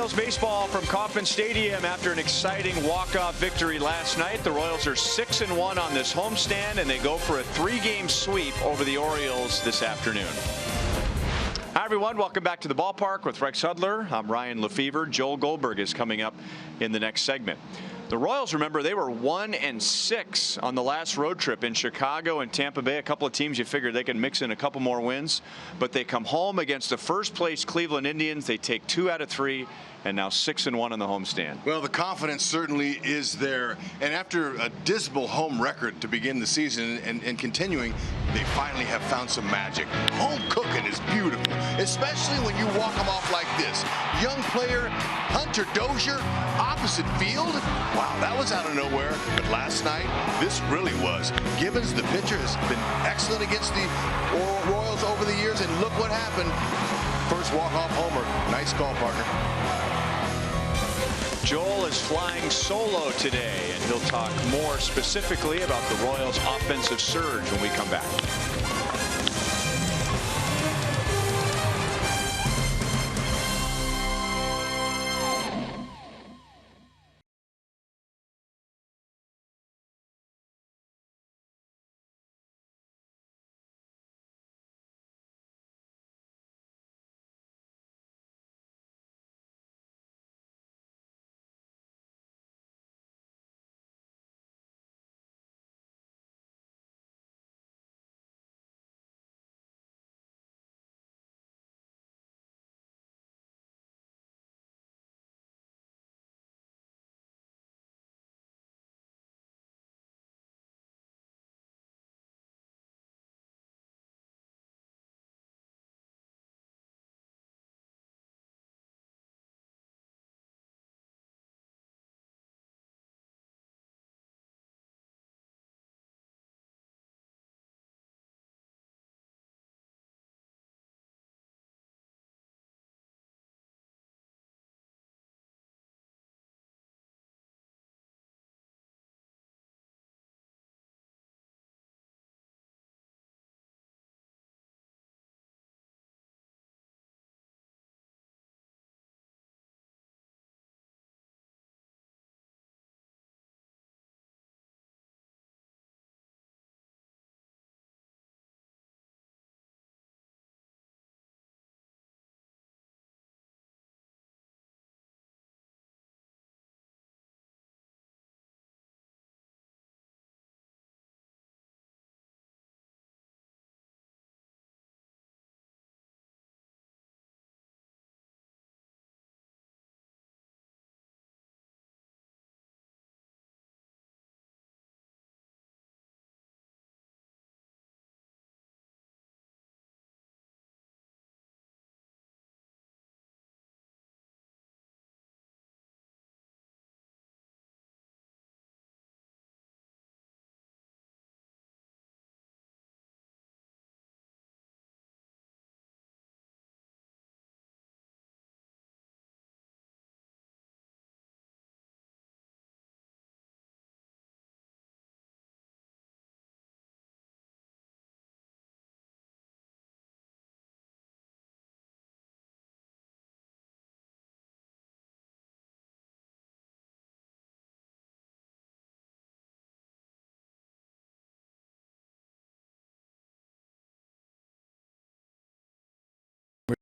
Royals baseball from Kauffman Stadium after an exciting walk-off victory last night. The Royals are 6-1 on this homestand, and they go for a 3-game sweep over the Orioles this afternoon. Hi, everyone. Welcome back to the ballpark with Rex Hudler. I'm Ryan Lefevre. Joel Goldberg is coming up in the next segment. The Royals, remember, they were 1-6 on the last road trip in Chicago and Tampa Bay. A couple of teams you figured they could mix in a couple more wins, but they come home against the first-place Cleveland Indians. They take 2 out of 3, and now 6-1 on the homestand. Well, the confidence certainly is there, and after a dismal home record to begin the season and continuing, they finally have found some magic. Home cooking is beautiful, especially when you walk them off like this. Young player Hunter Dozier, opposite field. Wow, that was out of nowhere. But last night, this really was. Gibbons, the pitcher, has been excellent against the Royals over the years, and look what happened. First walk-off homer. Nice call, partner. Joel is flying solo today, and he'll talk more specifically about the Royals' offensive surge when we come back.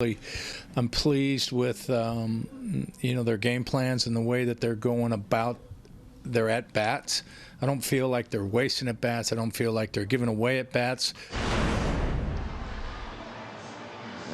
Really, I'm pleased with their game plans and the way that they're going about their at-bats. I don't feel like they're wasting at-bats. I don't feel like they're giving away at-bats.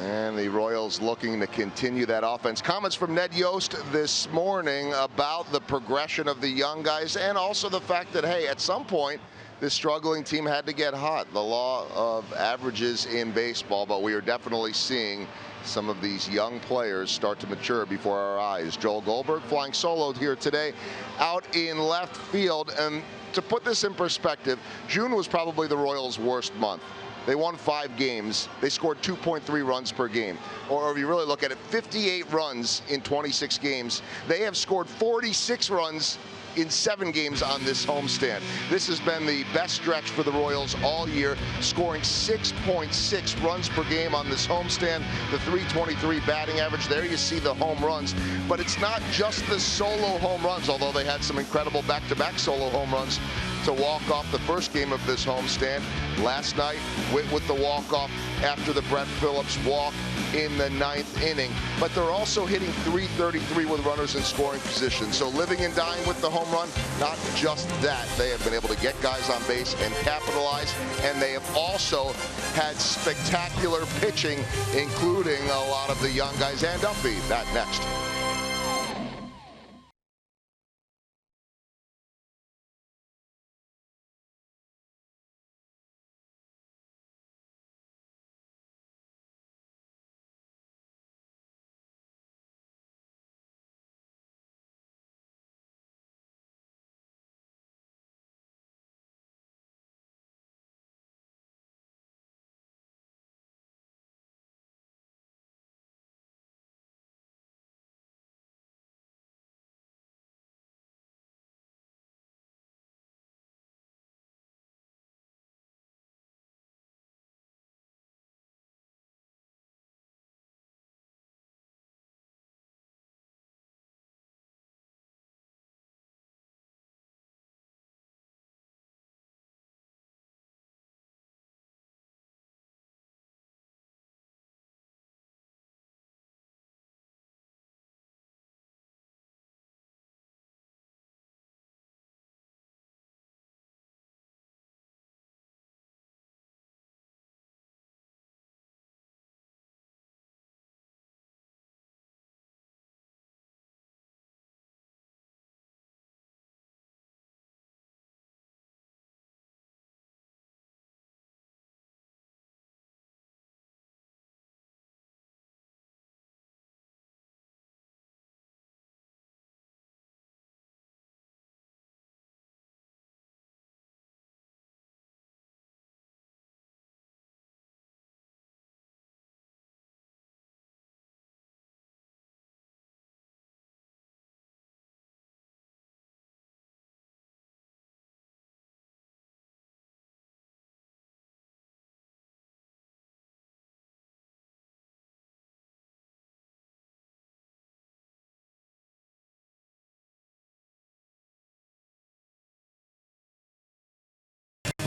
And the Royals looking to continue that offense. Comments from Ned Yost this morning about the progression of the young guys and also the fact that, hey, at some point, this struggling team had to get hot. The law of averages in baseball, but we are definitely seeing some of these young players start to mature before our eyes. Joel Goldberg flying solo here today out in left field. And to put this in perspective, June was probably the Royals' worst month. They won 5 games. They scored 2.3 runs per game. Or if you really look at it, 58 runs in 26 games. They have scored 46 runs in 7 games on this homestand. This has been the best stretch for the Royals all year, scoring 6.6 runs per game on this homestand, the .323 batting average. There you see the home runs, but it's not just the solo home runs, although they had some incredible back-to-back solo home runs to walk off the first game of this homestand. Last night, Witt with the walk-off after the Brett Phillips walk in the 9th inning. But they're also hitting .333 with runners in scoring position. So living and dying with the home run, not just that. They have been able to get guys on base and capitalize, and they have also had spectacular pitching, including a lot of the young guys. And Duffy, that next.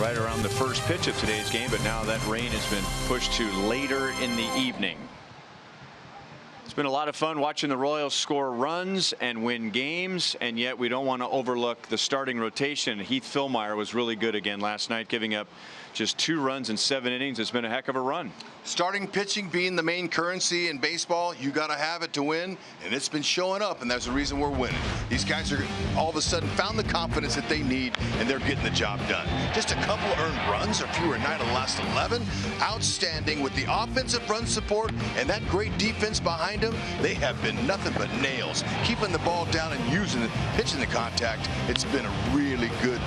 Right around the first pitch of today's game, but now that rain has been pushed to later in the evening. It's been a lot of fun watching the Royals score runs and win games, and yet we don't want to overlook the starting rotation. Heath Fillmyer was really good again last night, giving up just 2 runs in 7 innings. It's been a heck of a run. Starting pitching being the main currency in baseball, you got to have it to win, and it's been showing up, and that's the reason we're winning. These guys are all of a sudden found the confidence that they need, and they're getting the job done. Just a couple earned runs, or fewer 9 of the last 11. Outstanding with the offensive run support and that great defense behind them. They have been nothing but nails, keeping the ball down and pitching the contact. It's been a really good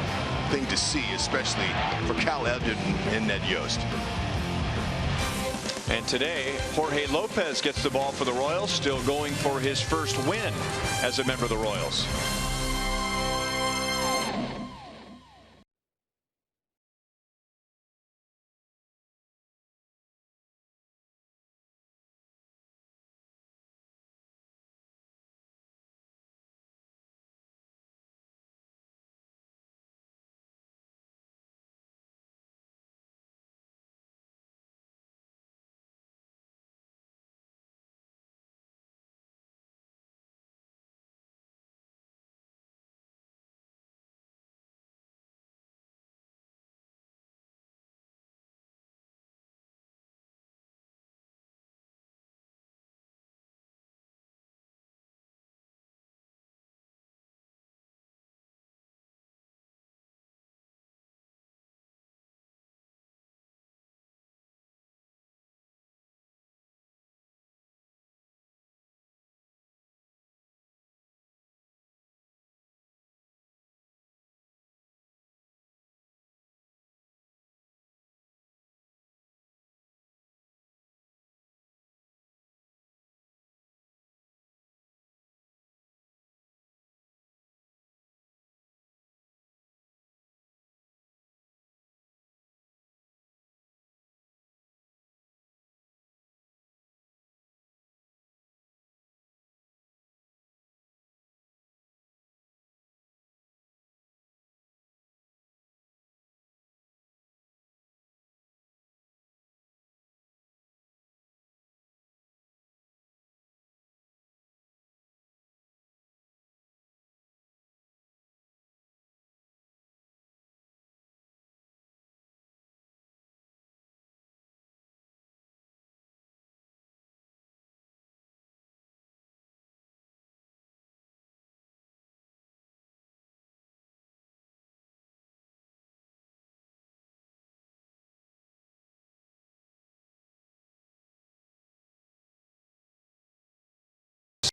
thing to see, especially for Cal Edgerton and Ned Yost. And today, Jorge Lopez gets the ball for the Royals, still going for his first win as a member of the Royals.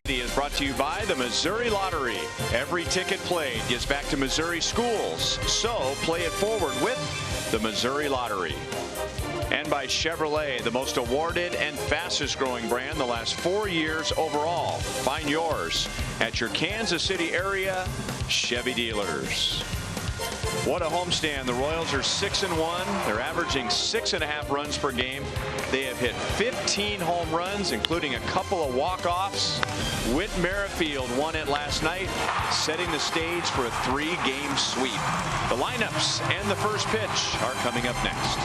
is brought to you by the Missouri Lottery. Every ticket played gets back to Missouri schools, so play it forward with the Missouri Lottery. And by Chevrolet, the most awarded and fastest growing brand the last 4 years overall. Find yours at your Kansas City area Chevy dealers. What a homestand. The Royals are 6-1. They're averaging 6.5 runs per game. They have hit 15 home runs, including a couple of walk-offs. Whit Merrifield won it last night, setting the stage for a 3-game sweep. The lineups and the first pitch are coming up next.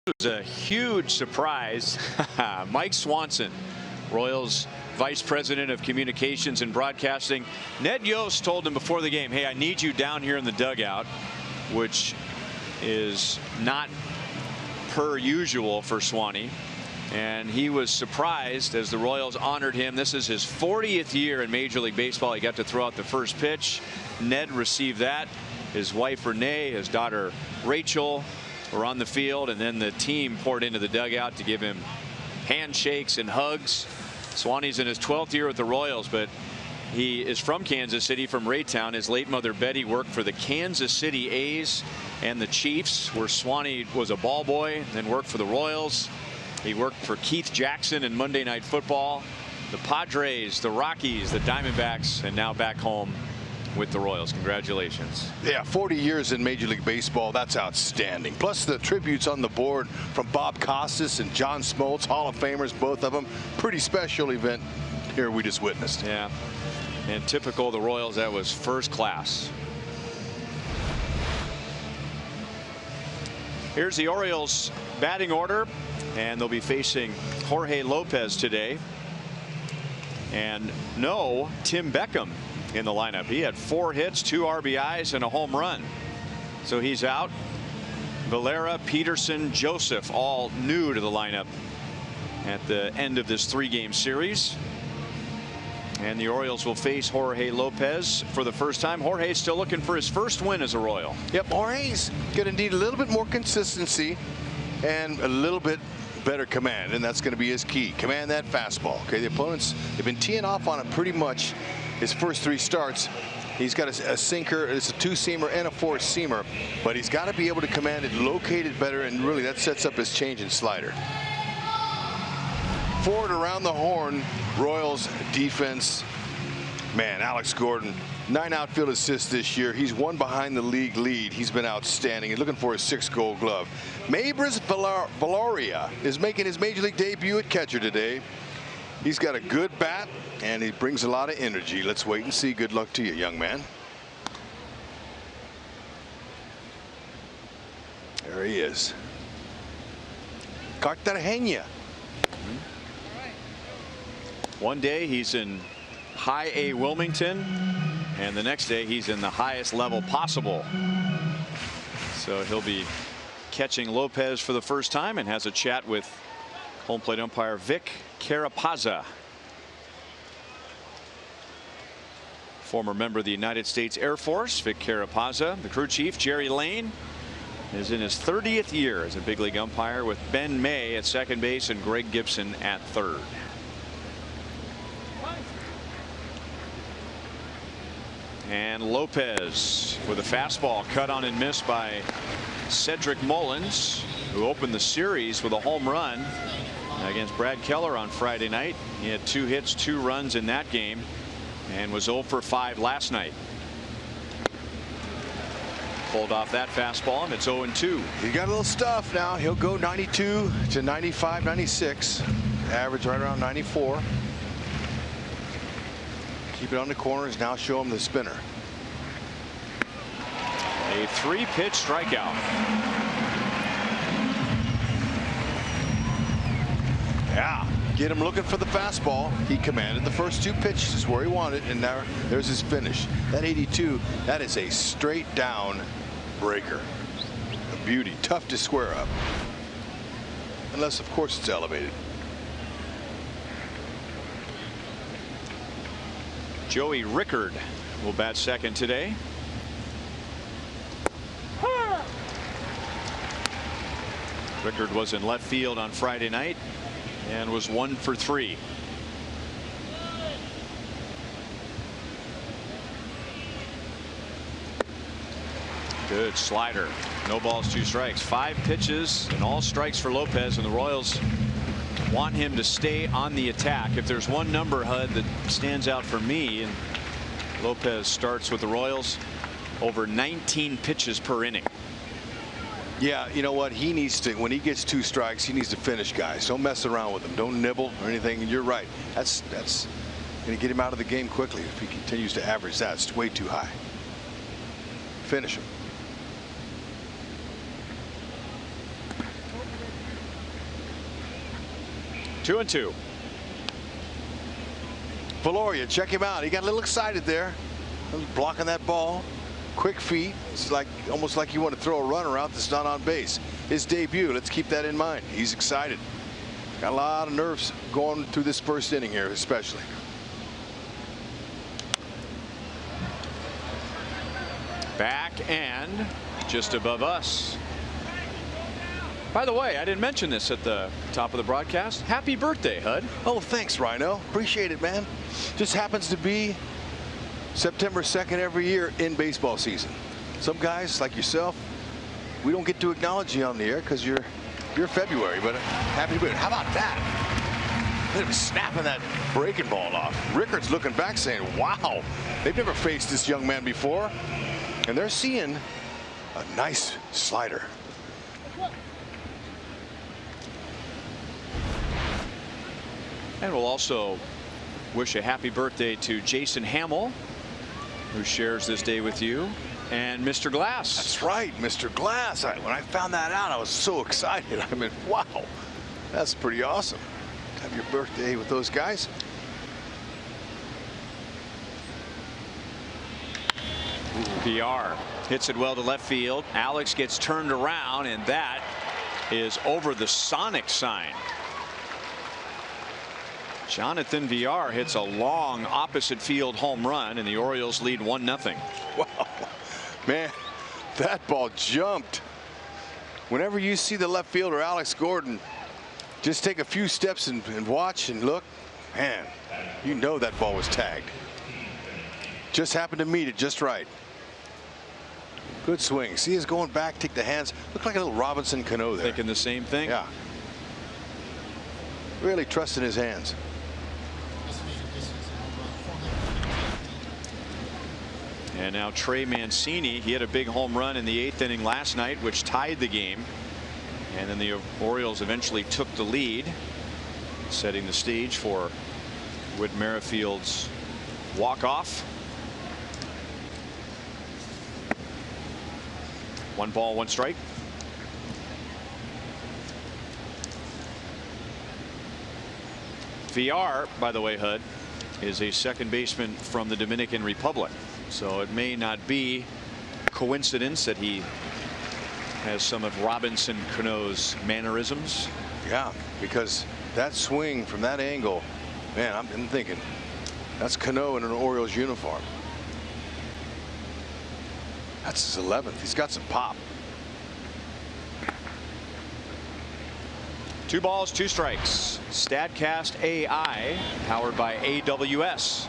It was a huge surprise. Mike Swanson, Royals Vice President of Communications and Broadcasting. Ned Yost told him before the game, hey, I need you down here in the dugout, which is not per usual for Swanee. And he was surprised as the Royals honored him. This is his 40th year in Major League Baseball. He got to throw out the first pitch. Ned received that. His wife Renee, his daughter Rachel were on the field, and then the team poured into the dugout to give him handshakes and hugs. Swanee's in his 12th year with the Royals, but he is from Kansas City, from Raytown. His late mother Betty worked for the Kansas City A's and the Chiefs, where Swanee was a ball boy, then worked for the Royals. He worked for Keith Jackson in Monday Night Football, the Padres, the Rockies, the Diamondbacks, and now back home with the Royals. Congratulations. Yeah, 40 years in Major League Baseball. That's outstanding. Plus the tributes on the board from Bob Costas and John Smoltz, Hall of Famers, both of them. Pretty special event here we just witnessed. Yeah, and typical of the Royals, that was first class. Here's the Orioles batting order, and they'll be facing Jorge Lopez today. And no Tim Beckham in the lineup. He had 4 hits, 2 RBIs, and a home run. So he's out. Valera, Peterson, Joseph, all new to the lineup at the end of this 3-game series. And the Orioles will face Jorge Lopez for the first time. Jorge's still looking for his first win as a Royal. Yep, Jorge's going to need a little bit more consistency and a little bit better command, and that's going to be his key. Command that fastball. Okay, the opponents, they've been teeing off on it pretty much his first 3 starts. He's got a sinker, it's a 2-seamer and a 4-seamer, but he's got to be able to command it, locate it better, and really that sets up his change and slider. Forward around the horn, Royals defense. Man, Alex Gordon, 9 outfield assists this year. He's one behind the league lead. He's been outstanding. He's looking for his 6th Gold Glove. Mabris Valoria is making his major league debut at catcher today. He's got a good bat, and he brings a lot of energy. Let's wait and see. Good luck to you, young man. There he is. Cartagena. One day he's in high A Wilmington, and the next day he's in the highest level possible. So he'll be catching Lopez for the first time and has a chat with home plate umpire Vic Carapazza. Former member of the United States Air Force, Vic Carapazza. The crew chief, Jerry Lane, is in his 30th year as a big league umpire, with Ben May at second base and Greg Gibson at third. And Lopez with a fastball cut on and missed by Cedric Mullins, who opened the series with a home run against Brad Keller on Friday night. He had 2 hits, 2 runs in that game, and was 0 for 5 last night. Pulled off that fastball, and it's 0-2. He got a little stuff now. He'll go 92 to 95, 96. Average right around 94. Keep it on the corners. Now show him the spinner. A 3-pitch strikeout. Yeah, get him looking for the fastball. He commanded the first 2 pitches where he wanted, and now there's his finish. That 82, that is a straight down breaker. A beauty, tough to square up. Unless, of course, it's elevated. Joey Rickard will bat second today. Rickard was in left field on Friday night and was 1 for 3. Good slider. No balls, 2 strikes. 5 pitches and all strikes for Lopez, and the Royals want him to stay on the attack. If there's one number, HUD, that stands out for me, and Lopez starts with the Royals, over 19 pitches per inning. Yeah, you know what? He needs to, when he gets 2 strikes, he needs to finish guys. Don't mess around with them. Don't nibble or anything. And you're right. That's going to get him out of the game quickly if he continues to average that. It's way too high. Finish him. Two and 2. Valoria, check him out. He got a little excited there, blocking that ball. Quick feet. It's like almost like you want to throw a runner out that's not on base. His debut. Let's keep that in mind. He's excited. Got a lot of nerves going through this first inning here, especially. Back and just above us. By the way, I didn't mention this at the top of the broadcast. Happy birthday, HUD. Oh, thanks, Rhino. Appreciate it, man. Just happens to be September 2nd every year in baseball season. Some guys like yourself, we don't get to acknowledge you on the air because you're February, but happy birthday. How about that? Look at him snapping that breaking ball off. Rickard's looking back saying, wow, they've never faced this young man before, and they're seeing a nice slider. And we'll also wish a happy birthday to Jason Hamill, who shares this day with you, and Mr. Glass. That's right, Mr. Glass. When I found that out, I was so excited. I mean, wow, that's pretty awesome. Have your birthday with those guys. PR hits it well to left field. Alex gets turned around, and that is over the Sonic sign. Jonathan VR hits a long opposite field home run, and the Orioles lead 1-0. Wow, man, that ball jumped. Whenever you see the left fielder Alex Gordon, just take a few steps and watch and look. Man, you know that ball was tagged. Just happened to meet it just right. Good swing. See, he's going back, take the hands. Look like a little Robinson Cano there. Thinking the same thing. Yeah. Really trusting his hands. And now Trey Mancini, he had a big home run in the 8th inning last night, which tied the game. And then the Orioles eventually took the lead, setting the stage for Whit Merrifield's walk-off. 1 ball, 1 strike. VR, by the way, Hud, is a second baseman from the Dominican Republic. So it may not be coincidence that he has some of Robinson Cano's mannerisms. Yeah, because that swing from that angle, man, I'm thinking that's Cano in an Orioles uniform. That's his 11th. He's got some pop. 2 balls, 2 strikes. Statcast AI, powered by AWS.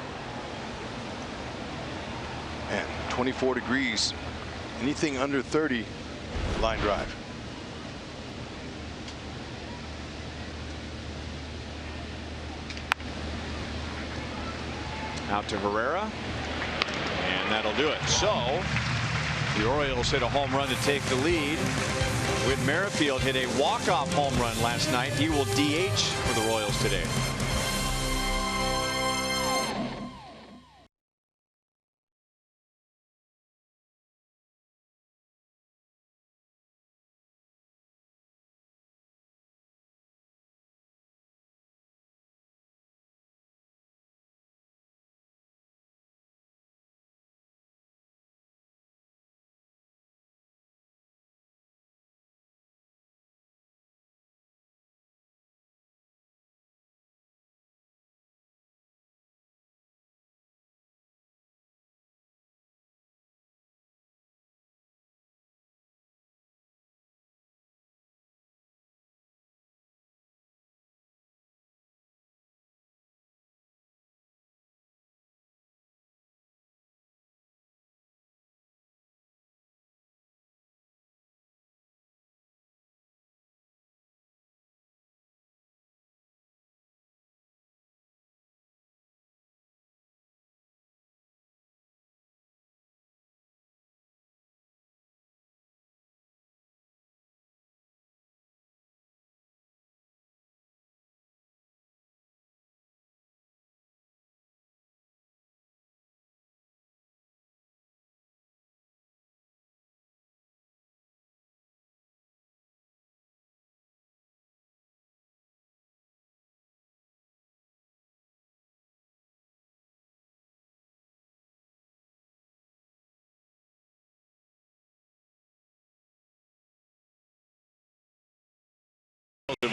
Man, 24 degrees. Anything under 30, line drive. Out to Herrera. And that'll do it. So the Orioles hit a home run to take the lead. Whit Merrifield hit a walk-off home run last night. He will DH for the Royals today.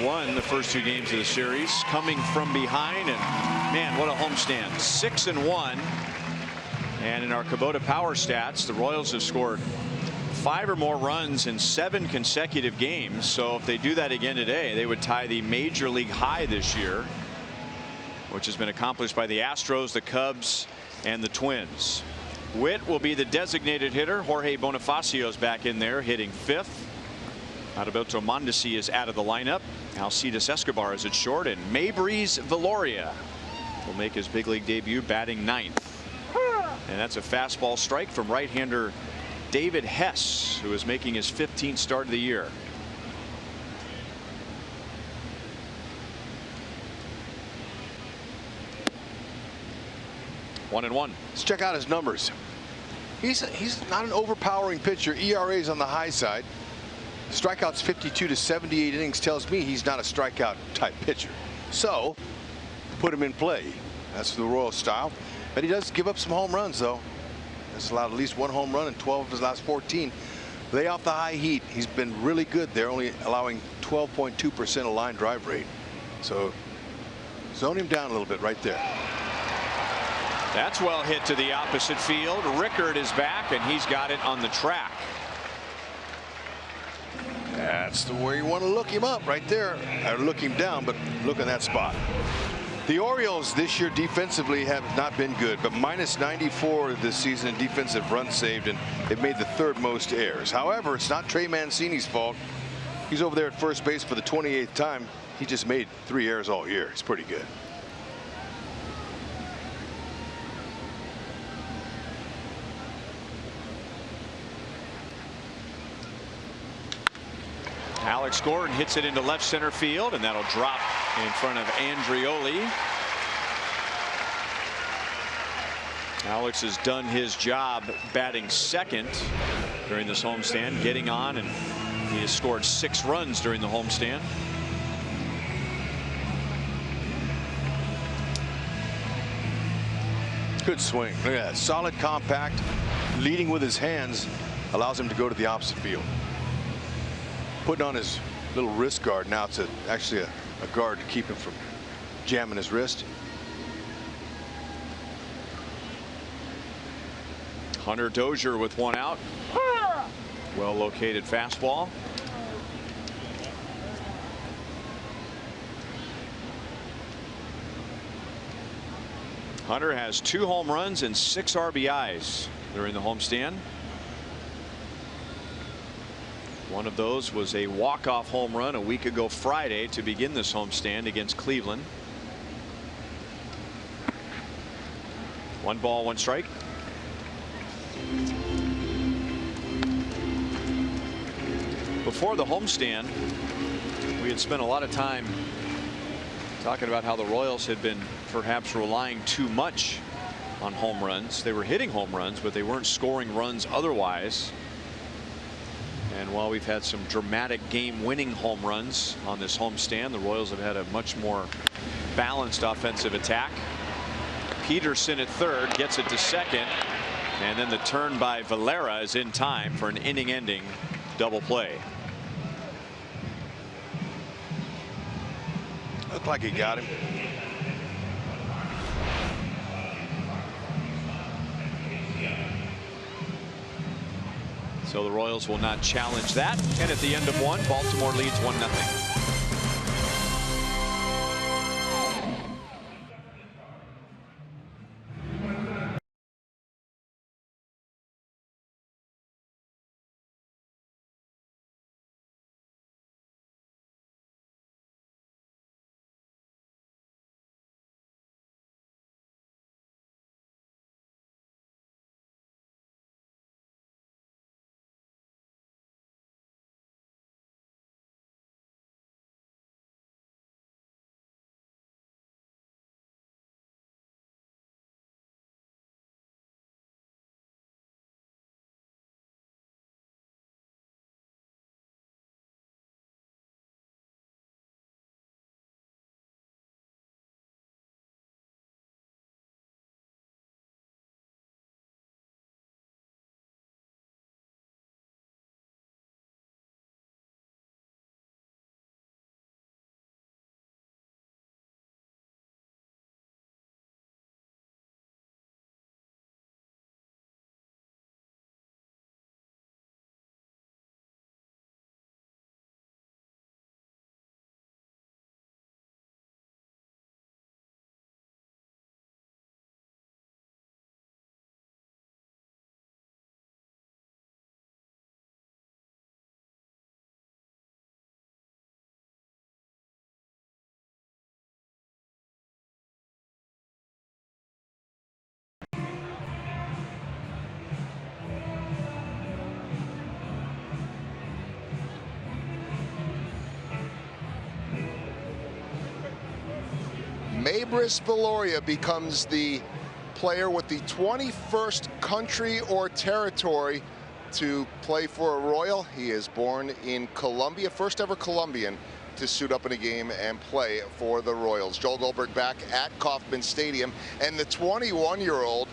Won the first 2 games of the series, coming from behind, and man, what a homestand. 6-1. And in our Kubota Power Stats, the Royals have scored 5 or more runs in 7 consecutive games. So if they do that again today, they would tie the major league high this year, which has been accomplished by the Astros, the Cubs, and the Twins. Whit will be the designated hitter. Jorge Bonifacio is back in there hitting 5th. Adalberto Mondesi is out of the lineup. Alcides Escobar is at short, and Maybreeze Viloria will make his big league debut, batting 9th. And that's a fastball strike from right-hander David Hess, who is making his 15th start of the year. One and one. Let's check out his numbers. He's not an overpowering pitcher. ERA is on the high side. Strikeouts 52 to 78 innings tells me he's not a strikeout type pitcher. So put him in play. That's the Royal style. But he does give up some home runs, though. He's allowed at least 1 home run in 12 of his last 14. Lay off the high heat. He's been really good there, only allowing 12.2% of line drive rate. So zone him down a little bit right there. That's well hit to the opposite field. Rickard is back, and he's got it on the track. That's the way you want to look him up right there. Or look him down, but look in that spot. The Orioles this year defensively have not been good, but minus 94 this season in defensive runs saved, and they've made the 3rd most errors. However, it's not Trey Mancini's fault. He's over there at first base for the 28th time. He just made 3 errors all year. It's pretty good. Alex Gordon hits it into left center field, and that'll drop in front of Andrioli. Alex has done his job batting second during this homestand, getting on, and he has scored 6 runs during the homestand. Good swing. Look at that. Solid, compact, leading with his hands, allows him to go to the opposite field. Putting on his little wrist guard now. It's actually a guard to keep him from jamming his wrist. Hunter Dozier with 1 out. Well located fastball. Hunter has 2 home runs and 6 RBIs during the homestand. One of those was a walk-off home run a week ago Friday to begin this homestand against Cleveland. 1 ball, 1 strike. Before the homestand, we had spent a lot of time talking about how the Royals had been perhaps relying too much on home runs. They were hitting home runs, but they weren't scoring runs otherwise. And while we've had some dramatic game-winning home runs on this homestand, the Royals have had a much more balanced offensive attack. Peterson at third gets it to second, and then the turn by Valera is in time for an inning-ending double play. Looked like he got him. So the Royals will not challenge that. And at the end of 1, Baltimore leads 1-0. Maybris Valoria becomes the player with the 21st country or territory to play for a Royal. He is born in Colombia, first ever Colombian to suit up in a game and play for the Royals. Joel Goldberg back at Kauffman Stadium, and the 21-year-old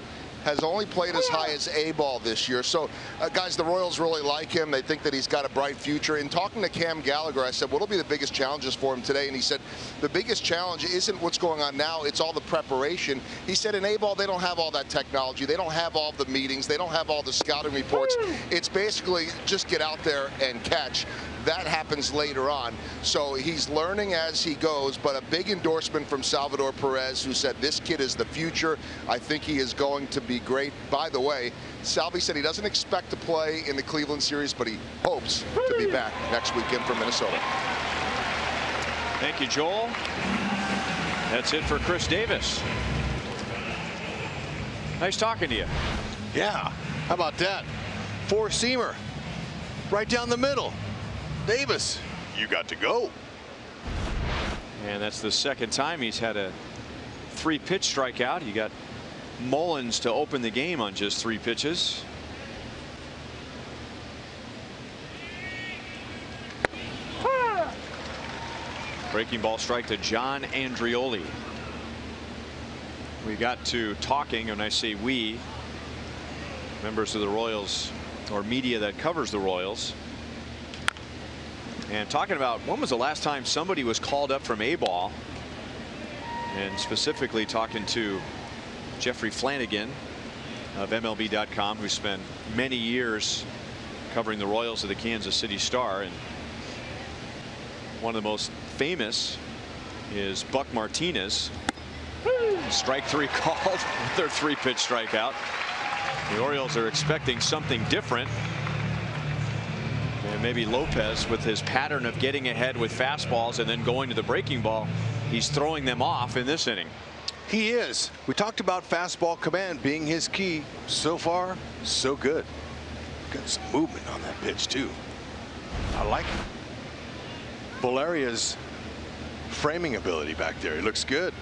has only played as high as A-ball this year. So, guys, the Royals really like him. They think that he's got a bright future. In talking to Cam Gallagher, I said, what'll be the biggest challenges for him today? And he said, the biggest challenge isn't what's going on now, it's all the preparation. He said in A-ball, they don't have all that technology. They don't have all the meetings. They don't have all the scouting reports. It's basically just get out there and catch. that happens later on. So he's learning as he goes, but a big endorsement from Salvador Perez, who said this kid is the future. I think he is going to be great. By the way, Salvi said he doesn't expect to play in the Cleveland series, but he hopes to be back next weekend for Minnesota. Thank you, Joel. That's it for Chris Davis. Nice talking to you. Yeah, how about that? Four-seamer, right down the middle. Davis, you got to go. And that's the second time he's had a 3-pitch strikeout. You got Mullins to open the game on just 3 pitches. Breaking ball strike to John Andrioli. We got to talking, and I say we, members of the Royals or media that covers the Royals, and talking about when was the last time somebody was called up from A-ball, and specifically talking to Jeffrey Flanagan of MLB.com, who spent many years covering the Royals of the Kansas City Star, and one of the most famous is Buck Martinez. Strike 3 called with their 3-pitch strikeout. The Orioles are expecting something different. And maybe Lopez, with his pattern of getting ahead with fastballs and then going to the breaking ball, he's throwing them off in this inning. He is. We talked about fastball command being his key. So far, so good. Got some movement on that pitch, too. I like it. Valeria's framing ability back there. He looks good.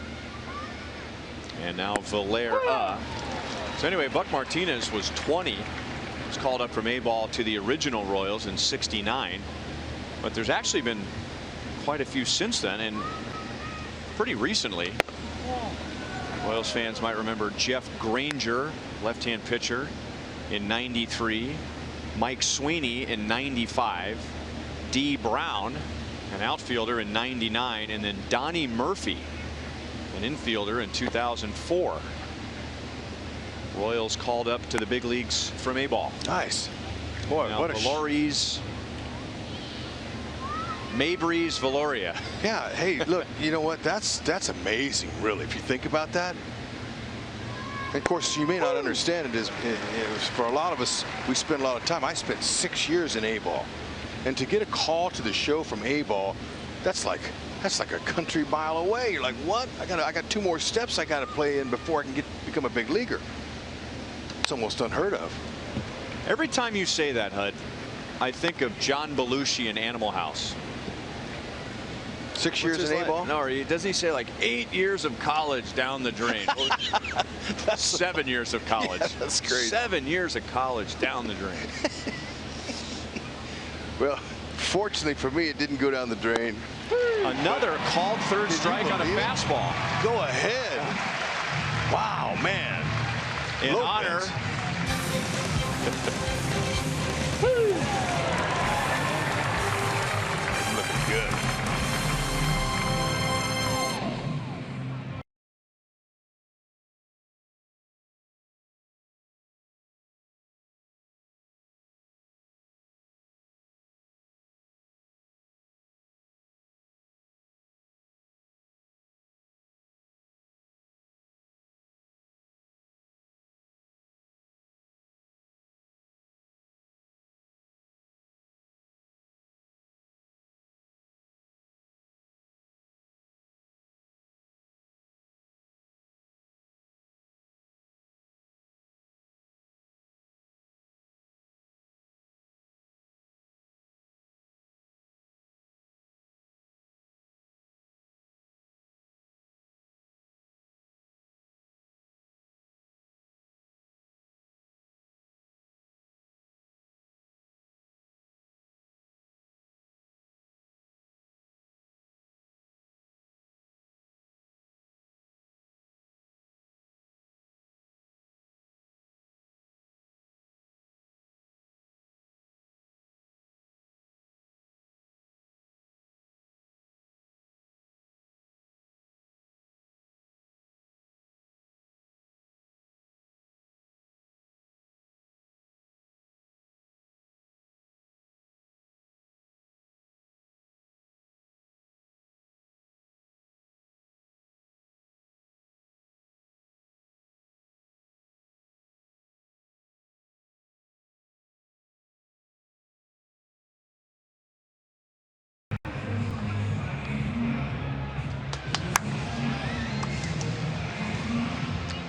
And now Valera. So anyway, Buck Martinez was 20. Was called up from A-ball to the original Royals in '69. But there's actually been quite a few since then, and pretty recently. Royals fans might remember Jeff Granger, left-hand pitcher, in '93. Mike Sweeney in '95. D. Brown, an outfielder, in '99, and then Donnie Murphy, an infielder, in 2004. Royals called up to the big leagues from A-ball. Nice. Boy, now what a Valori's Maybreeze Valoria. Yeah, hey, look, you know what? That's amazing, really, if you think about that. And of course, you may not understand it, for a lot of us, we spend a lot of time. I spent 6 years in A-ball. And to get a call to the show from A-ball, that's like a country mile away. You're like, what? I got 2 more steps I got to play in before I can become a big leaguer. It's almost unheard of. Every time you say that, Hud, I think of John Belushi in Animal House. 6 years in A-ball? No, doesn't he say like 8 years of college down the drain? 7 years of college. Yeah, that's crazy. 7 years of college down the drain. Well, fortunately for me, it didn't go down the drain. Another called third strike on a fastball. Go ahead. Wow, man. In honor. Looking good.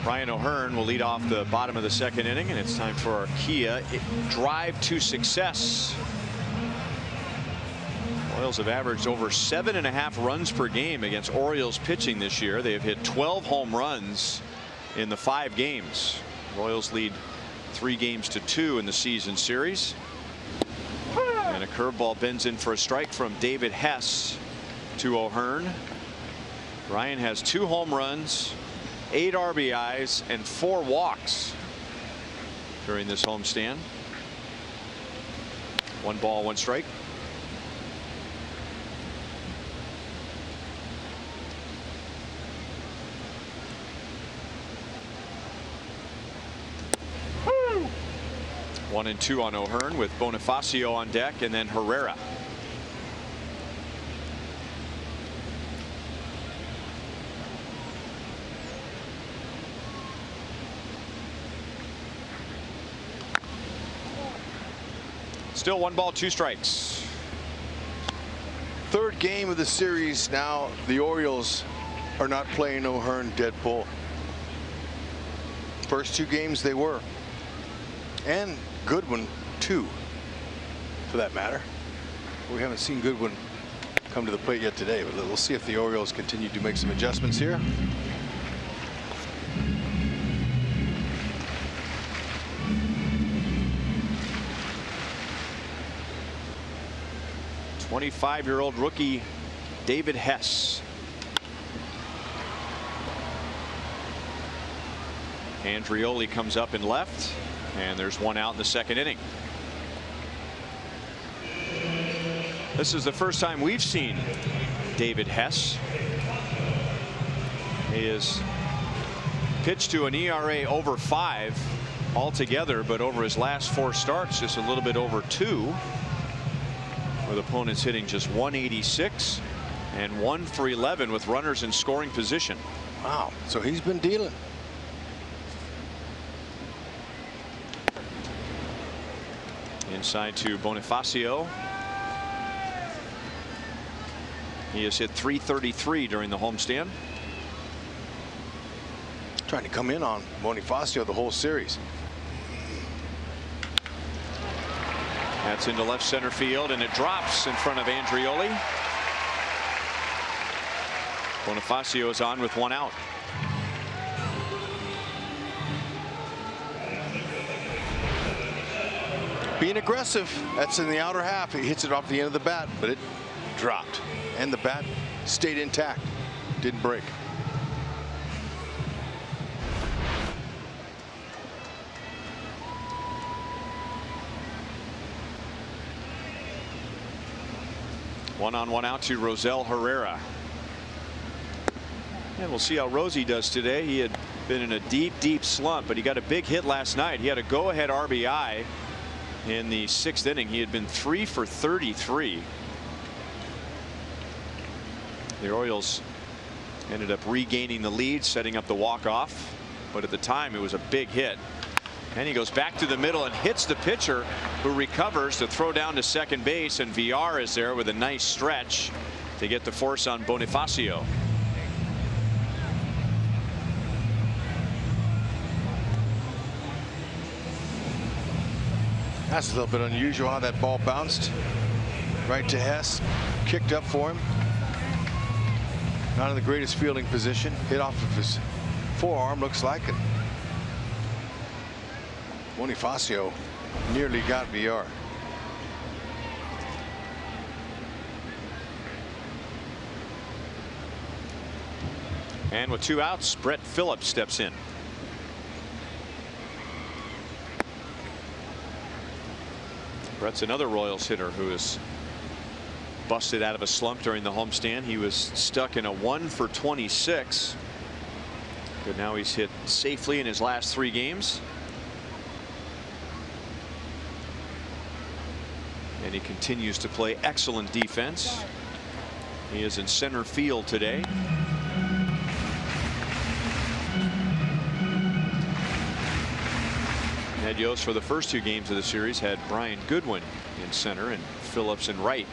Ryan O'Hearn will lead off the bottom of the second inning, and it's time for our Kia drive to success. Royals have averaged over 7.5 runs per game against Orioles pitching this year. They have hit 12 home runs in the 5 games. Royals lead 3-2 in the season series. And a curveball bends in for a strike from David Hess to O'Hearn. Ryan has 2 home runs, 8 RBIs, and 4 walks during this homestand. 1 ball, 1 strike. Woo! 1-2 on O'Hearn with Bonifacio on deck, and then Herrera. Still 1 ball, 2 strikes. Third game of the series now. The Orioles are not playing O'Hearn dead pull. First 2 games they were. And Goodwin too, for that matter. We haven't seen Goodwin come to the plate yet today, but we'll see if the Orioles continue to make some adjustments here. '25-year-old rookie David Hess. Andrioli comes up in left, and there's 1 out in the second inning. This is the first time we've seen David Hess. He has pitched to an ERA over 5 altogether, but over his last 4 starts, just a little bit over 2. With opponents hitting just 186 and 1 for 11 with runners in scoring position. Wow, so he's been dealing. Inside to Bonifacio. He has hit .333 during the homestand. Trying to come in on Bonifacio the whole series. That's into left center field, and it drops in front of Andrioli. Bonifacio is on with 1 out. Being aggressive. That's in the outer half. He hits it off the end of the bat, but it dropped, and the bat stayed intact, didn't break. One on, 1 out to Rosell Herrera. And we'll see how Rosie does today. He had been in a deep slump, but he got a big hit last night. He had a go-ahead RBI in the 6th inning. He had been 3 for 33. The Orioles ended up regaining the lead, setting up the walk-off, but at the time it was a big hit. And he goes back to the middle and hits the pitcher, who recovers to throw down to second base, and VR is there with a nice stretch to get the force on Bonifacio. That's a little bit unusual how that ball bounced right to Hess, kicked up for him. Not in the greatest fielding position, hit off of his forearm, looks like it. Bonifacio nearly got VR. And with 2 outs, Brett Phillips steps in. Brett's another Royals hitter who is busted out of a slump during the homestand. He was stuck in a 1 for 26. But now he's hit safely in his last 3 games. And he continues to play excellent defense. He is in center field today. Ned Yost, for the first 2 games of the series, had Brian Goodwin in center and Phillips in right.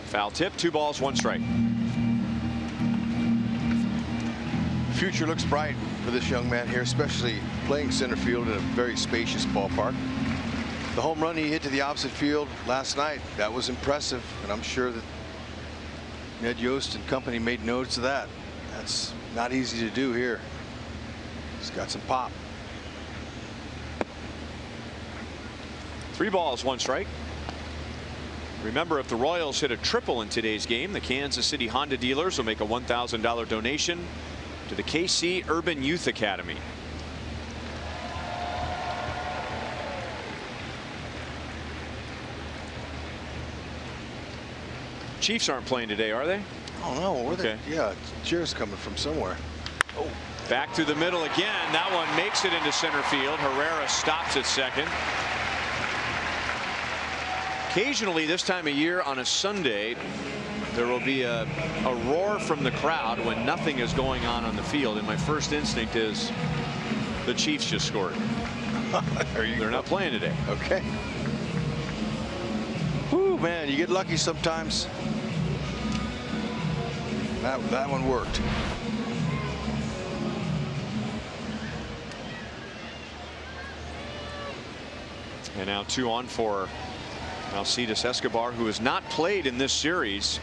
Foul tip, 2 balls, 1 strike. Future looks bright for this young man here, especially playing center field in a very spacious ballpark. The home run he hit to the opposite field last night, that was impressive, and I'm sure that Ned Yost and company made notes of that. That's not easy to do here. He's got some pop. 3 balls, 1 strike. Remember, if the Royals hit a triple in today's game, the Kansas City Honda dealers will make a $1,000 donation to the KC Urban Youth Academy. Chiefs aren't playing today, are they? Oh no, where Okay. yeah, cheers coming from somewhere. Oh, back through the middle again. That one makes it into center field. Herrera stops at second. Occasionally this time of year on a Sunday, there will be a roar from the crowd when nothing is going on the field, and my first instinct is the Chiefs just scored. They're not playing today. okay. Whew, man, you get lucky sometimes. That one worked. And now 2 on for Alcides Escobar, who has not played in this series,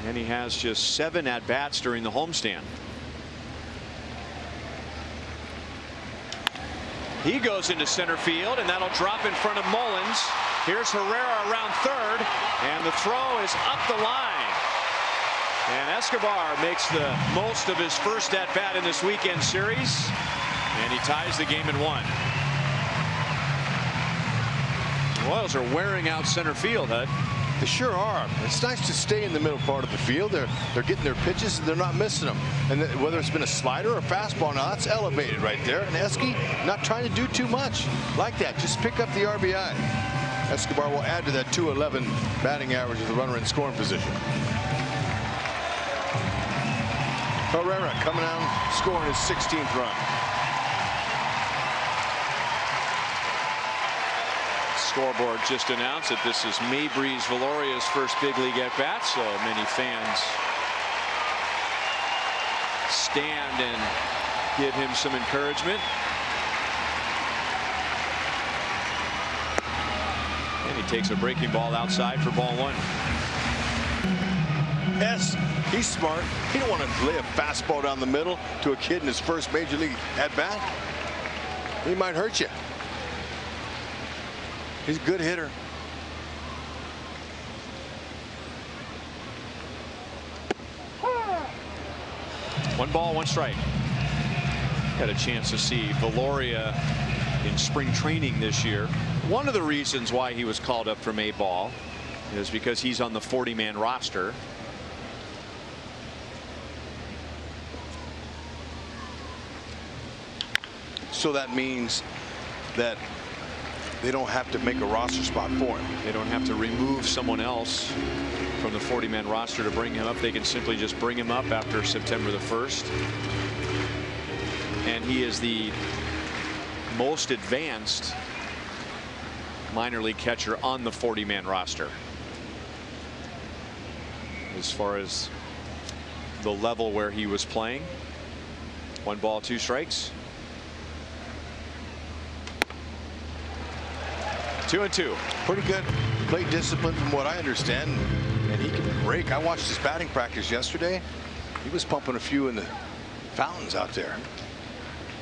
and he has just 7 at-bats during the homestand. He goes into center field, and that'll drop in front of Mullins. Here's Herrera around third, and the throw is up the line. And Escobar makes the most of his first at-bat in this weekend series, and he ties the game in 1. The Royals are wearing out center field, Hud. They sure are. It's nice to stay in the middle part of the field. They're getting their pitches and they're not missing them. And whether it's been a slider or a fastball, now that's elevated right there. And Esky not trying to do too much like that. Just pick up the RBI. Escobar will add to that 211 batting average of the runner in scoring position. Herrera coming out scoring his 16th run. Scoreboard just announced that this is Maybreeze Valoria's first big league at bat, so many fans stand and give him some encouragement. And he takes a breaking ball outside for ball 1. Yes, he's smart. He don't want to lay a fastball down the middle to a kid in his first major league at bat. He might hurt you. He's a good hitter. One ball, 1 strike. Had a chance to see Valoria in spring training this year. One of the reasons why he was called up from A-ball is because he's on the 40-man roster. So that means that they don't have to make a roster spot for him. They don't have to remove someone else from the 40-man roster to bring him up. They can simply just bring him up after September the 1st. And he is the most advanced minor league catcher on the 40-man roster as far as the level where he was playing. 1 ball, 2 strikes. 2-2. Pretty good plate discipline from what I understand, and he can break. I watched his batting practice yesterday. He was pumping a few in the fountains out there.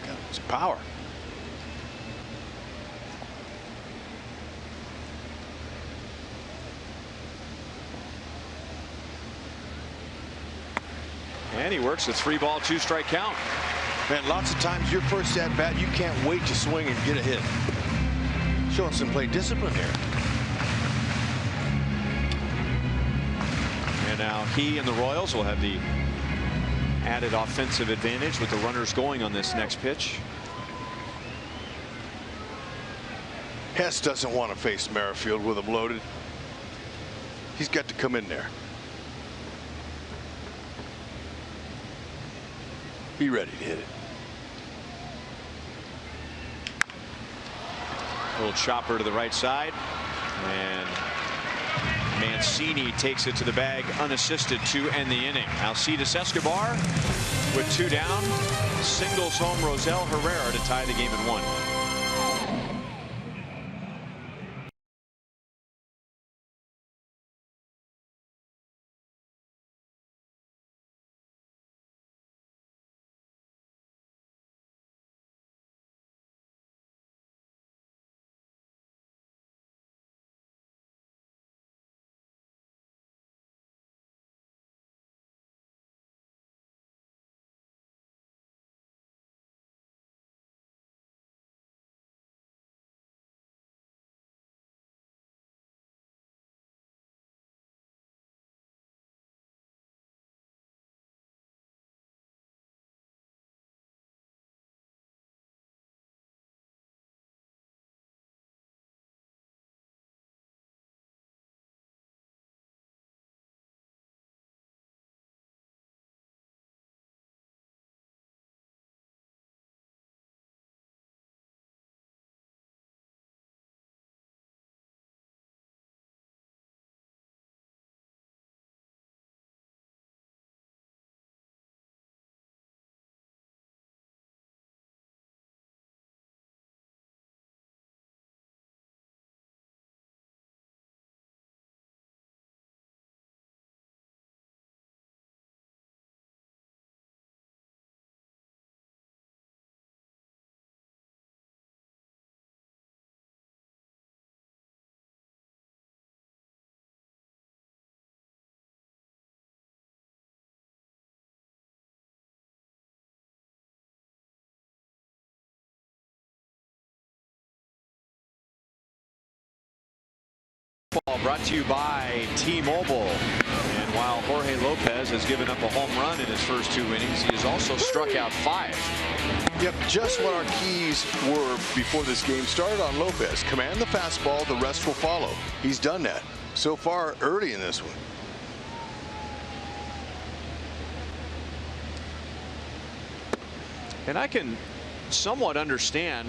Got some power. And he works a 3 ball, 2 strike count. Man, lots of times your first at bat, you can't wait to swing and get a hit. Showing some plate discipline here. And now he and the Royals will have the added offensive advantage with the runners going on this next pitch. Hess doesn't want to face Merrifield with him loaded. He's got to come in there. Be ready to hit it. Little chopper to the right side, and Mancini takes it to the bag unassisted to end the inning. Alcides Escobar with 2 down singles home Rosel Herrera to tie the game at 1. Ball brought to you by T-Mobile. And while Jorge Lopez has given up a home run in his first 2 innings, he has also struck out 5. Yep, just what our keys were before this game started on Lopez. Command the fastball, the rest will follow. He's done that so far early in this one. And I can somewhat understand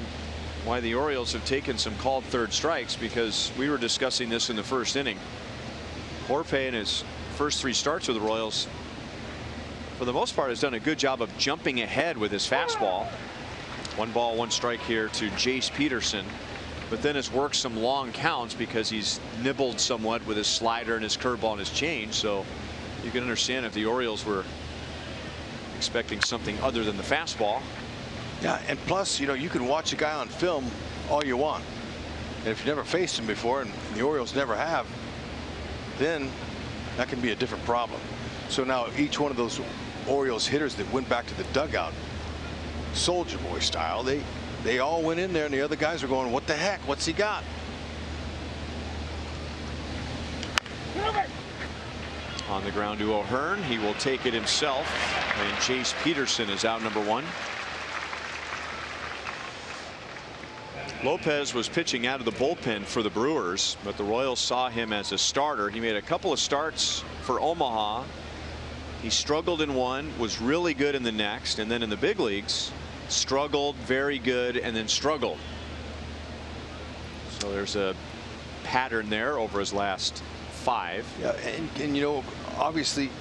why the Orioles have taken some called third strikes, because we were discussing this in the first inning. Jorge in his first 3 starts with the Royals, for the most part, has done a good job of jumping ahead with his fastball. 1 ball, 1 strike here to Jace Peterson, but then has worked some long counts because he's nibbled somewhat with his slider and his curveball and his change. So you can understand if the Orioles were expecting something other than the fastball. Yeah, and plus, you know, you can watch a guy on film all you want, and if you never faced him before, and the Orioles never have, then that can be a different problem. So now each one of those Orioles hitters that went back to the dugout, Soldier Boy style, they all went in there, and the other guys are going, what the heck, what's he got? On the ground to O'Hearn, he will take it himself, and Jace Peterson is out number 1. Lopez was pitching out of the bullpen for the Brewers, but the Royals saw him as a starter. He made a couple of starts for Omaha. He struggled in one, was really good in the next, and then in the big leagues struggled, very good, and then struggled. So there's a pattern there over his last 5. Yeah, and you know, obviously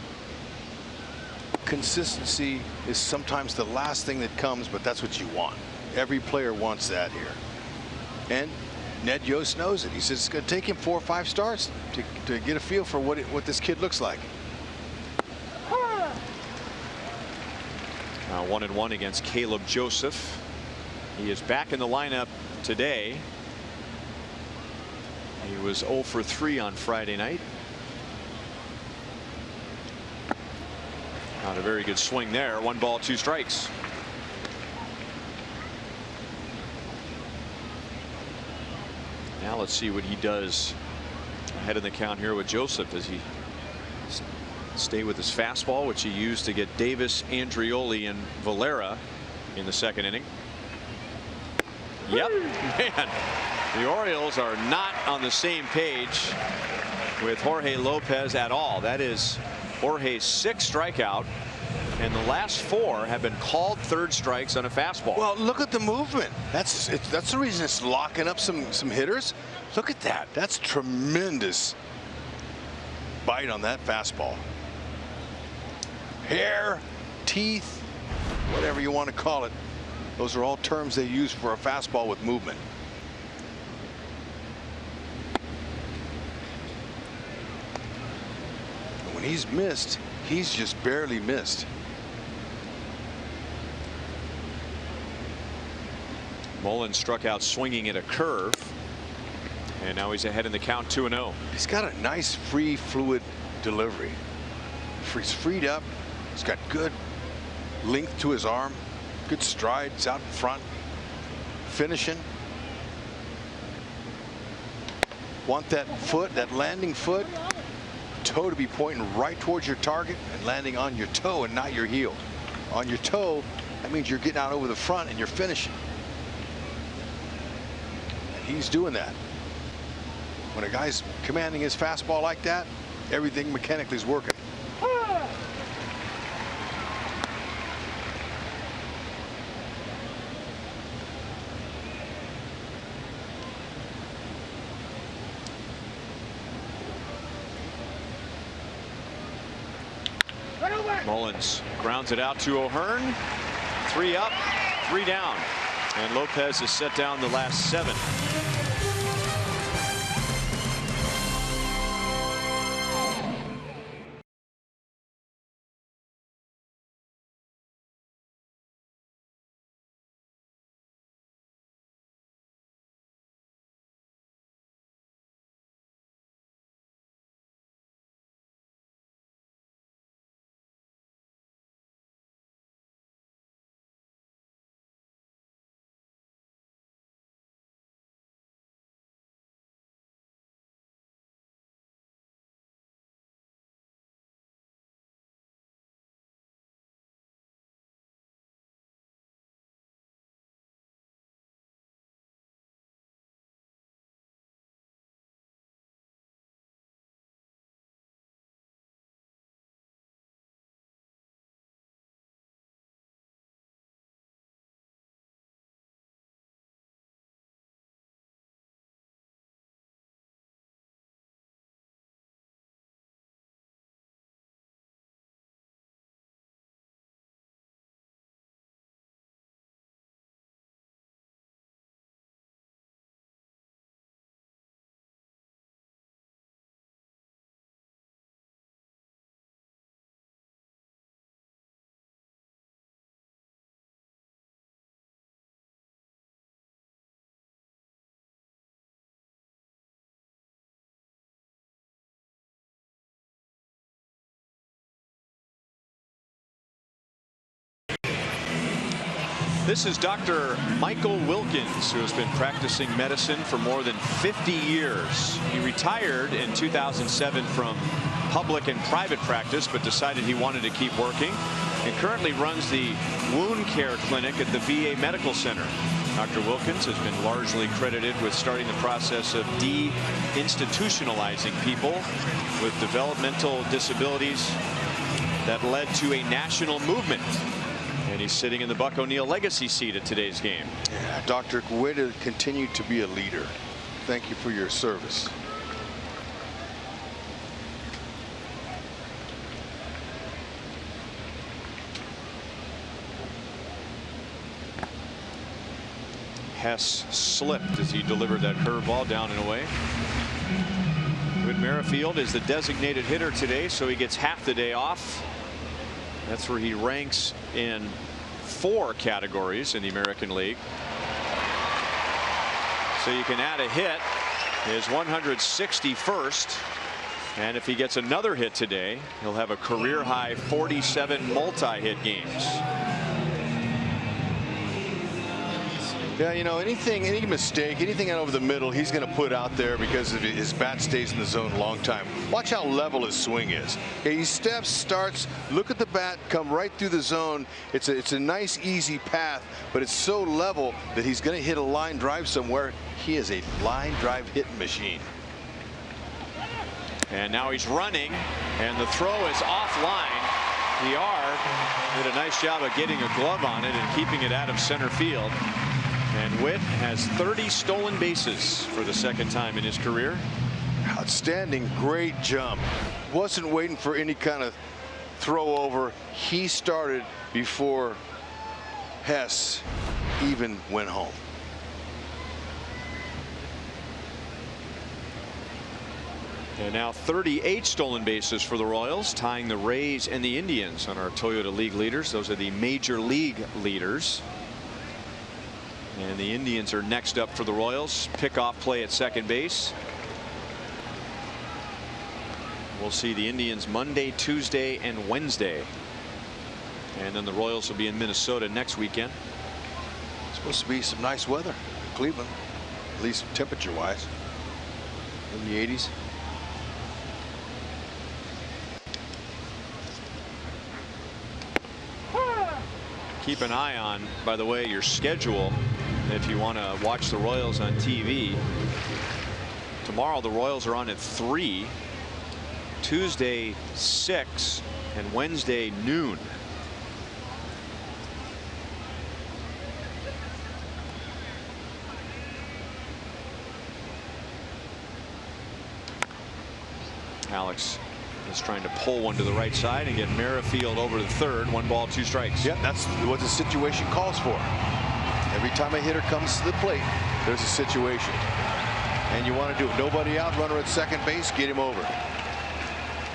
consistency is sometimes the last thing that comes, but that's what you want. Every player wants that here. And Ned Yost knows it. He says it's going to take him 4 or 5 starts to get a feel for what this kid looks like. Now 1-1 against Caleb Joseph. He is back in the lineup today. He was 0 for 3 on Friday night. Not a very good swing there. 1 ball, 2 strikes. Now let's see what he does ahead in the count here with Joseph. As he stay with his fastball, which he used to get Davis, Andrioli, and Valera in the 2nd inning. Yep, man, the Orioles are not on the same page with Jorge Lopez at all. That is Jorge's 6th strikeout, and the last 4 have been called third strikes on a fastball. Well, look at the movement. That's the reason it's locking up some hitters. Look at that. That's tremendous bite on that fastball. Hair, teeth, whatever you want to call it. Those are all terms they use for a fastball with movement. And when he's missed, he's just barely missed. Mullen struck out swinging at a curve. And now he's ahead in the count 2-0. He's got a nice free fluid delivery. He's freed up. He's got good length to his arm. Good strides out in front. Finishing. Want that foot, that landing foot, toe to be pointing right towards your target and landing on your toe and not your heel. On your toe, that means you're getting out over the front and you're finishing. And he's doing that. When a guy's commanding his fastball like that, everything mechanically is working. Mullins grounds it out to O'Hearn. 3 up, 3 down. And Lopez has set down the last 7. This is Dr. Michael Wilkins, who has been practicing medicine for more than 50 years. He retired in 2007 from public and private practice, but decided he wanted to keep working, and currently runs the wound care clinic at the VA Medical Center. Dr. Wilkins has been largely credited with starting the process of de-institutionalizing people with developmental disabilities that led to a national movement. And he's sitting in the Buck O'Neil legacy seat at today's game. Yeah, Doctor, way to continue to be a leader. Thank you for your service. Hess slipped as he delivered that curveball down and away. Whit Merrifield is the designated hitter today, so he gets half the day off. That's where he ranks in 4 categories in the American League. So you can add a hit, his 161st. And if he gets another hit today, he'll have a career high 47 multi-hit games. Yeah, you know, any mistake, anything out over the middle, he's going to put out there because of his bat stays in the zone a long time. Watch how level his swing is. Okay, he steps, starts, look at the bat, come right through the zone. It's a nice, easy path, but it's so level that he's going to hit a line drive somewhere. He is a line drive hitting machine. And now he's running, and the throw is offline. PR did a nice job of getting a glove on it and keeping it out of center field. And Whit has 30 stolen bases for the 2nd time in his career. Outstanding, great jump. wasn't waiting for any kind of throw over. He started before Hess even went home. And now 38 stolen bases for the Royals, tying the Rays and the Indians on our Toyota League leaders. Those are the major league leaders. And the Indians are next up for the Royals. Pickoff play at second base. We'll see the Indians Monday, Tuesday, and Wednesday. And then the Royals will be in Minnesota next weekend. Supposed to be some nice weather in Cleveland, at least temperature-wise, in the 80s. Keep an eye on, by the way, your schedule if you want to watch the Royals on TV. Tomorrow the Royals are on at 3, Tuesday 6, and Wednesday noon. Alex is trying to pull one to the right side and get Merrifield over to third. 1 ball, 2 strikes. Yeah, that's what the situation calls for. Every time a hitter comes to the plate, there's a situation. And you want to do it. Nobody out, runner at second base, get him over.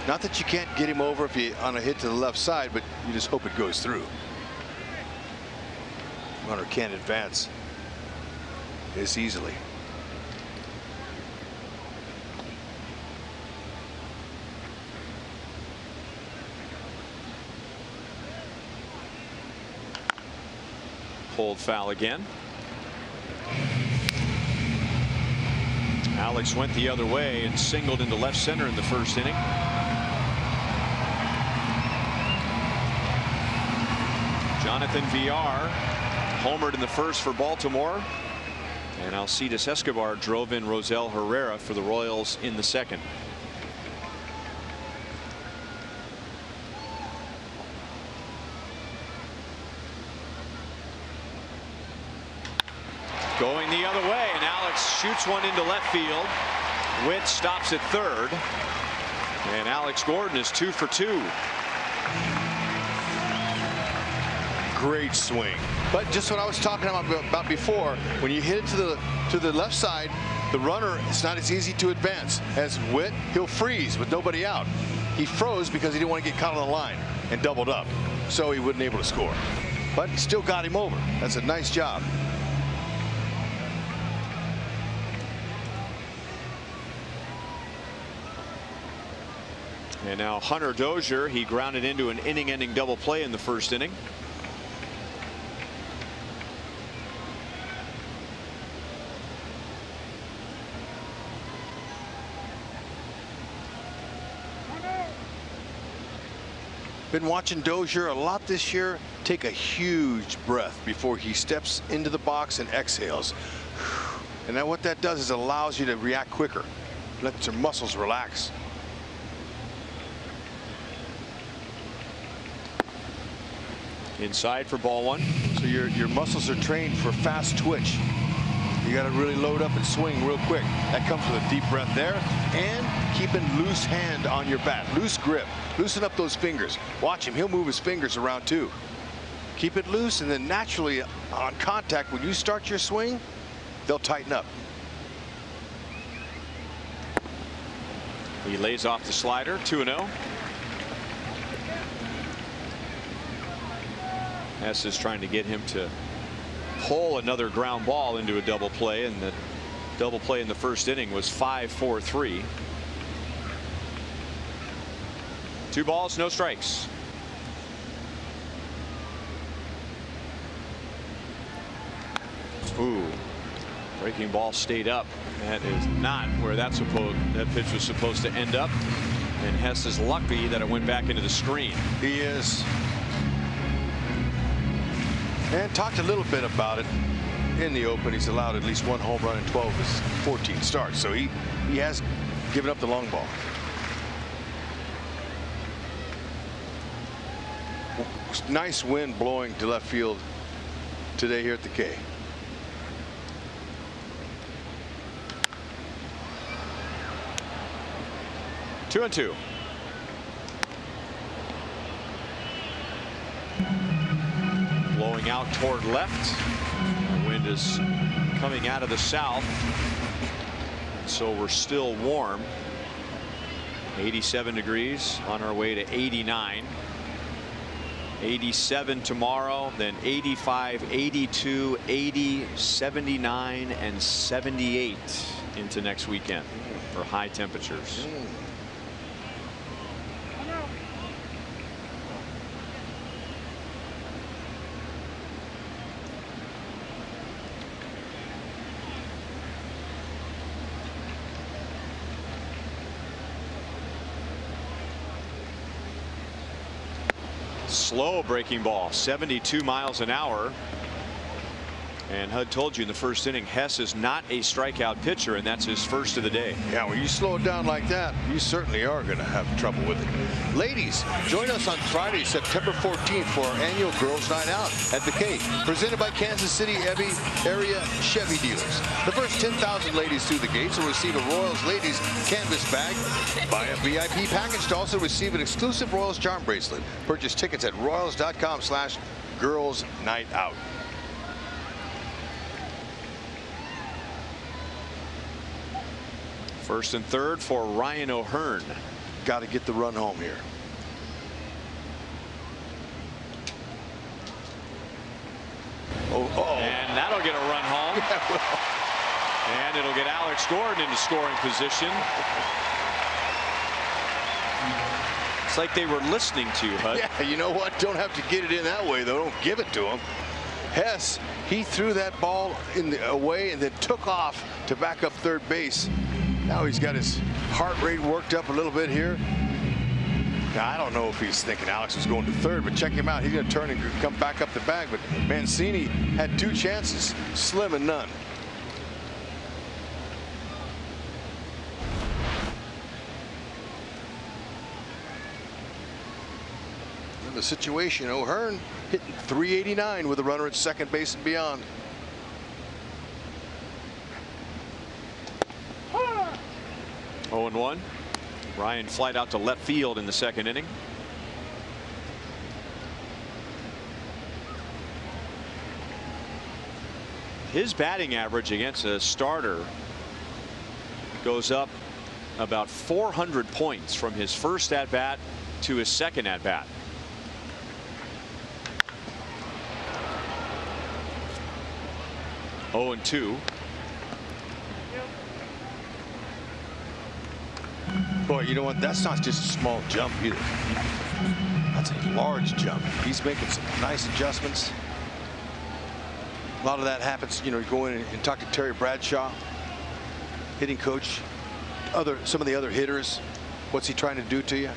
Not that you can't get him over if you on a hit to the left side, but you just hope it goes through. Runner can't advance this easily. Pulled foul again. Alex went the other way and singled into left center in the first inning. Jonathan Villar homered in the first for Baltimore, and Alcides Escobar drove in Rosel Herrera for the Royals in the second. Going the other way, and Alex shoots one into left field. Witt stops at third, and Alex Gordon is 2 for 2. Great swing. But just what I was talking about before, when you hit it to the left side, the runner, it's not as easy to advance. As Witt, he'll freeze with nobody out. He froze because he didn't want to get caught on the line and doubled up, so he wasn't able to score. But still got him over. That's a nice job. And now Hunter Dozier, he grounded into an inning-ending double play in the first inning. Been watching Dozier a lot this year. Take a huge breath before he steps into the box and exhales. And then what that does is allows you to react quicker. Lets your muscles relax. Inside for ball 1. So your muscles are trained for fast twitch. You got to really load up and swing real quick. That comes with a deep breath there, and keeping loose hand on your bat, loose grip. Loosen up those fingers. Watch him. He'll move his fingers around too. Keep it loose, and then naturally on contact, when you start your swing, they'll tighten up. He lays off the slider. 2-0. Hess is trying to get him to pull another ground ball into a double play, and the double play in the first inning was 5-4-3. 2 balls, no strikes. Ooh, breaking ball stayed up. That is not where that pitch was supposed to end up, and Hess is lucky that it went back into the screen. He is. And talked a little bit about it in the open. He's allowed at least 1 home run in 12 of his 14 starts, so he has given up the long ball. Nice wind blowing to left field today here at the K. Two and two. Blowing out toward left. The wind is coming out of the south, so we're still warm. 87 degrees on our way to 89. 87 tomorrow, then 85, 82, 80, 79, and 78 into next weekend for high temperatures. Slow breaking ball, 72 miles an hour. And Hud told you in the first inning, Hess is not a strikeout pitcher, and that's his first of the day. Yeah, when you slow it down like that, you certainly are going to have trouble with it. Ladies, join us on Friday, September 14th for our annual Girls Night Out at the K, presented by Kansas City area Chevy dealers. The first 10,000 ladies through the gates will receive a Royals Ladies canvas bag. Buy a VIP package to also receive an exclusive Royals charm bracelet. Purchase tickets at royals.com/Girls Night Out. First and third for Ryan O'Hearn. Got to get the run home here. And that'll get a run home. Yeah, and it'll get Alex Gordon into scoring position. It's like they were listening to you, Hud. Yeah, you know what? Don't have to get it in that way, though. Don't give it to him. Hess, he threw that ball away and then took off to back up third base. Now he's got his heart rate worked up a little bit here. Now, I don't know if he's thinking Alex was going to third, but check him out. He's going to turn and come back up the bag. But Mancini had two chances, slim and none. In the situation, O'Hearn hitting .389 with a runner at second base and beyond. Oh and 1. Ryan flied out to left field in the second inning. His batting average against a starter goes up about 400 points from his first at bat to his second at bat. Oh and 2. Boy, you know what? That's not just a small jump either. That's a large jump. He's making some nice adjustments. A lot of that happens, you know, you go in and talk to Terry Bradshaw, hitting coach, some of the other hitters. What's he trying to do to you?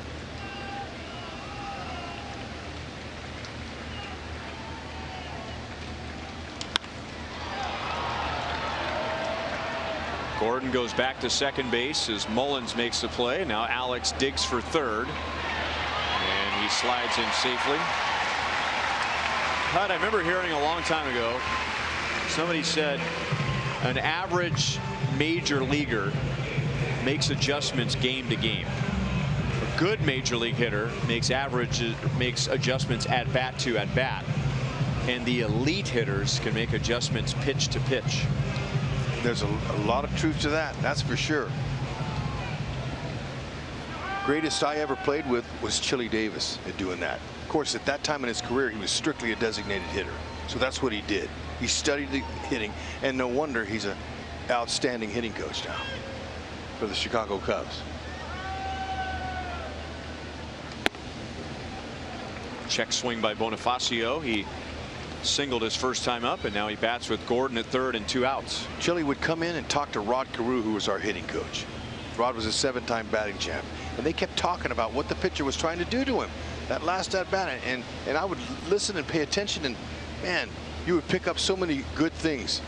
Gordon goes back to second base as Mullins makes the play. Now Alex digs for third, and he slides in safely. Hud, I remember hearing a long time ago, somebody said an average major leaguer makes adjustments game to game. A good major league hitter makes adjustments at bat to at bat, and the elite hitters can make adjustments pitch to pitch. There's a lot of truth to that, that's for sure. Greatest I ever played with was Chili Davis at doing that. Of course, at that time in his career, he was strictly a designated hitter. So that's what he did. He studied the hitting, and no wonder he's an outstanding hitting coach now for the Chicago Cubs. Check swing by Bonifacio. He singled his first time up, and now he bats with Gordon at third and 2 outs. Chili would come in and talk to Rod Carew, who was our hitting coach. Rod was a 7-time batting champ, and they kept talking about what the pitcher was trying to do to him that last at bat, and I would listen and pay attention, and man, you would pick up so many good things.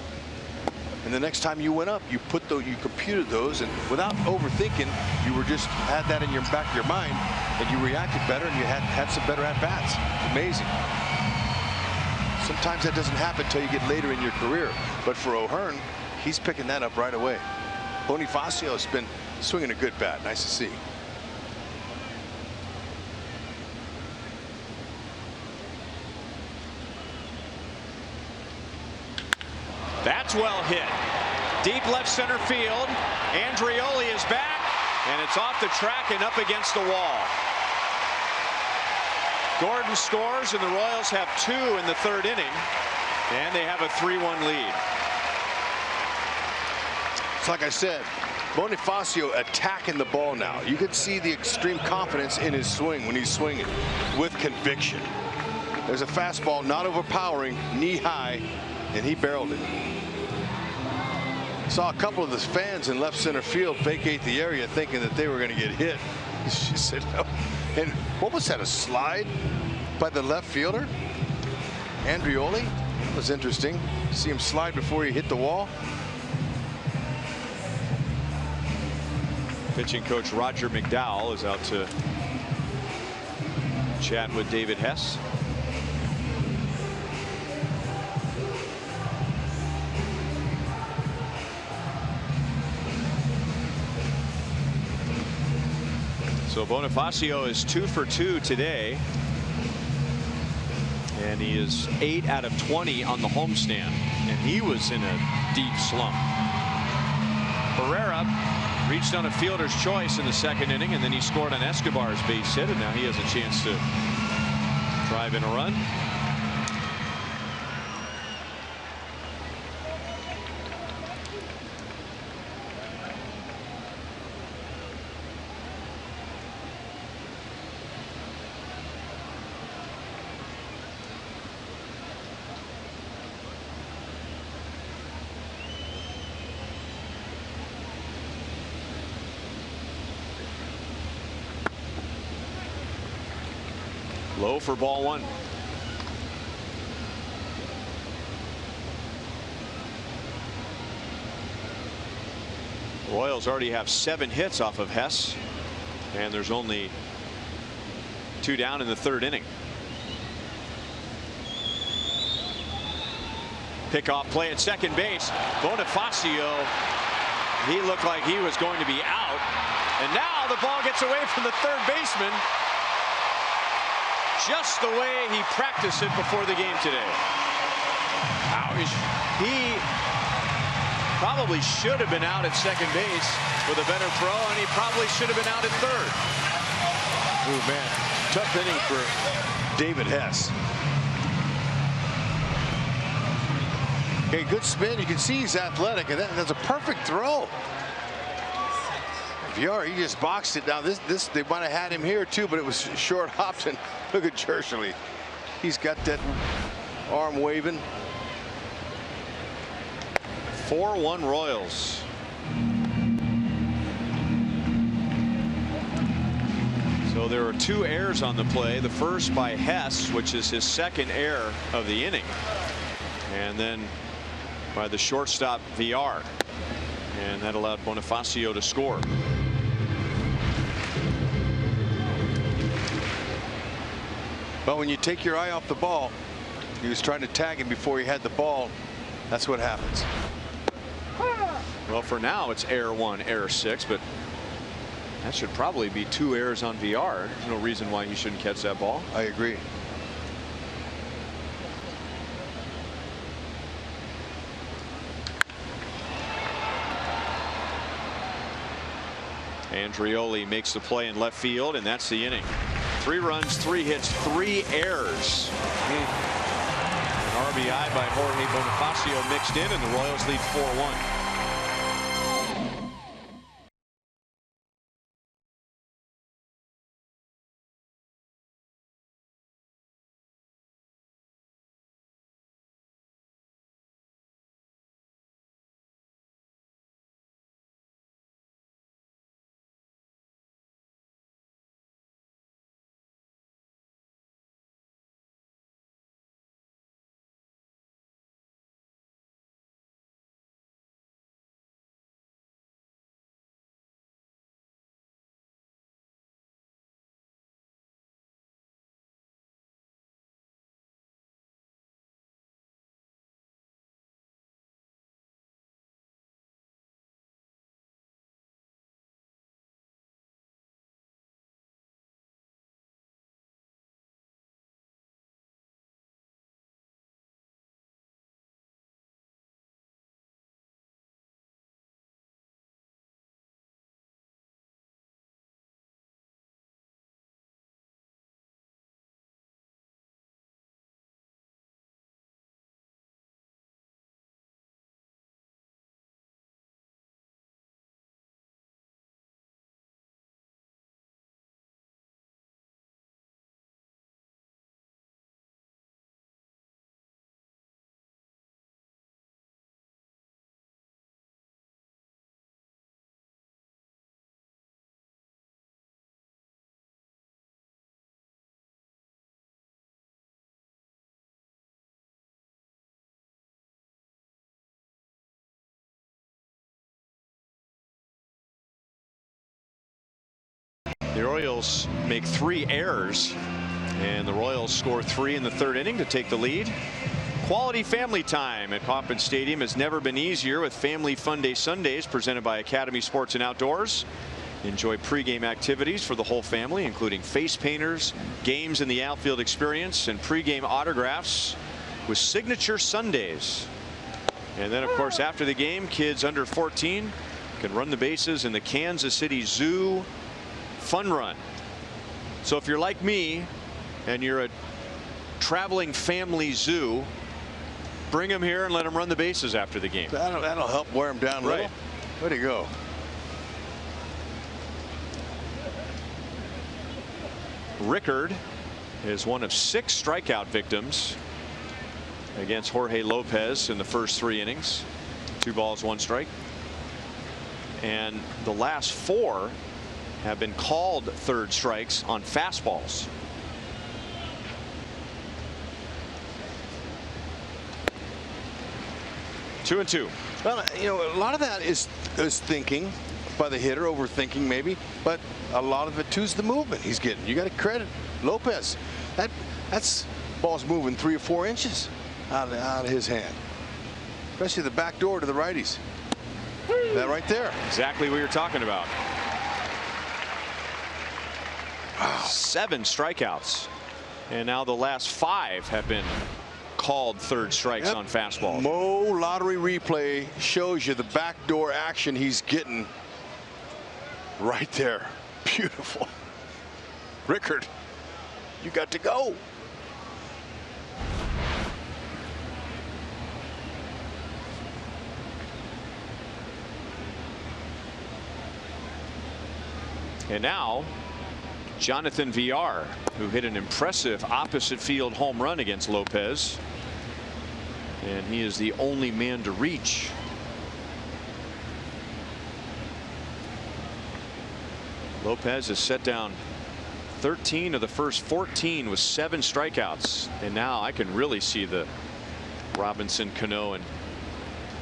And the next time you went up, you computed those, and without overthinking, you were just had that in your back of your mind, and you reacted better, and you had some better at bats. Amazing. Sometimes that doesn't happen until you get later in your career, but for O'Hearn, he's picking that up right away. Bonifacio's been swinging a good bat. Nice to see. That's well hit. Deep left center field. Andreoli is back, and it's off the track and up against the wall. Gordon scores, and the Royals have 2 in the 3rd inning, and they have a 3-1 lead. It's like I said, Bonifacio attacking the ball now. You can see the extreme confidence in his swing when he's swinging with conviction. There's a fastball not overpowering, knee high, and he barreled it. Saw a couple of the fans in left center field vacate the area thinking that they were going to get hit. She said no. And what was that, a slide by the left fielder? Andreoli? That was interesting. See him slide before he hit the wall. Pitching coach Roger McDowell is out to chat with David Hess. So Bonifacio is 2 for 2 today, and he is 8 out of 20 on the homestand, and he was in a deep slump. Herrera reached on a fielder's choice in the 2nd inning, and then he scored on Escobar's base hit, and now he has a chance to drive in a run. Low for ball 1. Royals already have 7 hits off of Hess, and there's only 2 down in the 3rd inning. Pickoff play at second base. Bonifacio, he looked like he was going to be out, and now the ball gets away from the 3rd baseman. Just the way he practiced it before the game today. Ouch. He probably should have been out at second base with a better throw, and he probably should have been out at 3rd. Oh man, tough inning for David Hess. Okay, good spin. You can see he's athletic, and that's a perfect throw. VR, he just boxed it down. This they might have had him here too, but it was short hopped. And look at Jershely. He's got that arm waving. 4-1 Royals. So there are 2 errors on the play. The first by Hess, which is his 2nd error of the inning, and then by the shortstop VR, and that allowed Bonifacio to score. But when you take your eye off the ball, he was trying to tag him before he had the ball. That's what happens. Well, for now it's error 1, error 6, but that should probably be 2 errors on VR. There's no reason why he shouldn't catch that ball. I agree. Andreoli makes the play in left field, and that's the inning. 3 runs, 3 hits, 3 errors. An RBI by Jorge Bonifacio mixed in, and the Royals lead 4-1. The Orioles make 3 errors, and the Royals score 3 in the 3rd inning to take the lead. Quality family time at Kauffman Stadium has never been easier with Family Fun Day Sundays presented by Academy Sports and Outdoors. Enjoy pregame activities for the whole family, including face painters, games in the outfield experience, and pregame autographs with signature Sundays. And then, of course, after the game, kids under 14 can run the bases in the Kansas City Zoo Fun Run. So if you're like me and you're a traveling family zoo, bring them here and let them run the bases after the game. That'll help wear them down a little. Way to go. Rickard is one of 6 strikeout victims against Jorge Lopez in the first 3 innings. 2 balls, 1 strike. And the last 4 have been called 3rd strikes on fastballs. Two and two. Well, you know, a lot of that is thinking by the hitter, overthinking maybe, but a lot of it too is the movement he's getting. You got to credit Lopez. That's ball's moving 3 or 4 inches out of his hand, especially the back door to the righties. That right there. Exactly what you're talking about. Wow. 7 strikeouts, and now the last 5 have been called 3rd strikes on fastballs. Mo lottery replay shows you the backdoor action he's getting right there. Beautiful. Rickard, you got to go. And now Jonathan Villar, who hit an impressive opposite field home run against Lopez, and he is the only man to reach. Lopez has set down 13 of the first 14 with 7 strikeouts, and now I can really see the Robinson, Cano, and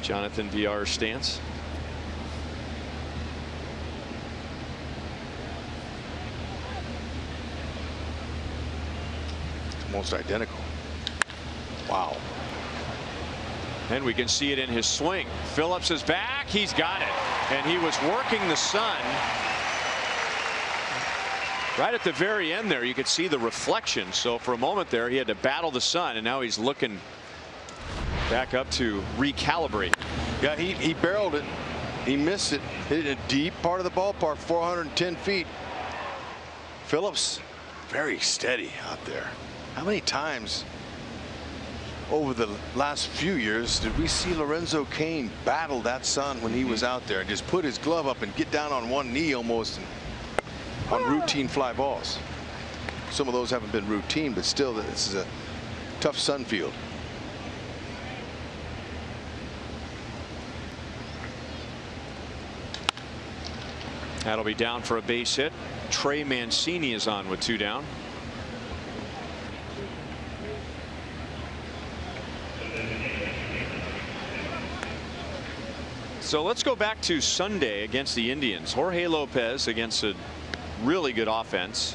Jonathan Villar stance. Almost identical. Wow. And we can see it in his swing. Phillips is back. He's got it. And he was working the sun. Right at the very end there, you could see the reflection. So for a moment there, he had to battle the sun, and now he's looking back up to recalibrate. Yeah, he barreled it. He missed it. Hit it in a deep part of the ballpark, 410 feet. Phillips, very steady out there. How many times over the last few years did we see Lorenzo Cain battle that sun when he was out there and just put his glove up and get down on one knee almost on routine fly balls? Some of those haven't been routine, but still, this is a tough sun field. That'll be down for a base hit. Trey Mancini is on with 2 down. So let's go back to Sunday against the Indians. Jorge Lopez against a really good offense.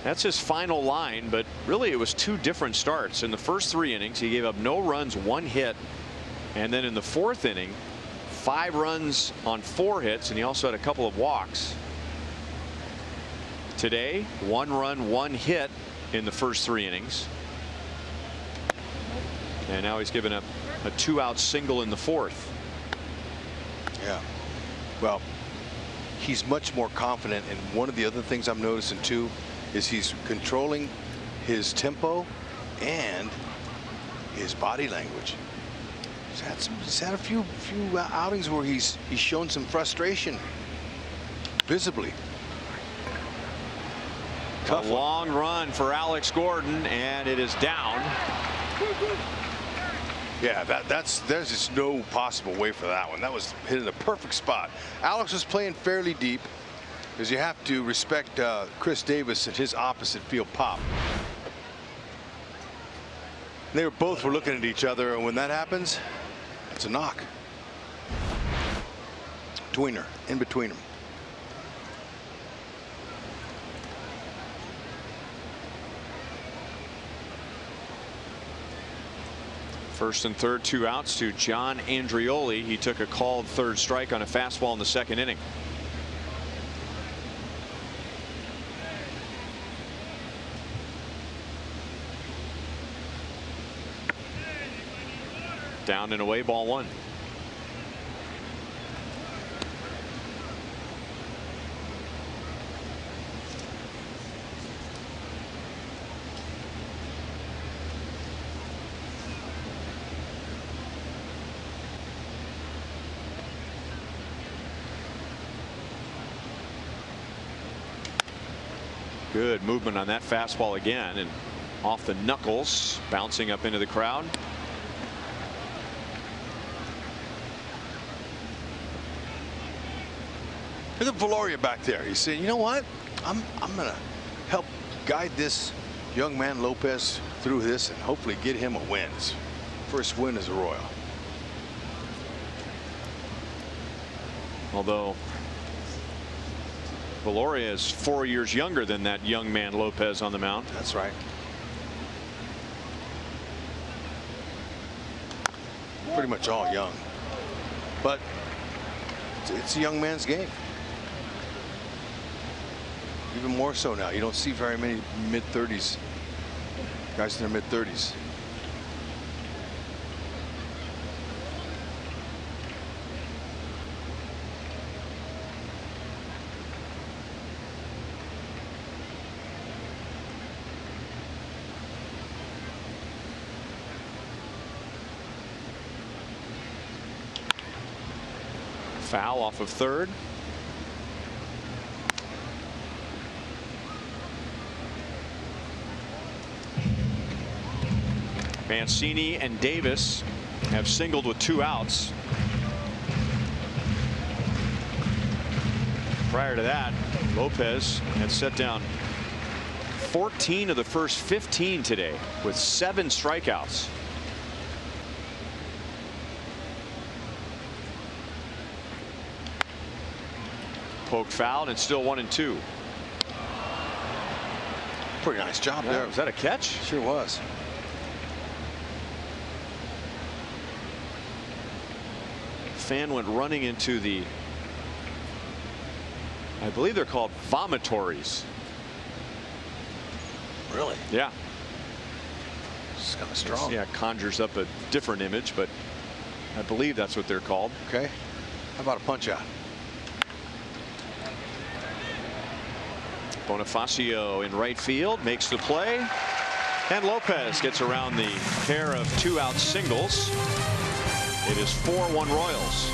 That's his final line, but really it was 2 different starts. In the first 3 innings, he gave up no runs, 1 hit, and then in the 4th inning, 5 runs on 4 hits, and he also had a couple of walks. Today, 1 run, 1 hit in the first 3 innings, and now he's given up a 2-out single in the 4th. Yeah, well, he's much more confident, and one of the other things I'm noticing too is he's controlling his tempo and his body language. He's had a few outings where he's shown some frustration visibly. Tough long run for Alex Gordon, and it is down. Yeah, there's just no possible way for that one. That was hit in a perfect spot. Alex was playing fairly deep, because you have to respect Chris Davis at his opposite field pop. They both were looking at each other, and when that happens, it's a knock. Tweener in between them. First and third, 2 outs to John Andrioli. He took a called third strike on a fastball in the second inning. Down and away, ball 1. Good movement on that fastball again, and off the knuckles, bouncing up into the crowd. Look at Valoria back there. He's saying, you know what? I'm going to help guide this young man Lopez through this and hopefully get him a win. His first win as a Royal. Although Valoria is 4 years younger than that young man Lopez on the mound. That's right. Pretty much all young. But it's a young man's game. Even more so now. You don't see very many mid-30s guys in their mid-30s. Foul off of third. Mancini and Davis have singled with 2 outs. Prior to that, Lopez had set down 14 of the first 15 today with 7 strikeouts. Poked foul and still 1-2. Pretty nice job there. Was that a catch? Sure was. Fan went running into the, I believe they're called vomitories. Really? Yeah. It's kind of strong. Yeah, conjures up a different image, but I believe that's what they're called. Okay. How about a punch out? Bonifacio in right field makes the play, and Lopez gets around the pair of 2-out singles. It is 4-1 Royals.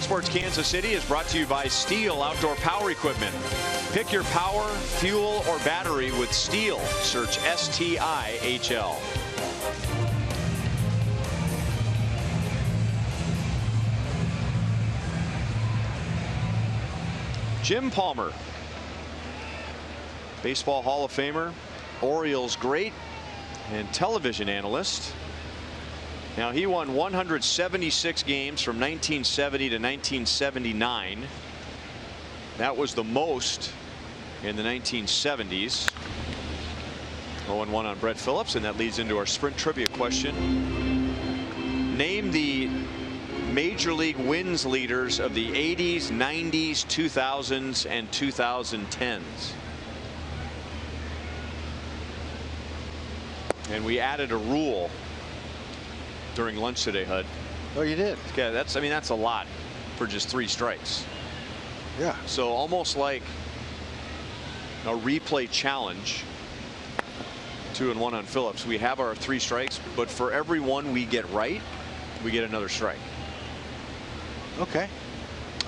Sports Kansas City is brought to you by Steel Outdoor Power Equipment. Pick your power, fuel, or battery with Steel. Search STIHL. Jim Palmer, Baseball Hall of Famer, Orioles great, and television analyst. Now, he won 176 games from 1970 to 1979. That was the most in the 1970s. 0-1 on Brett Phillips, and that leads into our sprint trivia question. Name the major league wins leaders of the 80s, 90s, 2000s, and 2010s. And we added a rule during lunch today, Hud. Oh, you did? Yeah, that's a lot for just 3 strikes. Yeah. So almost like a replay challenge. 2-1 on Phillips. We have our 3 strikes, but for every one we get right, we get another strike. Okay.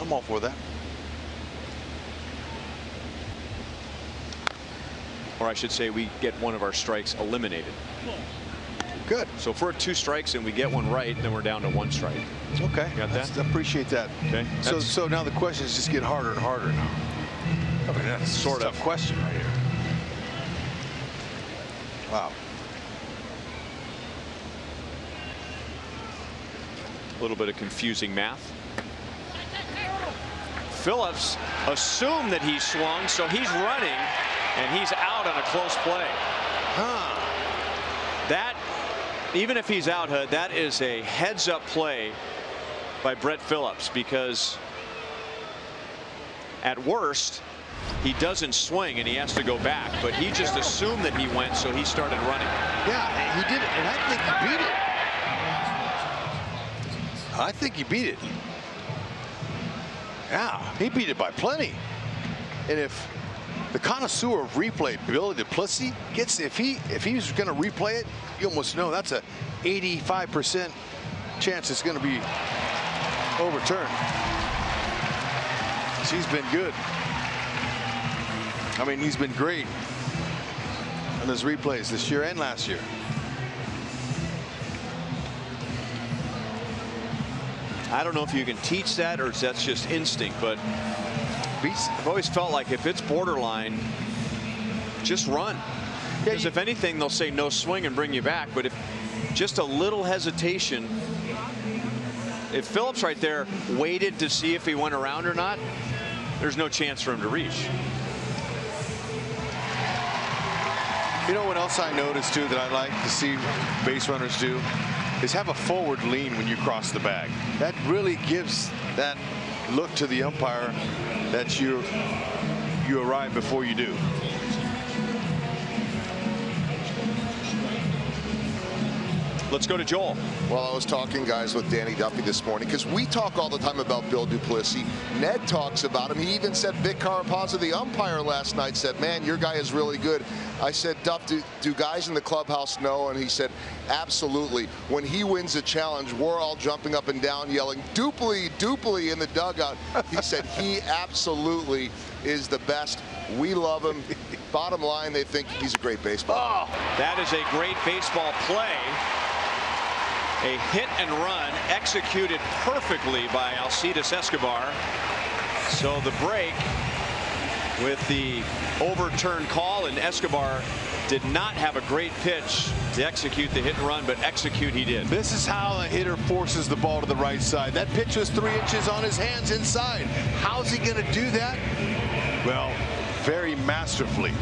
I'm all for that. Or I should say we get one of our strikes eliminated. Good. So if we're at 2 strikes and we get one right, then we're down to 1 strike. Okay. Got that? I appreciate that. Okay. So now the questions just get harder and harder now. I mean, that's Sort a of. tough question right here. Wow. A little bit of confusing math. Phillips assumed that he swung, so he's running, and he's out on a close play. That, even if he's out, Hud, that is a heads-up play by Brett Phillips, because at worst, he doesn't swing and he has to go back, but he just assumed that he went, so he started running. Yeah, he did it, and I think he beat it. I think he beat it. Yeah, he beat it by plenty. And if the connoisseur of replay, Bill Duplessis, gets, if he's going to replay it, you almost know that's a 85% chance it's going to be overturned. He's been good. I mean, he's been great on his replays this year and last year. I don't know if you can teach that or if that's just instinct, but I've always felt like if it's borderline, just run. Because if anything, they'll say no swing and bring you back. But if just a little hesitation, if Phillips right there waited to see if he went around or not, there's no chance for him to reach. You know what else I noticed too that I like to see base runners do is have a forward lean when you cross the bag. That really gives that look to the umpire that you arrive before you do. Let's go to Joel. Well, I was talking, guys, with Danny Duffy this morning, because we talk all the time about Bill Duplessis. Ned talks about him. He even said Vic Carapazza, the umpire last night, said, man, your guy is really good. I said, Duff, do guys in the clubhouse know? And he said, absolutely. When he wins a challenge, we're all jumping up and down yelling, Dupley, Dupley in the dugout. He said he absolutely is the best. We love him. Bottom line, they think he's a great baseball. Oh, that is a great baseball play. A hit and run executed perfectly by Alcides Escobar. So the break with the overturned call, and Escobar did not have a great pitch to execute the hit and run, but execute he did. This is how a hitter forces the ball to the right side. That pitch was 3 inches on his hands inside. How's he going to do that? Well, very masterfully.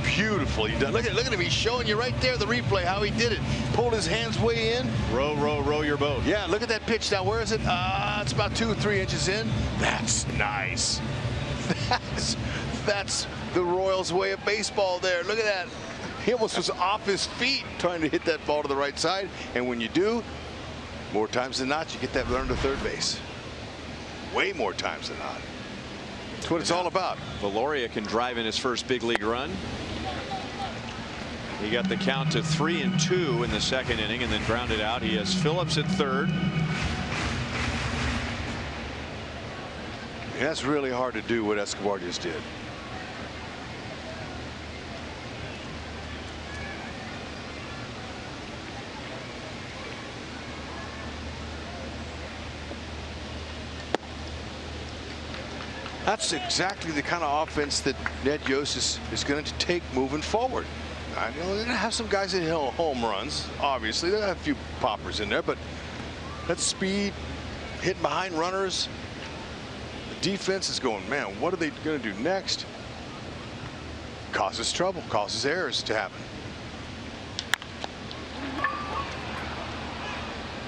Beautifully done. Look at him. He's showing you right there the replay how he did it. Pulled his hands way in. Row, row, row your boat. Yeah, look at that pitch now. Where is it? It's about 2 or 3 inches in. That's nice. That's the Royals' way of baseball there. Look at that. He almost was off his feet trying to hit that ball to the right side. And when you do, more times than not, you get that runner to third base. Way more times than not. That's what it's all about. Valoria can drive in his first big league run. He got the count to 3-2 in the second inning and then grounded out. He has Phillips at third. Yeah, that's really hard to do what Escobar just did. That's exactly the kind of offense that Ned Yost is going to take moving forward. I know they're going to have some guys that hit home runs. Obviously, they'll have a few poppers in there, but that speed, hitting behind runners, the defense is going, man, what are they going to do next? Causes trouble, causes errors to happen.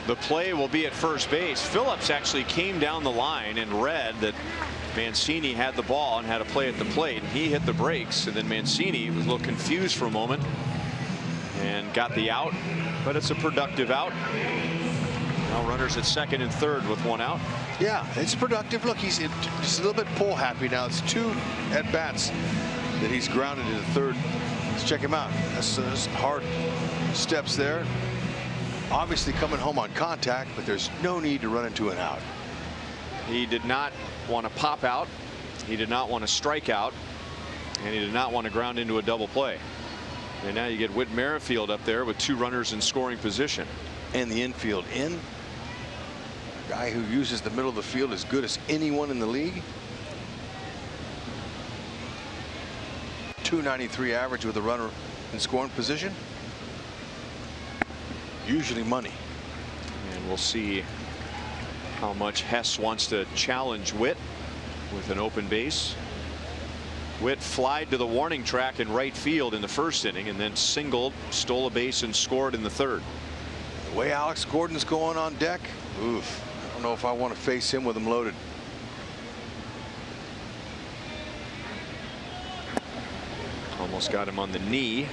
The play will be at first base. Phillips actually came down the line and read that Mancini had the ball and had a play at the plate. He hit the brakes, and then Mancini was a little confused for a moment and got the out, but it's a productive out. Now runners at second and third with one out. Yeah, it's productive. Look, he's just a little bit pull happy now. It's 2 at bats that he's grounded into third. Let's check him out. That's hard steps there. Obviously coming home on contact, but there's no need to run into an out. He did not want to pop out. He did not want to strike out. And he did not want to ground into a double play. And now you get Whit Merrifield up there with 2 runners in scoring position. And the infield in. A guy who uses the middle of the field as good as anyone in the league. .293 average with a runner in scoring position. Usually money. And we'll see how much Hess wants to challenge Whit with an open base. Whit flied to the warning track in right field in the first inning and then singled, stole a base, and scored in the third. The way Alex Gordon's going on deck, oof, I don't know if I want to face him with him loaded. Almost got him on the knee.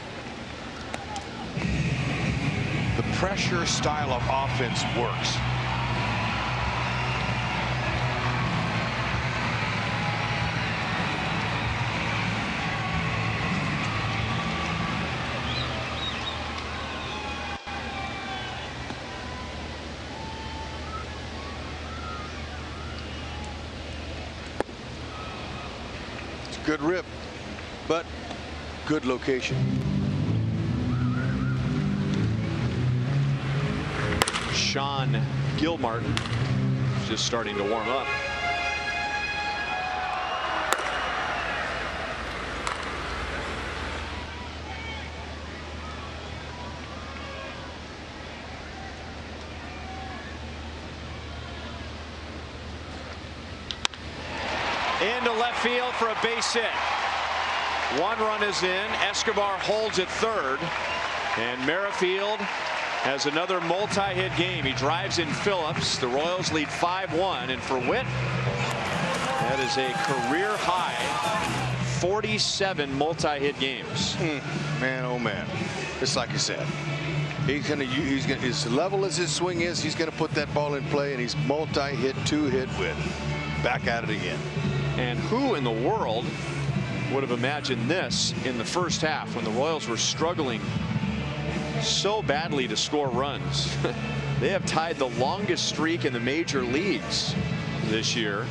The pressure style of offense works. It's a good rip, but good location. Sean Gilmartin just starting to warm up. Into left field for a base hit. 1 run is in. Escobar holds at third, and Merrifield has another multi-hit game. He drives in Phillips. The Royals lead 5-1, and for Whit, that is a career high 47 multi-hit games. Man, oh man, it's like you said. He's gonna as level as his swing is, he's gonna put that ball in play, and he's multi-hit, 2-hit Whit. Back at it again. And who in the world would have imagined this in the first half when the Royals were struggling so badly to score runs? They have tied the longest streak in the major leagues this year,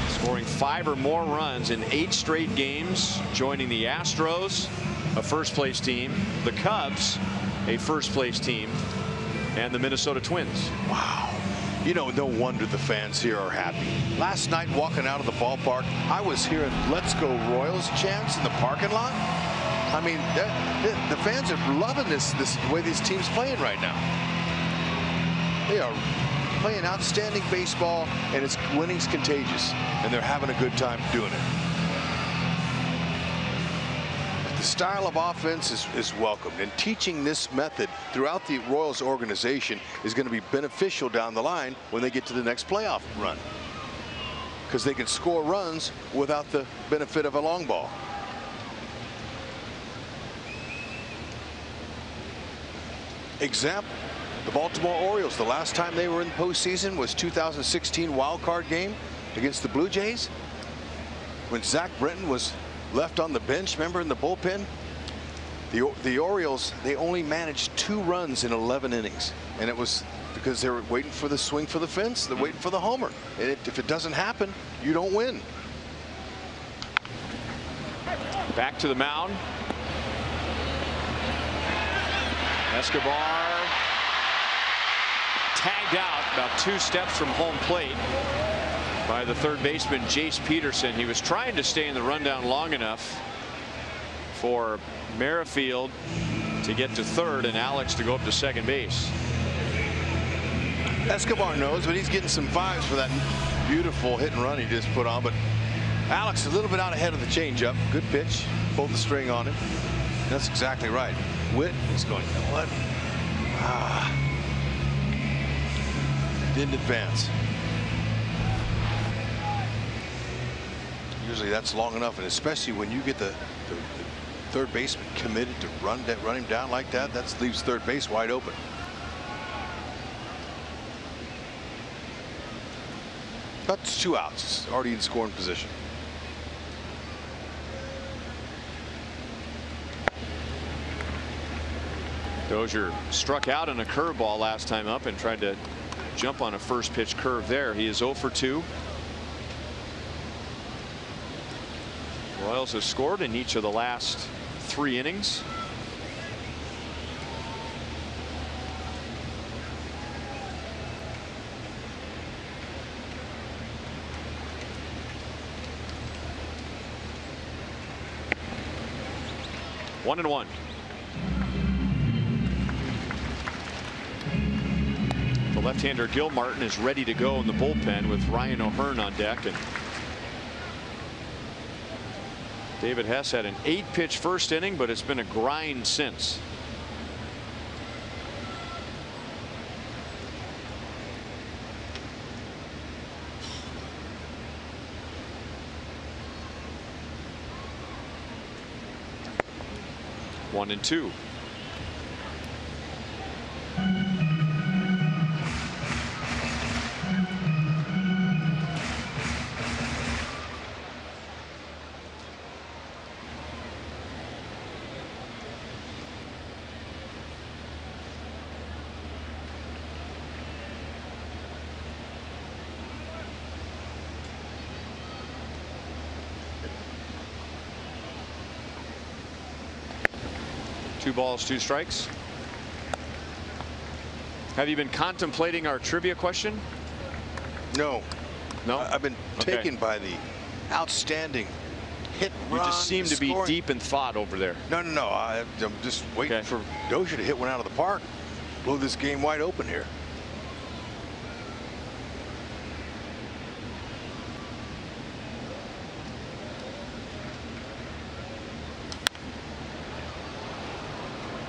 scoring 5 or more runs in 8 straight games, joining the Astros, a first-place team, the Cubs, a first-place team, and the Minnesota Twins. Wow. You know, no wonder the fans here are happy. Last night, walking out of the ballpark, I was hearing "Let's Go Royals" chants in the parking lot. I mean, the fans are loving this way these teams playing right now. They are playing outstanding baseball, and winning's contagious, and they're having a good time doing it. The style of offense is welcomed, and teaching this method throughout the Royals organization is going to be beneficial down the line when they get to the next playoff run, because they can score runs without the benefit of a long ball. Example, the Baltimore Orioles, the last time they were in the postseason was 2016 wild card game against the Blue Jays, when Zach Britton was left on the bench, remember, in the bullpen. The Orioles, they only managed 2 runs in 11 innings, and it was because they were waiting for the swing for the fence. They're waiting for the homer, and if it doesn't happen, you don't win. Back to the mound. Escobar tagged out about 2 steps from home plate. by the third baseman Jace Peterson. He was trying to stay in the rundown long enough for Merrifield to get to third and Alex to go up to second base. Escobar knows, but he's getting some vibes for that beautiful hit and run he just put on. But Alex a little bit out ahead of the changeup. Good pitch. Pulled the string on him. That's exactly right. Witt is going, you know what? Didn't advance. Usually that's long enough, and especially when you get the third baseman committed to run him down like that, that leaves third base wide open. That's 2 outs. It's already in scoring position. Dozier struck out on a curveball last time up and tried to jump on a first pitch curve there. He is 0 for 2. Royals have scored in each of the last 3 innings. One and one. The left-hander Gil Martin is ready to go in the bullpen with Ryan O'Hearn on deck, and David Hess had an 8-pitch first inning, but it's been a grind since. One and two. Two balls, 2 strikes. Have you been contemplating our trivia question? No. No. I've been taken by the outstanding hit. You just seem to be deep in thought over there. No. I'm just waiting for Dozier to hit one out of the park. Blow this game wide open here.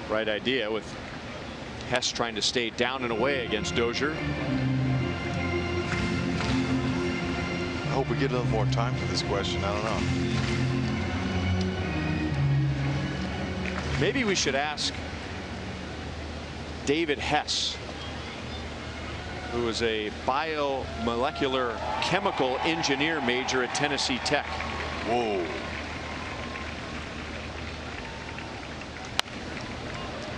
Right idea, with Hess trying to stay down and away against Dozier. I hope we get a little more time for this question. I don't know. Maybe we should ask David Hess, who is a biomolecular chemical engineer major at Tennessee Tech. Whoa.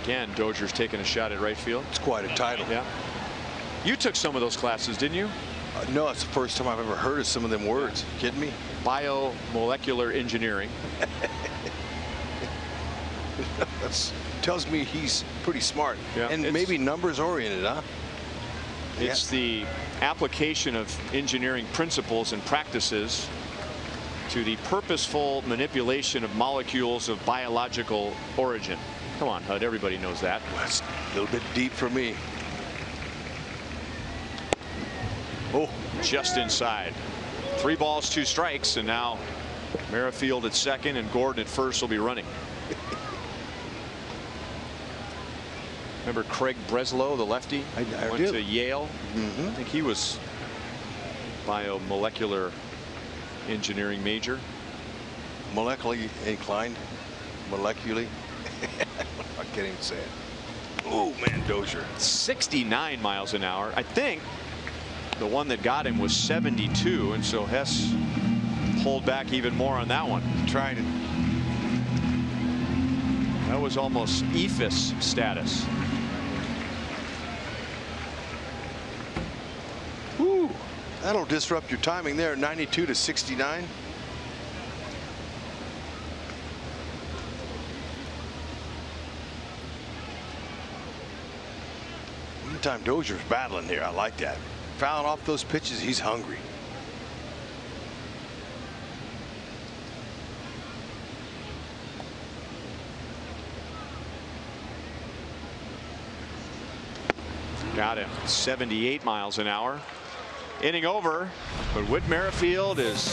Again, Dozier's taking a shot at right field. It's quite a title. Yeah. You took some of those classes, didn't you? No, it's the first time I've ever heard of some of them words. You kidding me? Biomolecular engineering. That tells me he's pretty smart. Yeah, and maybe numbers oriented, huh? It's the application of engineering principles and practices to the purposeful manipulation of molecules of biological origin. Come on, Hud, everybody knows that. That's a little bit deep for me. Oh, just inside. 3 balls, 2 strikes, and now Merrifield at second and Gordon at first will be running. Remember Craig Breslow, the lefty? I went do. to Yale. I think he was biomolecular engineering major. Molecularly inclined. Molecularly. I can't even say it. Oh man, Dozier. 69 miles an hour. I think the one that got him was 72, and so Hess pulled back even more on that one. Trying to. That was almost ephus status. Woo. That'll disrupt your timing there. 92 to 69. Meantime, Dozier's battling here. I like that. Fouling off those pitches, he's hungry. Got him. 78 miles an hour. Inning over, but Whit Merrifield is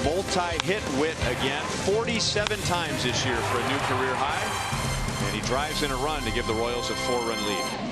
multi-hit Whit again. 47 times this year for a new career high. And he drives in a run to give the Royals a 4-run lead.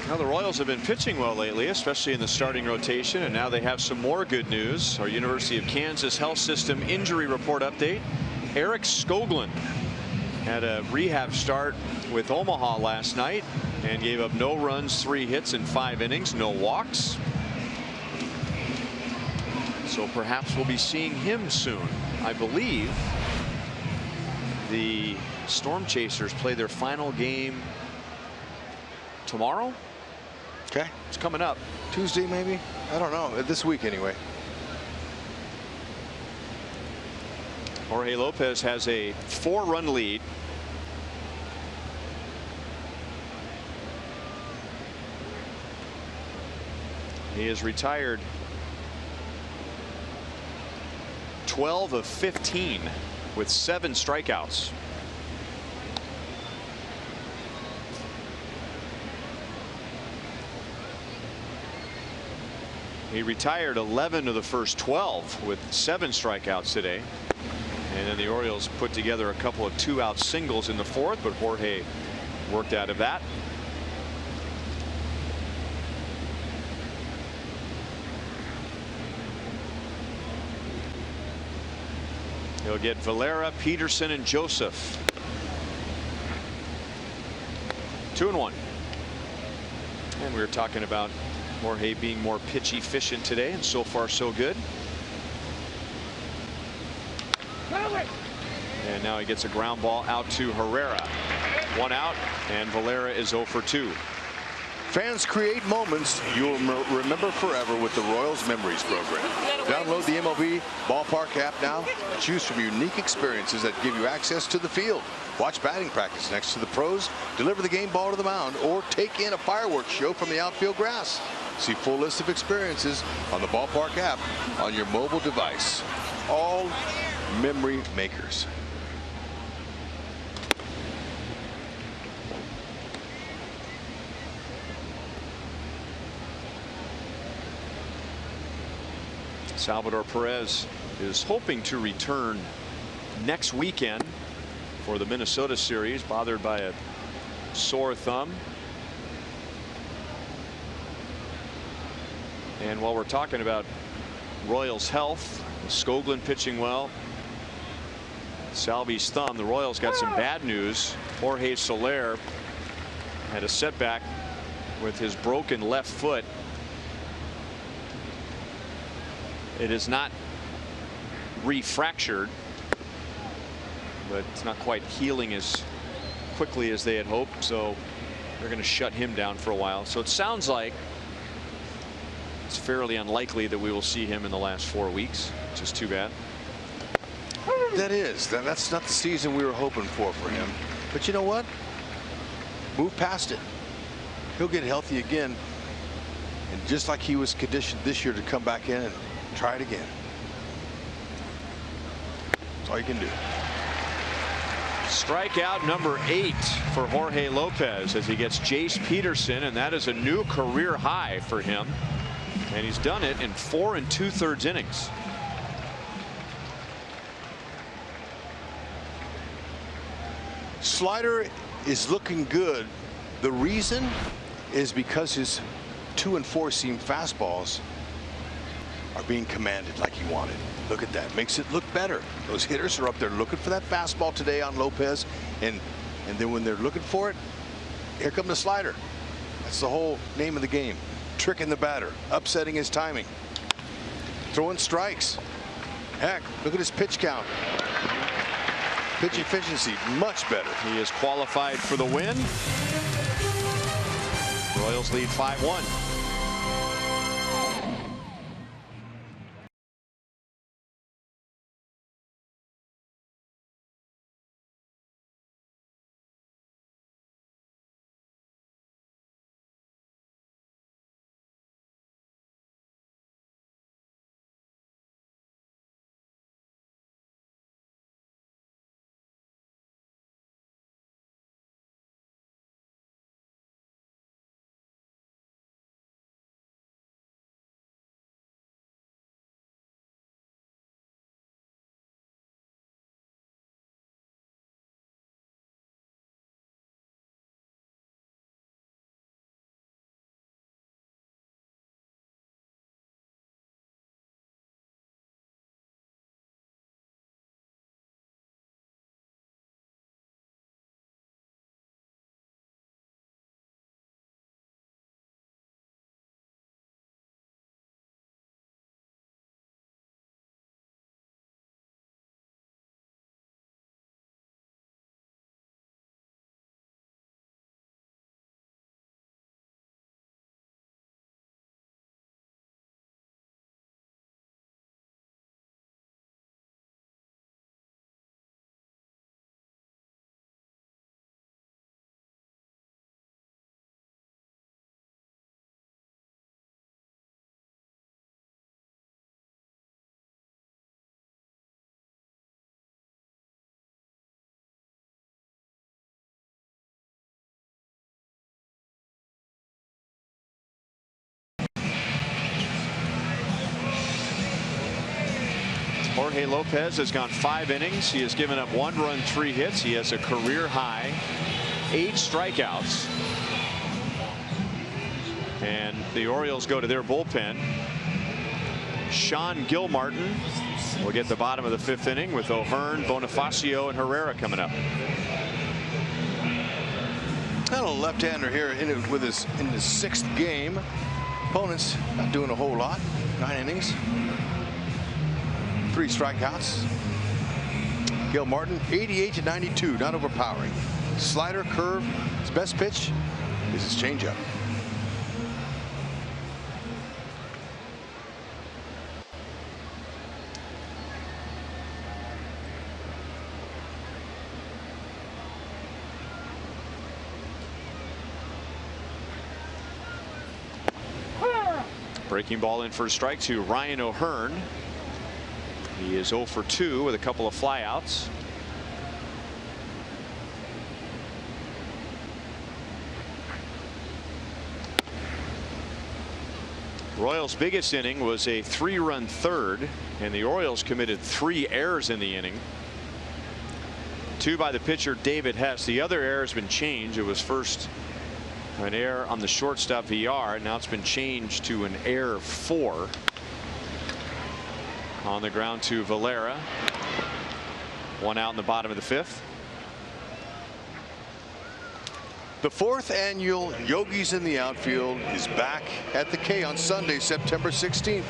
Now the Royals have been pitching well lately, especially in the starting rotation, and now they have some more good news. Our University of Kansas Health System injury report update. Eric Skoglund had a rehab start with Omaha last night and gave up no runs, 3 hits in 5 innings, no walks. So perhaps we'll be seeing him soon. I believe the Storm Chasers play their final game tomorrow. Okay. It's coming up. Tuesday, maybe? I don't know. This week, anyway. Jorge Lopez has a 4-run lead. He has retired 12 of 15 with 7 strikeouts. He retired 11 of the first 12 with 7 strikeouts today. And then the Orioles put together a couple of 2-out singles in the 4th, but Jorge worked out of that. He'll get Valera, Peterson, and Joseph. 2-1. And we were talking about Jorge being more pitch efficient today, and so far so good. And now he gets a ground ball out to Herrera. 1 out, and Valera is 0 for 2. Fans create moments you'll remember forever with the Royals Memories program. Download the MLB Ballpark app now and choose from unique experiences that give you access to the field. Watch batting practice next to the pros, deliver the game ball to the mound, or take in a fireworks show from the outfield grass. See full list of experiences on the Ballpark app on your mobile device. All memory makers. Salvador Perez is hoping to return next weekend for the Minnesota series, bothered by a sore thumb. And while we're talking about Royals health, Skoglund pitching well, Salvi's thumb, the Royals got some bad news. Jorge Soler had a setback with his broken left foot. It is not refractured, but it's not quite healing as quickly as they had hoped, so they're going to shut him down for a while. So it sounds like it's fairly unlikely that we will see him in the last 4 weeks. Just too bad. That's not the season we were hoping for him. But you know what? Move past it. He'll get healthy again. And just like he was conditioned this year to come back in and try it again. That's all you can do. Strikeout number 8 for Jorge Lopez as he gets Jace Peterson, and that is a new career high for him. And he's done it in 4 2/3 innings. Slider is looking good. The reason is because his 2 and 4 seam fastballs are being commanded like he wanted. Look at that. Makes it look better. Those hitters are up there looking for that fastball today on Lopez. And then when they're looking for it, here comes the slider. That's the whole name of the game. Tricking the batter, upsetting his timing, throwing strikes. Heck, look at his pitch count. Pitch efficiency, much better. He is qualified for the win. Royals lead 5-1. Jorge Lopez has gone 5 innings. He has given up 1 run, 3 hits. He has a career high 8 strikeouts. And the Orioles go to their bullpen. Sean Gilmartin will get the bottom of the 5th inning with O'Hearn, Bonifacio, and Herrera coming up. Got a left-hander here in his 6th game. Opponents not doing a whole lot. 9 innings. 3 strikeouts. Gilmartin 88-92, not overpowering. Slider, curve. His best pitch is his changeup. Breaking ball in for a strike to Ryan O'Hearn. He is 0 for 2 with a couple of flyouts. Royals' biggest inning was a 3-run 3rd, and the Orioles committed 3 errors in the inning. 2 by the pitcher David Hess. The other error has been changed. It was first an error on the shortstop VR. Now it's been changed to an error 4. On the ground to Valera. 1 out in the bottom of the 5th. The 4th annual Yogis in the Outfield is back at the K on Sunday, September 16th.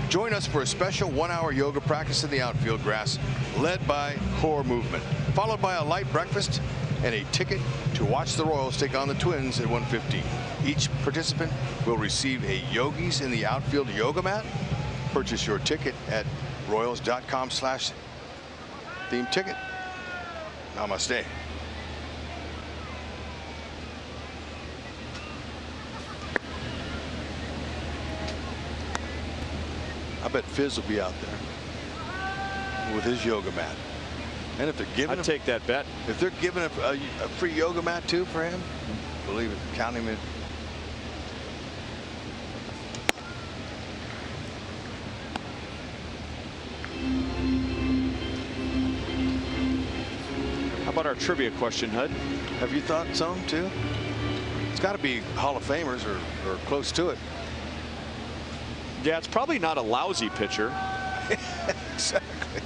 Join us for a special 1-hour yoga practice in the outfield grass led by Core Movement, followed by a light breakfast and a ticket to watch the Royals take on the Twins at 1:15. Each participant will receive a Yogis in the Outfield yoga mat. Purchase your ticket at Royals.com/theme ticket. Namaste. I bet Fizz will be out there with his yoga mat. And if they're giving I'd take that bet. If they're giving a free yoga mat too for him, believe it, count him in. How about our trivia question, Hud? Have you thought some too? It's got to be Hall of Famers or close to it. Yeah, it's probably not a lousy pitcher. Exactly.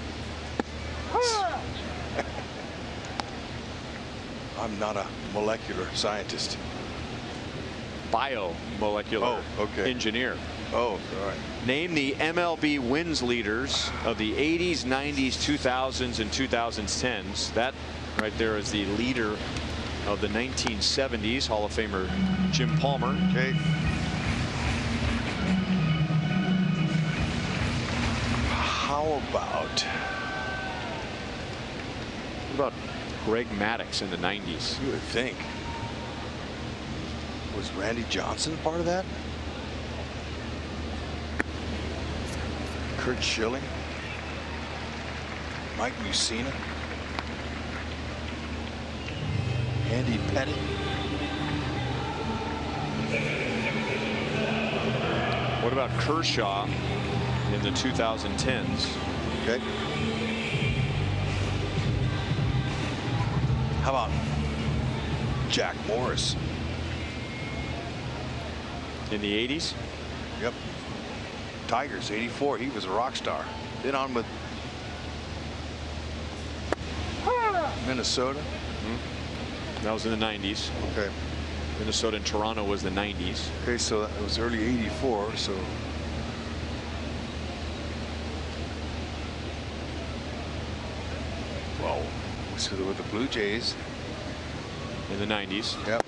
I'm not a molecular scientist. Biomolecular engineer. Oh, all right. Name the MLB wins leaders of the 80s, 90s, 2000s, and 2010s. That right there is the leader of the 1970s, Hall of Famer Jim Palmer. Okay. How about? What about Greg Maddux in the 90s? You would think. Was Randy Johnson part of that? Kurt Schilling? Mike Mussina? Andy Pettit? What about Kershaw in the 2010s? Okay. How about Jack Morris? In the 80s? Yep. Tigers, 84. He was a rock star. Then on with Minnesota. That was in the 90s. Okay. Minnesota and Toronto was the 90s. Okay, so that was early 84. So well, so with the Blue Jays in the 90s. Yep.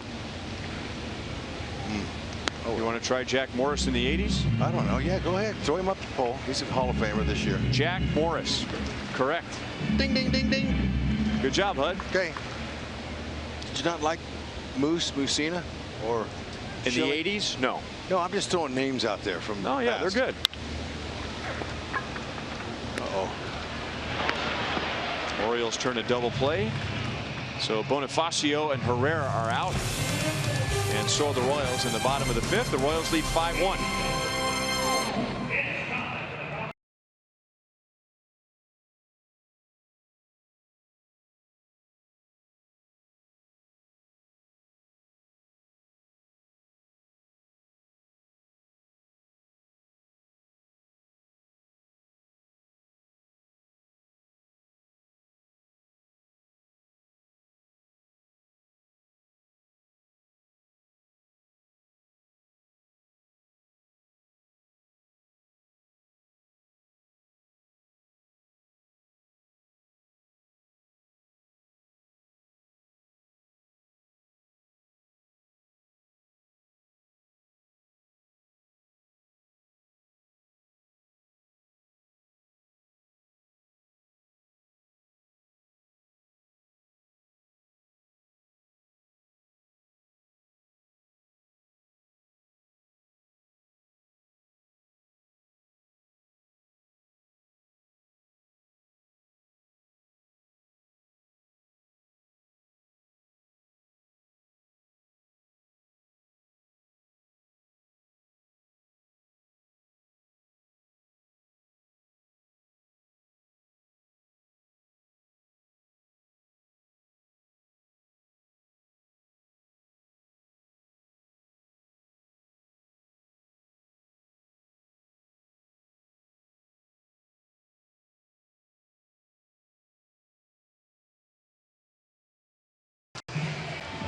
You want to try Jack Morris in the 80s? I don't know. Yeah, go ahead. Throw him up the pole. He's a Hall of Famer this year. Jack Morris. Correct. Ding, ding, ding, ding. Good job, Hud. Okay. Did you not like Mussina or in Schilling? The 80s? No. No, I'm just throwing names out there from. Oh yeah, past. they're good. Uh-oh. Orioles turn a double play. So Bonifacio and Herrera are out. And so are the Royals in the bottom of the fifth. The Royals lead 5-1.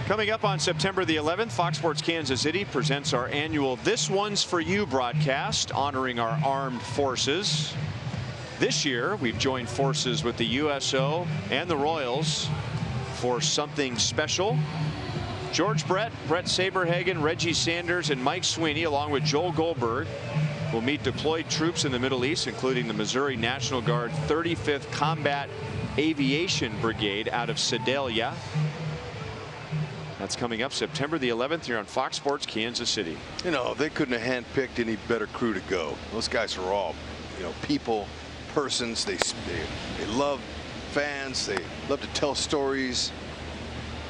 Coming up on September the 11th, Fox Sports Kansas City presents our annual This One's For You broadcast honoring our armed forces. This year, we've joined forces with the USO and the Royals for something special. George Brett, Brett Saberhagen, Reggie Sanders, and Mike Sweeney, along with Joel Goldberg, will meet deployed troops in the Middle East, including the Missouri National Guard 35th Combat Aviation Brigade out of Sedalia. That's coming up September the 11th here on Fox Sports Kansas City. You know, they couldn't have handpicked any better crew to go. Those guys are all, you know, people, persons. They love fans. They love to tell stories.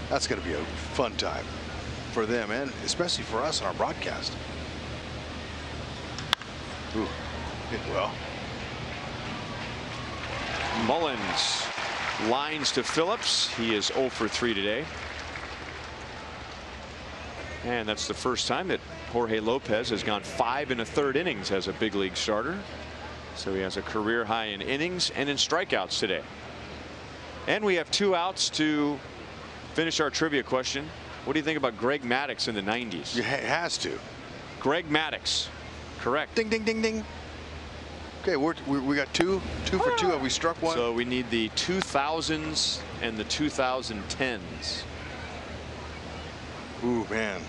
That's going to be a fun time for them, and especially for us on our broadcast. Ooh, hit well. Mullins lines to Phillips. He is 0 for 3 today. And that's the first time that Jorge Lopez has gone 5 1/3 innings as a big league starter. So he has a career high in innings and in strikeouts today. And we have 2 outs to finish our trivia question. What do you think about Greg Maddux in the 90s? It has to. Greg Maddux. Correct. Ding, ding, ding, ding. Okay, we got two for 2. Have we struck one? So we need the 2000s and the 2010s. Ooh, man.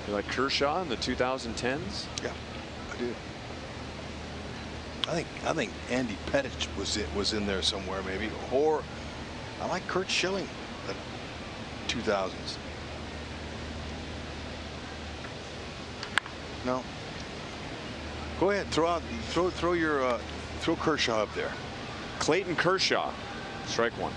You like Kershaw in the 2010s? Yeah, I do. I think Andy Pettit was in there somewhere maybe, or I like Kurt Schilling, the 2000s. No. Go ahead, throw Kershaw up there. Clayton Kershaw, strike 1.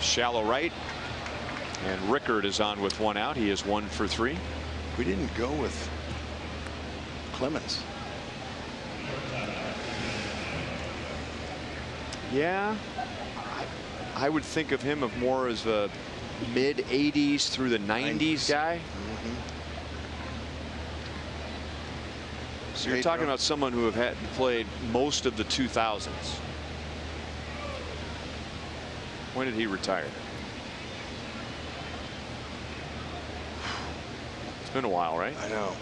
Shallow right, and Rickard is on with 1 out. He is 1 for 3. We didn't go with Clemens. Yeah, I would think of him more as a mid 80s through the 90s guy. So you're talking about someone who had played most of the 2000s. When did he retire? It's been a while, right? I know.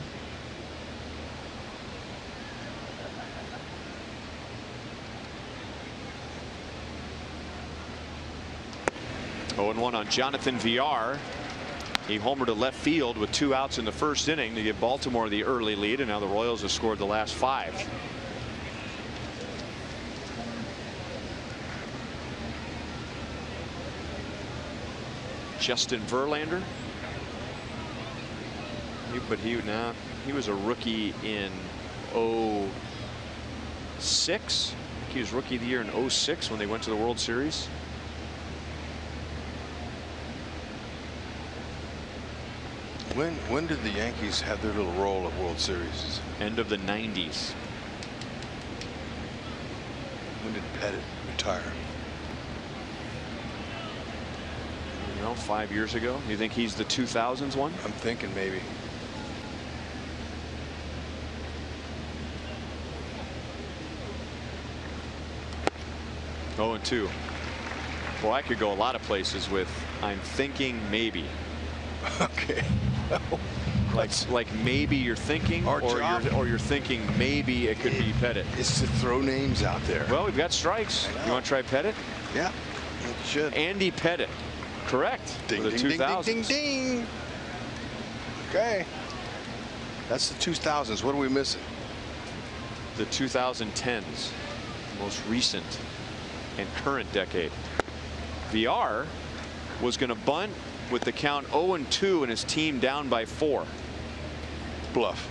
Oh, and 1 on Jonathan VR. He homered to left field with 2 outs in the first inning to give Baltimore the early lead, and now the Royals have scored the last 5. Justin Verlander. He was a rookie in 06. He was rookie of the year in 06 when they went to the World Series. When did the Yankees have their little roll of World Series? End of the 90s. When did Pettit retire? 5 years ago. You think he's the 2000s one? I'm thinking maybe. Oh, and 2. Boy, I could go a lot of places with I'm thinking maybe. Okay. like maybe you're thinking, or you're thinking maybe it could be Pettit. It's to throw names out there. Well, we've got strikes. You want to try Pettit? Yeah, it should. Andy Pettit. Correct. Ding, for the ding, 2000s. ding, ding, ding. Okay. That's the 2000s. What are we missing? The 2010s. Most recent and current decade. VR was going to bunt with the count 0-2 and his team down by 4. Bluff.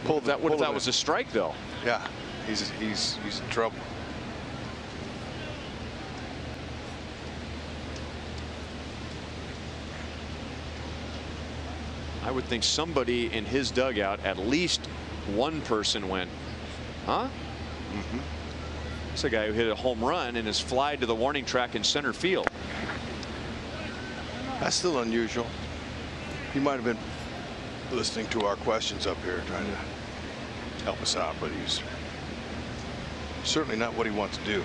What if that was a strike, though? Yeah, he's in trouble. I would think somebody in his dugout, at least one person went, huh? It's a guy who hit a home run and is flied to the warning track in center field. That's still unusual. He might have been listening to our questions up here, trying to help us out, but he's certainly not what he wants to do.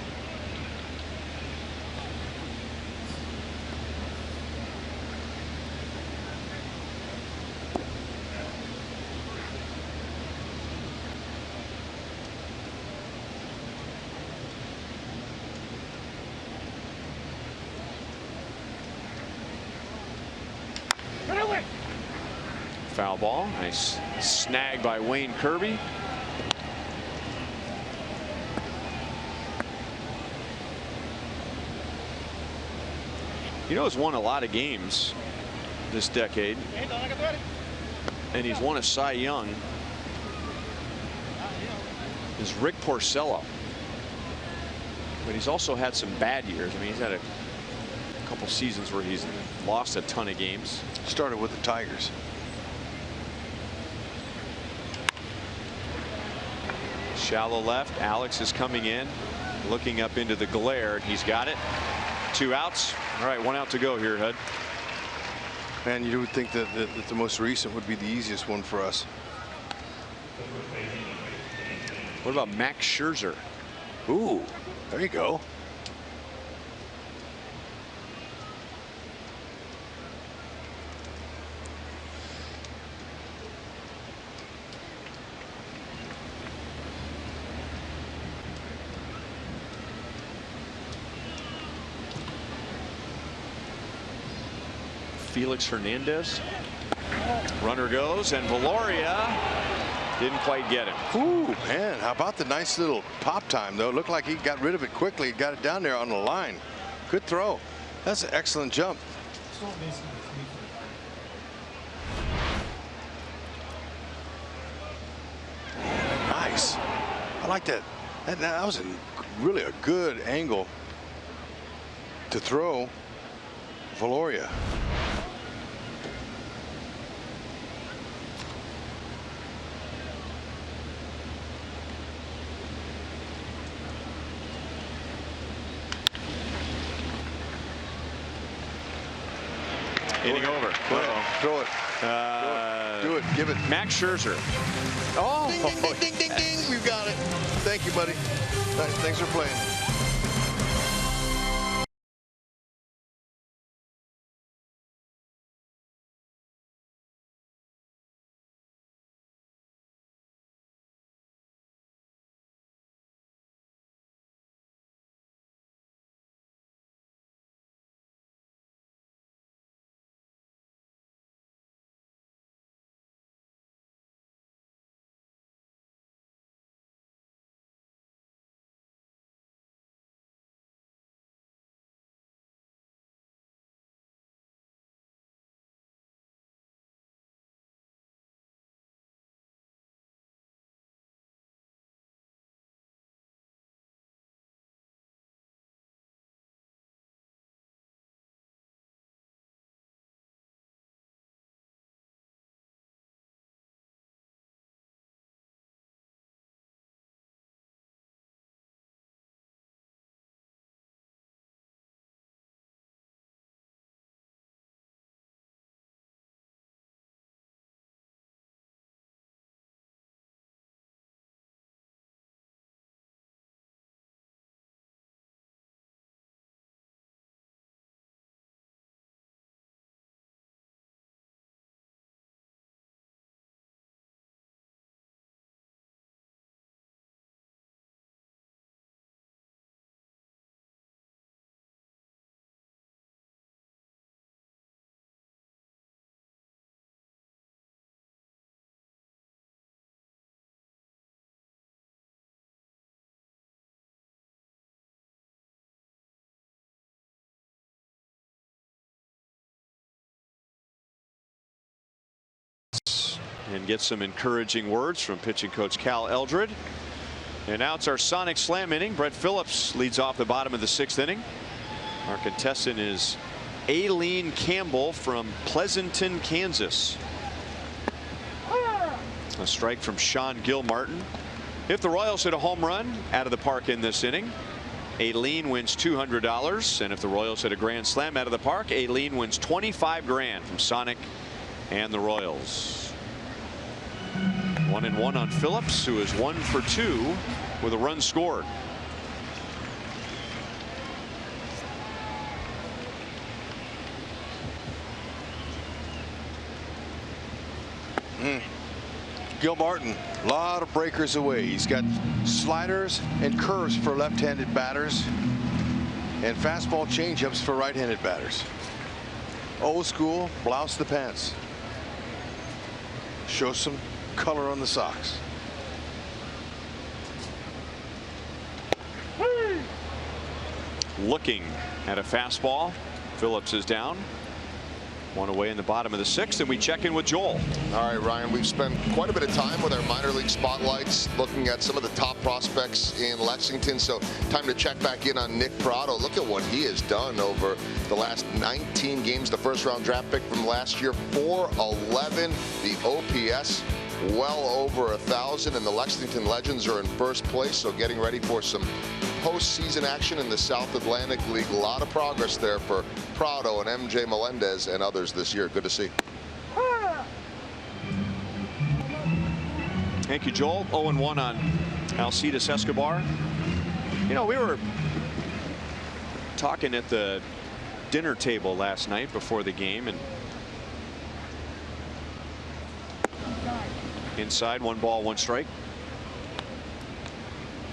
Foul ball. Nice snag by Wayne Kirby. You know, he's won a lot of games this decade, and he's won a Cy Young. Is Rick Porcello, but he's also had some bad years. I mean, he's had a couple seasons where he's lost a ton of games. Started with the Tigers. Shallow left. Alex is coming in, looking up into the glare. He's got it. 2 outs. All right, 1 out to go here, Hud. Man, you would think that the most recent would be the easiest one for us. What about Max Scherzer? Ooh, there you go. Felix Hernandez. Runner goes, and Valoria didn't quite get him. Ooh, man, how about the nice little pop time, though? It looked like he got rid of it quickly. Got it down there on the line. Good throw. That's an excellent jump. Nice. I like that. That was really a good angle to throw Valoria. Inning over. Go ahead. Throw it. Do it. Give it. Max Scherzer. Oh. Ding, ding, ding, ding, ding, ding. We've got it. Thank you, buddy. Thanks for playing. And get some encouraging words from pitching coach Cal Eldred. And now it's our Sonic Slam inning. Brett Phillips leads off the bottom of the 6th inning. Our contestant is Aileen Campbell from Pleasanton, Kansas. A strike from Sean Gilmartin. If the Royals hit a home run out of the park in this inning, Aileen wins $200. And if the Royals hit a grand slam out of the park, Aileen wins $25 grand from Sonic and the Royals. 1-1 on Phillips, who is 1 for 2 with a run scored. Gilmartin, a lot of breakers away. He's got sliders and curves for left-handed batters and fastball changeups for right-handed batters. Old school, blouse the pants. Show some color on the socks. Looking at a fastball. Phillips is down. One away in the bottom of the 6th, and we check in with Joel. All right, Ryan, we've spent quite a bit of time with our minor league spotlights looking at some of the top prospects in Lexington. So time to check back in on Nick Prado. Look at what he has done over the last 19 games. The first-round draft pick from last year, 411. The OPS well over 1,000, and the Lexington Legends are in first place. So getting ready for some postseason action in the South Atlantic League. A lot of progress there for Prado and MJ Melendez and others this year. Good to see. Thank you, Joel. 0-1 on Alcides Escobar. You know, we were talking at the dinner table last night before the game, and inside, 1 ball, 1 strike.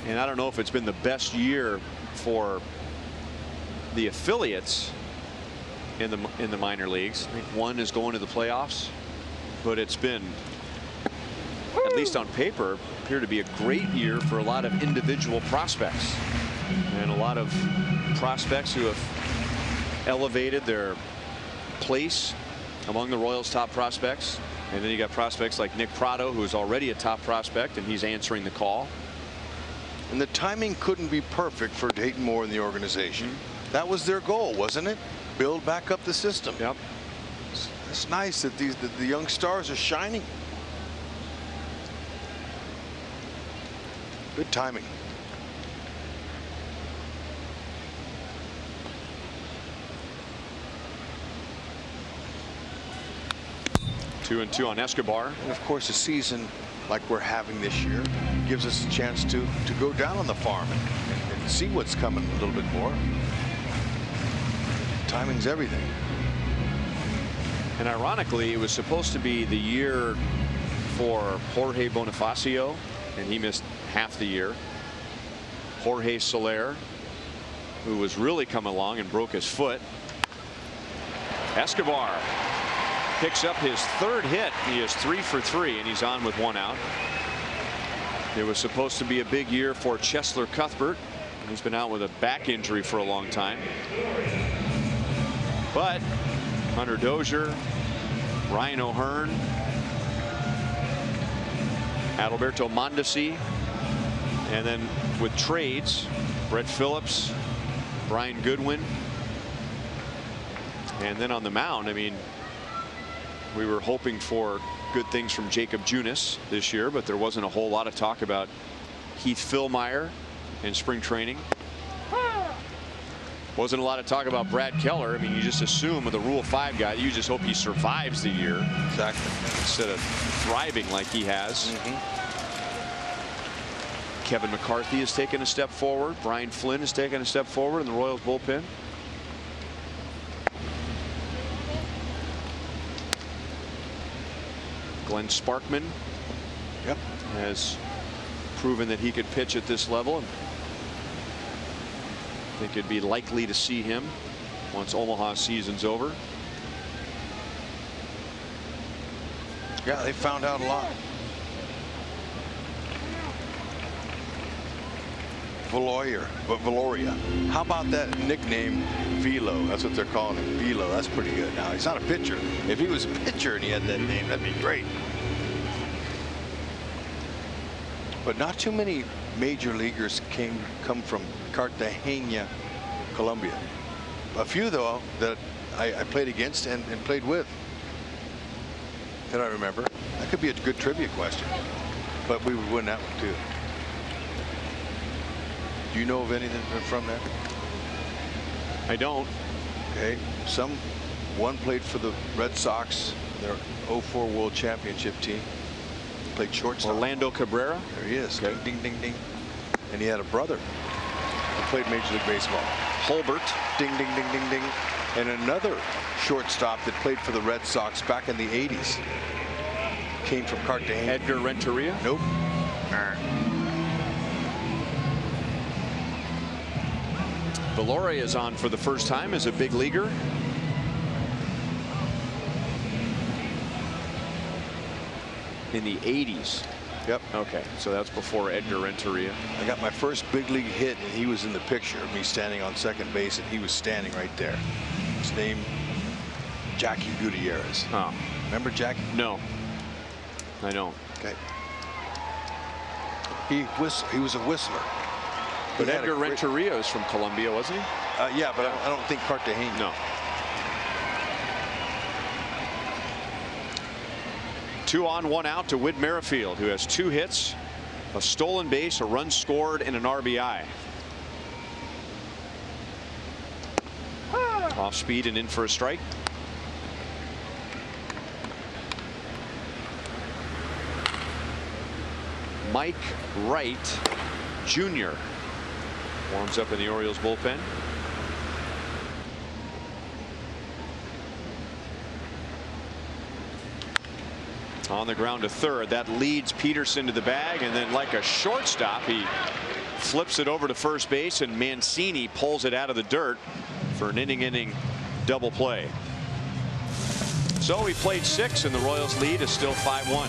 And I don't know if it's been the best year for the affiliates in the minor leagues. I think one is going to the playoffs, but it's been, at least on paper, appear to be a great year for a lot of individual prospects, and a lot of prospects who have elevated their place among the Royals' top prospects. And then you got prospects like Nick Prado, who is already a top prospect, and he's answering the call. And the timing couldn't be perfect for Dayton Moore and the organization. That was their goal, wasn't it? Build back up the system. Yep. It's nice that the young stars are shining. Good timing. Two and two on Escobar. And of course, a season like we're having this year gives us a chance to go down on the farm and see what's coming a little bit more. Timing's everything. And ironically, it was supposed to be the year for Jorge Bonifacio, and he missed half the year. Jorge Soler, who was really coming along and broke his foot. Escobar picks up his 3rd hit. He is 3 for 3, and he's on with 1 out. It was supposed to be a big year for Cheslor Cuthbert. He's been out with a back injury for a long time. But Hunter Dozier, Ryan O'Hearn, Adalberto Mondesi, and then with trades, Brett Phillips, Brian Goodwin, and then on the mound, I mean, we were hoping for good things from Jacob Junis this year, but there wasn't a whole lot of talk about Heath Philmeyer in spring training. Wasn't a lot of talk about Brad Keller. I mean, you just assume with a Rule 5 guy, you just hope he survives the year. Exactly. Instead of thriving like he has. Kevin McCarthy has taken a step forward. Brian Flynn has taken a step forward in the Royals bullpen. Glenn Sparkman has proven that he could pitch at this level. I think it'd be likely to see him once Omaha season's over. Yeah, they found out a lot. Valoria. How about that nickname, Velo? That's what they're calling him, Velo. That's pretty good. Now, he's not a pitcher. If he was a pitcher and he had that name, that'd be great. But not too many major leaguers come from Cartagena, Colombia. A few, though, that I played against and played with, that I remember. That could be a good trivia question. But we would win that one, too. Do you know of anything from there? I don't. Okay. One played for the Red Sox, their 04 World Championship team. Played shortstop. Orlando Cabrera. There he is. Okay. Ding, ding, ding. And he had a brother who played Major League Baseball. Holbert. Ding, ding, ding, ding, ding. And another shortstop that played for the Red Sox back in the 80s. Came from Cartagena. Edgar Renteria. Nope. Valoria is on for the first time as a big leaguer. in the 80s. Yep. Okay, so that's before Edgar Renteria. I got my first big league hit, and he was in the picture of me standing on second base, and he was standing right there. His name, Jackie Gutierrez. Oh. Remember Jackie? No, I don't. Okay. He was a whistler. But He had Edgar a great- Renteria is from Colombia, wasn't he? Yeah, but I don't think Cartagena. No. 2 on, 1 out to Whit Merrifield, who has 2 hits, a stolen base, a run scored, and an RBI. Off speed and in for a strike. Mike Wright Jr. warms up in the Orioles bullpen. On the ground to third. That leads Peterson to the bag, and then like a shortstop, he flips it over to first base, and Mancini pulls it out of the dirt for an inning double play. So he played 6, and the Royals lead is still 5-1.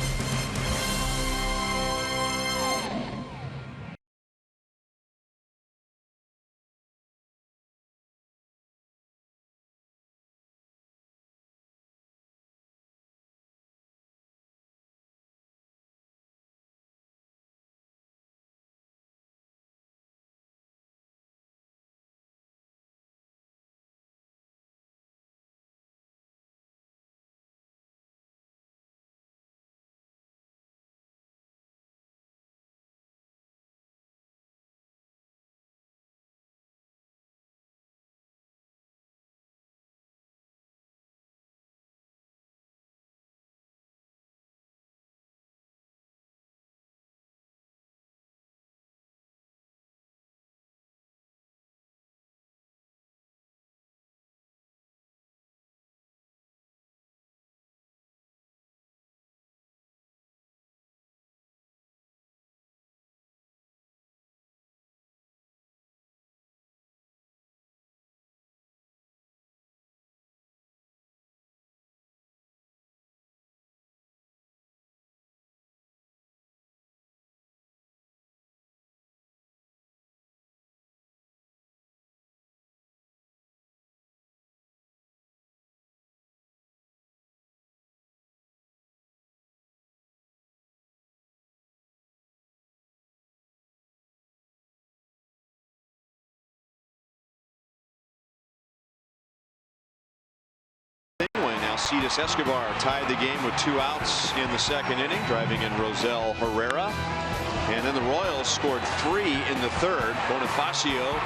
Alcides Escobar tied the game with 2 outs in the second inning, driving in Rosel Herrera. And then the Royals scored 3 in the third. Bonifacio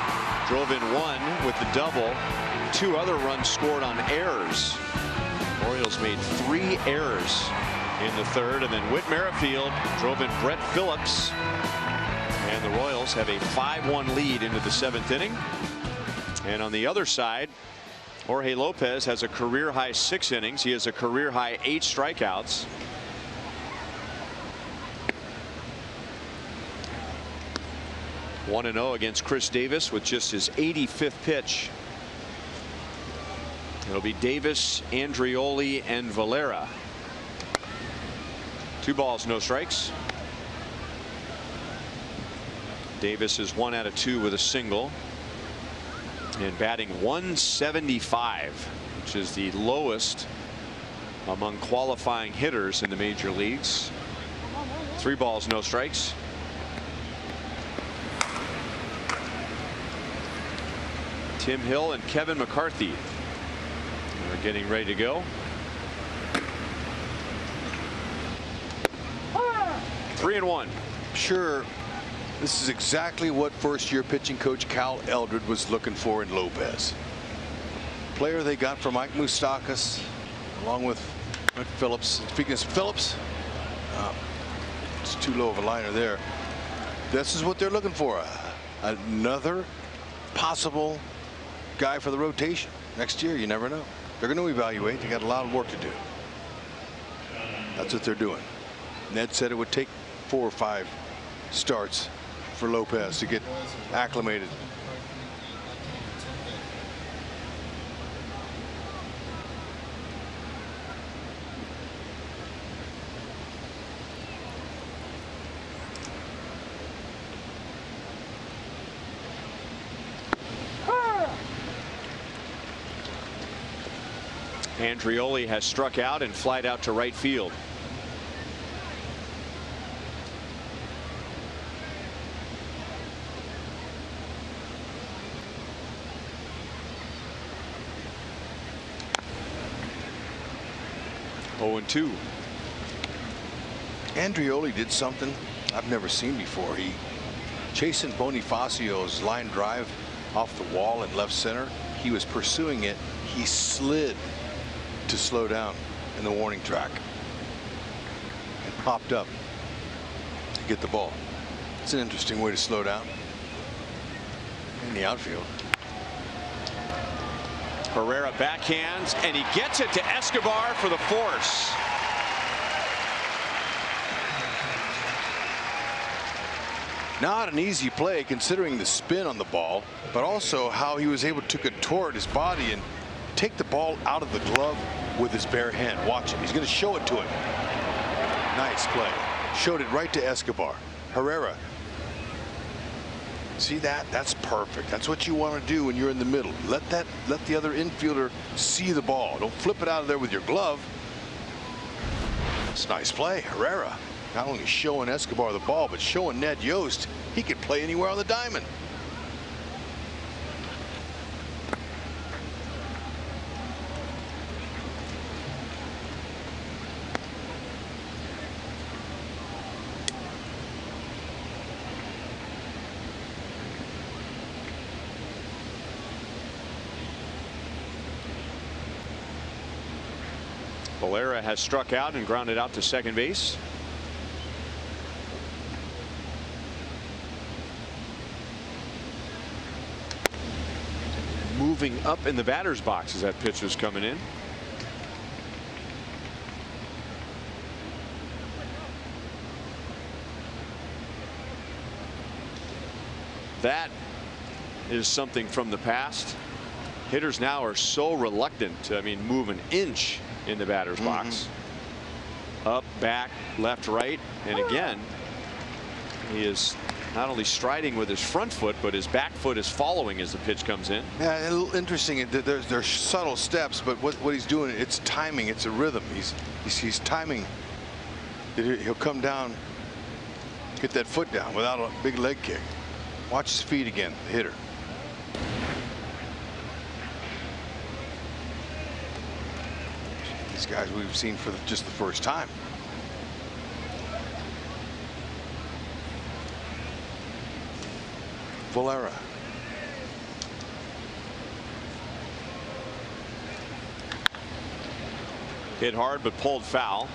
drove in 1 with the double. 2 other runs scored on errors. Orioles made 3 errors in the third, and then Whit Merrifield drove in Brett Phillips. And the Royals have a 5-1 lead into the 7th inning. And on the other side, Jorge Lopez has a career high 6 innings. He has a career high 8 strikeouts. One 1-0 against Chris Davis with just his 85th pitch. It'll be Davis, Andrioli, and Valera. 2 balls, no strikes. Davis is 1 out of 2 with a single. And batting 175, which is the lowest among qualifying hitters in the major leagues. 3 balls, no strikes. Tim Hill and Kevin McCarthy are getting ready to go. 3-1. Sure. This is exactly what first-year pitching coach Cal Eldred was looking for in Lopez. Player they got from Mike Moustakas, along with Brett Phillips. Speaking of Phillips, it's too low of a liner there. This is what they're looking for. Another possible guy for the rotation. Next year, you never know. They're going to evaluate. They got a lot of work to do. That's what they're doing. Ned said it would take 4 or 5 starts for Lopez to get acclimated. Andreoli has struck out and flied out to right field. Oh, and 2. Andreoli did something I've never seen before. He chasing Bonifacio's line drive off the wall in left center. He was pursuing it. He slid to slow down in the warning track and popped up to get the ball. It's an interesting way to slow down in the outfield. Herrera backhands, and he gets it to Escobar for the force. Not an easy play considering the spin on the ball, but also how he was able to contort his body and take the ball out of the glove with his bare hand. Watch him. He's going to show it to him. Nice play. Showed it right to Escobar. Herrera. See that? That's perfect. That's what you want to do when you're in the middle. Let the other infielder see the ball. Don't flip it out of there with your glove. It's a nice play. Herrera not only showing Escobar the ball, but showing Ned Yost he could play anywhere on the diamond. Valera has struck out and grounded out to second base. Moving up in the batter's box as that pitch was coming in. That is something from the past. Hitters now are so reluctant to, move an inch in the batter's box. Up, back, left, right, and again, he is not only striding with his front foot, but his back foot is following as the pitch comes in. Yeah, a little interesting. There's subtle steps, but what he's doing, it's timing. It's a rhythm. He's timing. He'll come down, get that foot down without a big leg kick. Watch his feet again, the hitter. These guys we've seen for just the first time. Valera. Hit hard but pulled foul.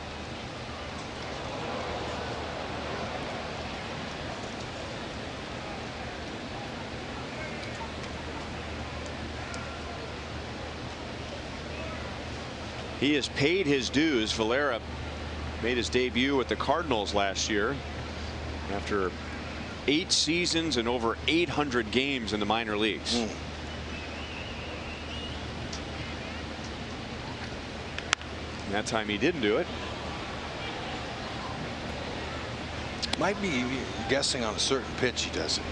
He has paid his dues. Valera made his debut with the Cardinals last year after 8 seasons and over 800 games in the minor leagues. And that time he didn't do it. Might be guessing on a certain pitch he does it.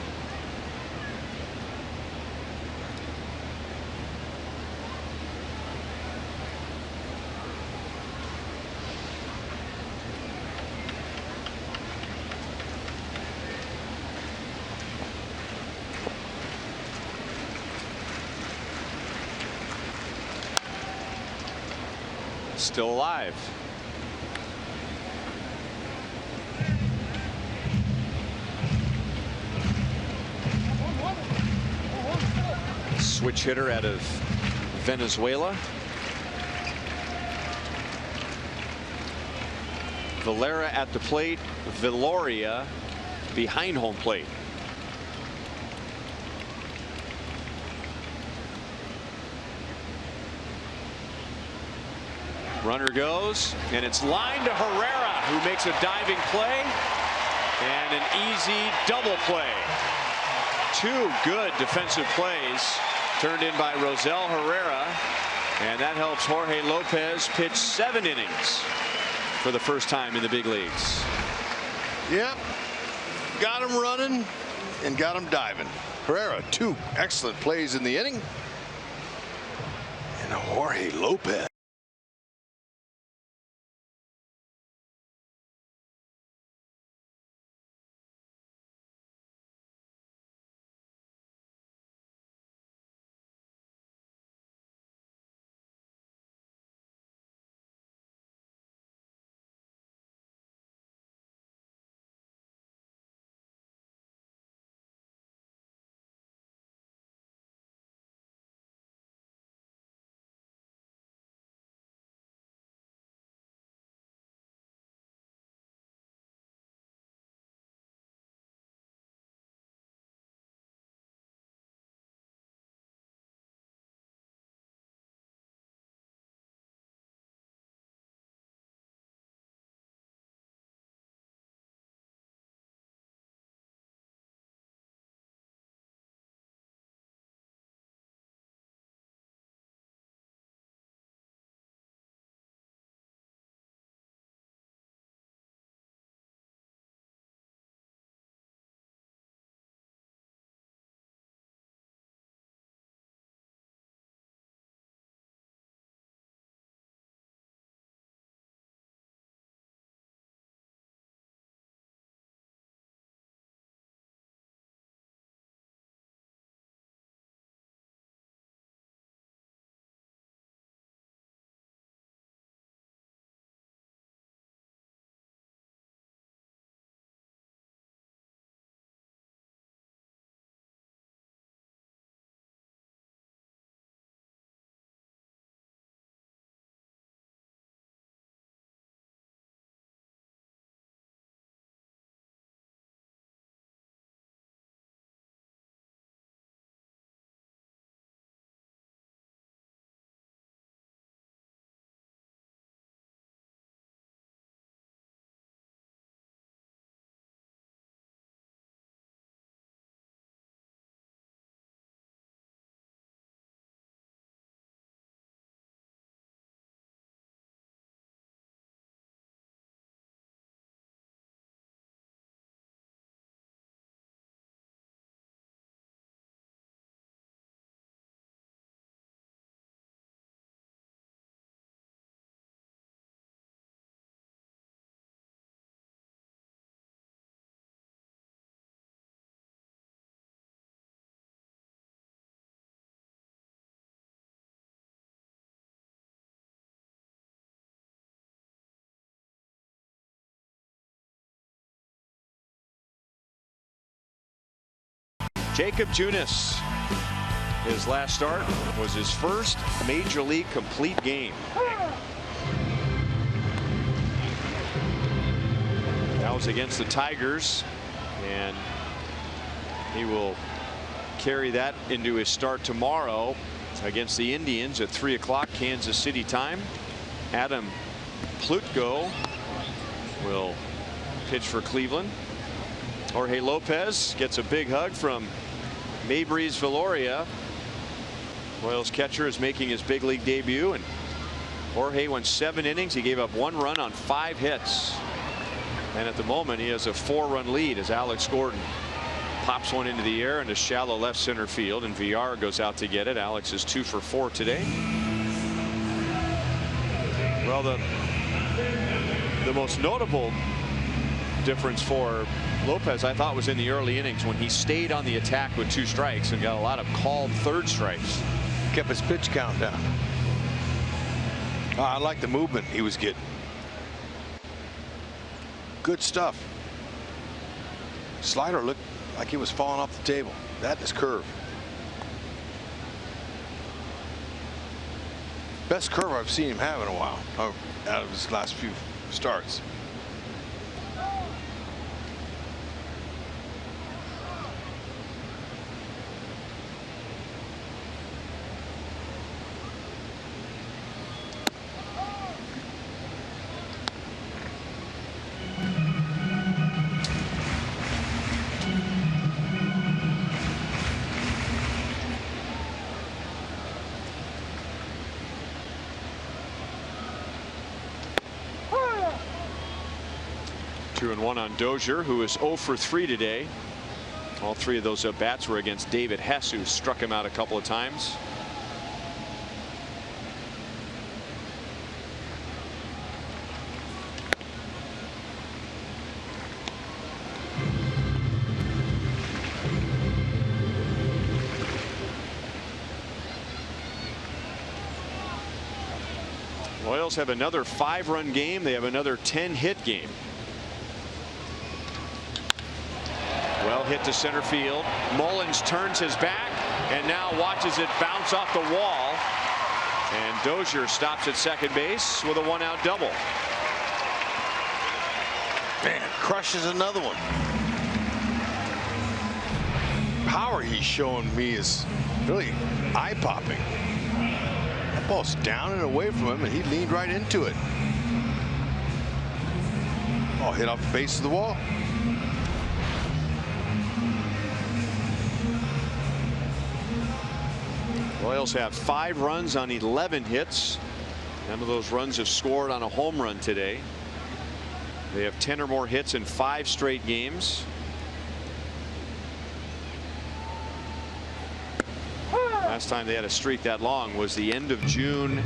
Still alive. Switch hitter out of Venezuela. Valera at the plate. Viloria behind home plate. Runner goes, and it's lined to Herrera, who makes a diving play and an easy double play. 2 good defensive plays turned in by Rosell Herrera, and that helps Jorge Lopez pitch 7 innings for the first time in the big leagues. Yep, got him running and got him diving. Herrera, 2 excellent plays in the inning, and Jorge Lopez Jacob Junis, his last start was his first major league complete game. That was against the Tigers, and he will carry that into his start tomorrow against the Indians at 3 o'clock Kansas City time. Adam Plutko will pitch for Cleveland. Jorge Lopez gets a big hug from Maybreeze Viloria. Royals catcher is making his big league debut, and Jorge went 7 innings. He gave up 1 run on 5 hits, and at the moment he has a 4-run lead as Alex Gordon pops one into the air into shallow left center field, and Villar goes out to get it. Alex is 2 for 4 today. Well, the most notable difference for Lopez, I thought, was in the early innings when he stayed on the attack with 2 strikes and got a lot of called third strikes. Kept his pitch count down. I like the movement he was getting. Good stuff. Slider looked like he was falling off the table. That is curve. Best curve I've seen him have in a while, out of his last few starts. Two and one on Dozier, who is 0 for 3 today. All 3 of those at bats were against David Hess, who struck him out a couple of times. Royals have another 5-run game. They have another 10-hit game. Well hit to center field. Mullins turns his back and now watches it bounce off the wall. And Dozier stops at second base with a 1-out double. Man, crushes another one. Power he's showing me is really eye-popping. That ball's down and away from him, and he leaned right into it. Oh, hit off the base of the wall. Royals have 5 runs on 11 hits. None of those runs have scored on a home run today. They have 10 or more hits in 5 straight games. Last time they had a streak that long was the end of June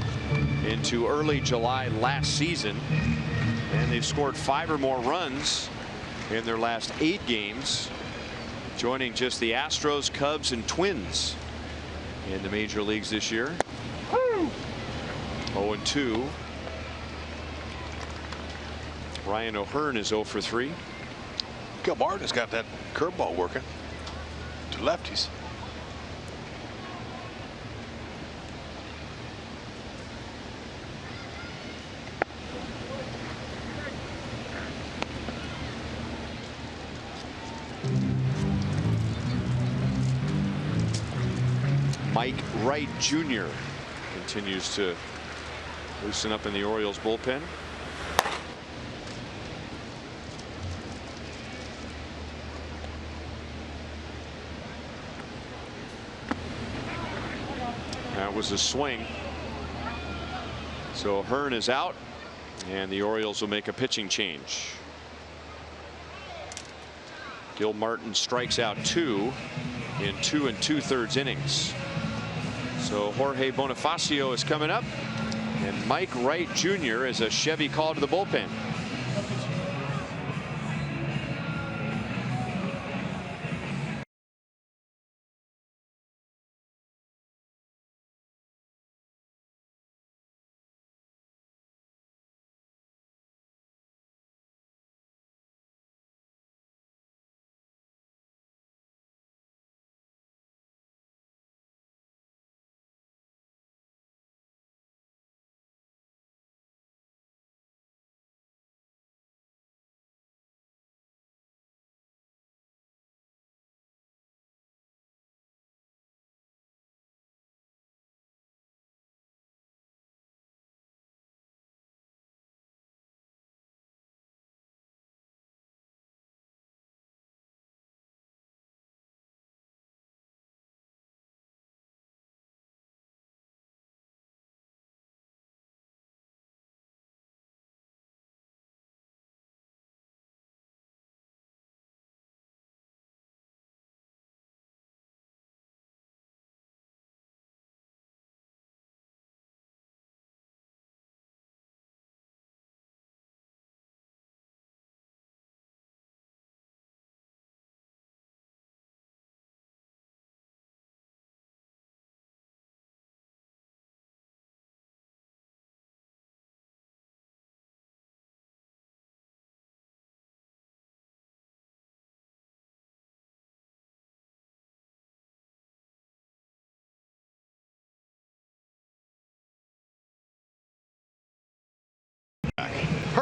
into early July last season. And they've scored 5 or more runs in their last 8 games, joining just the Astros, Cubs, and Twins in the major leagues this year. 0-2. Ryan O'Hearn is 0 for 3. Gil Martin's got that curveball working to lefties. Mike Wright Jr. continues to loosen up in the Orioles bullpen. That was a swing. So Hearn is out, and the Orioles will make a pitching change. Gil Martin strikes out 2 in 2 2/3 innings. So Jorge Bonifacio is coming up, and Mike Wright Jr. is a Chevy call to the bullpen.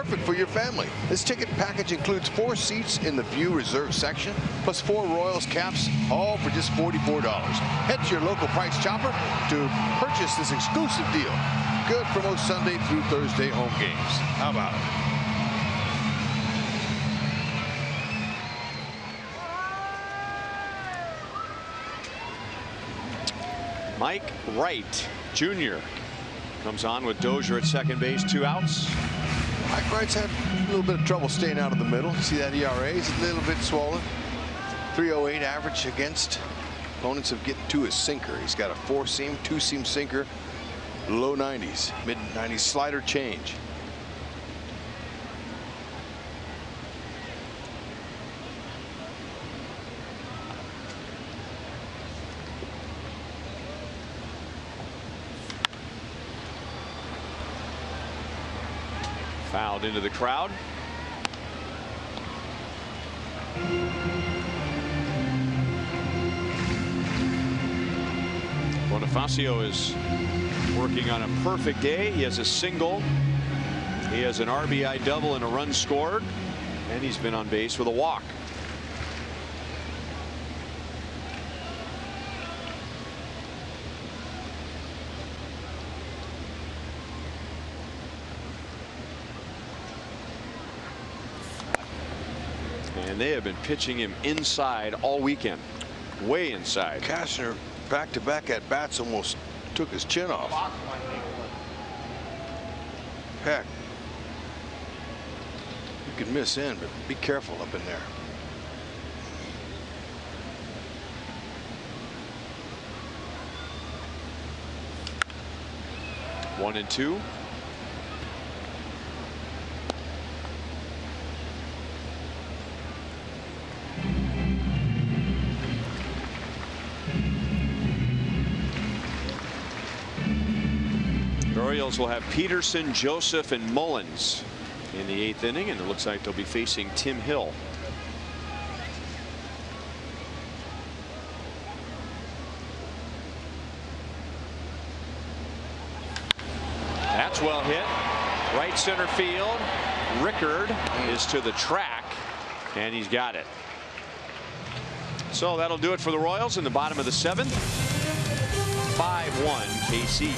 perfect for your family. This ticket package includes 4 seats in the View Reserve section, plus 4 Royals caps, all for just $44. Head to your local Price Chopper to purchase this exclusive deal. Good for most Sunday through Thursday home games. How about it? Mike Wright Jr. comes on with Dozier at second base, 2 outs. Mike Wright's had a little bit of trouble staying out of the middle. See that ERA is a little bit swollen. 3.08 average against opponents of getting to his sinker. He's got a 4-seam, 2-seam sinker, low 90s, mid 90s slider change. Fouled into the crowd. Bonifacio is working on a perfect day. He has a single. He has an RBI double and a run scored. And he's been on base with a walk. And they have been pitching him inside all weekend, way inside. Cashner back-to-back at bats almost took his chin off. Heck, you can miss in, but be careful up in there. One and two. The Orioles will have Peterson, Joseph, and Mullins in the 8th inning, and it looks like they'll be facing Tim Hill. That's well hit. Right center field. Rickard is to the track, and he's got it. So that'll do it for the Royals in the bottom of the 7th. 5-1 KC.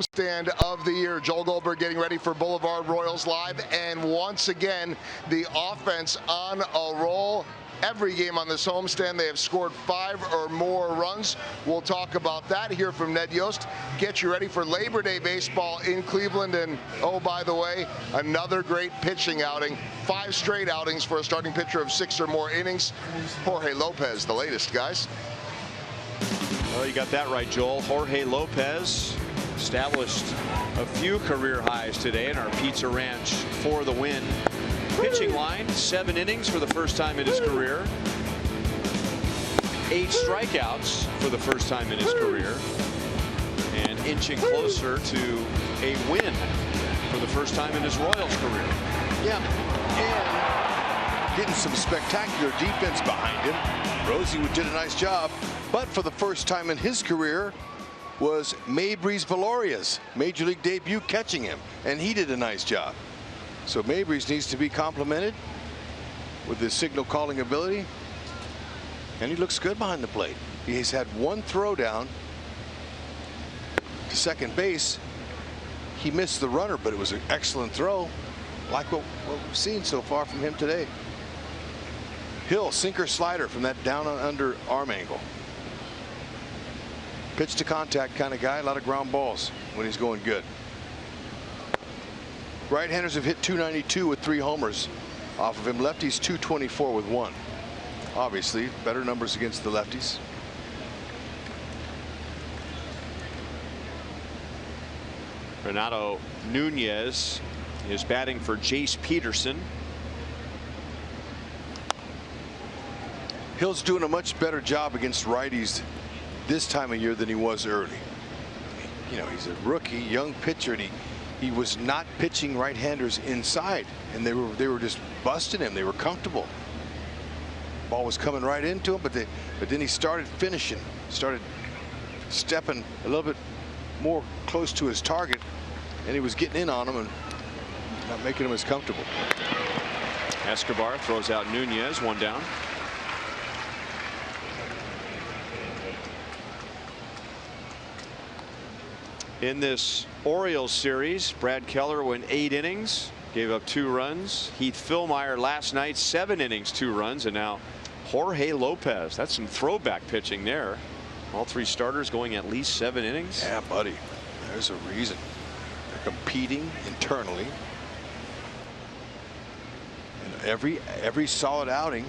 Stand of the year. Joel Goldberg getting ready for Boulevard Royals Live, and once again the offense on a roll. Every game on this homestand they have scored 5 or more runs. We'll talk about that here from Ned Yost. Get you ready for Labor Day baseball in Cleveland, and oh, by the way, another great pitching outing. 5 straight outings for a starting pitcher of 6 or more innings. Jorge Lopez, the latest, guys. Well, you got that right, Joel. Jorge Lopez established a few career highs today in our Pizza Ranch for the win pitching line. 7 innings for the first time in his career. 8 strikeouts for the first time in his career, and inching closer to a win for the first time in his Royals career. Yeah, and getting some spectacular defense behind him. Rosie did a nice job, but for the first time in his career was Mabry's Valoria's Major League debut catching him, and he did a nice job. So Mabry's needs to be complimented with his signal calling ability, and he looks good behind the plate. He's had one throw down to second base. He missed the runner, but it was an excellent throw, like what we've seen so far from him today. Hill, sinker slider from that down and under arm angle. Pitch to contact kind of guy, a lot of ground balls when he's going good. Right-handers have hit 292 with 3 homers off of him. Lefties 224 with 1. Obviously, better numbers against the lefties. Renato Nunez is batting for Jace Peterson. Hill's doing a much better job against righties this time of year than he was early. You know, he's a rookie, young pitcher, and he was not pitching right-handers inside, and they were just busting him. They were comfortable. Ball was coming right into him, but then he started finishing, started stepping a little bit more close to his target, and he was getting in on him and not making him as comfortable. Escobar throws out Nunez, 1 down. In this Orioles series, Brad Keller went 8 innings, gave up 2 runs. Heath Fillmyer last night 7 innings, 2 runs, and now Jorge Lopez. That's some throwback pitching there. All 3 starters going at least 7 innings. Yeah, buddy, there's a reason. They're competing internally, and every solid outing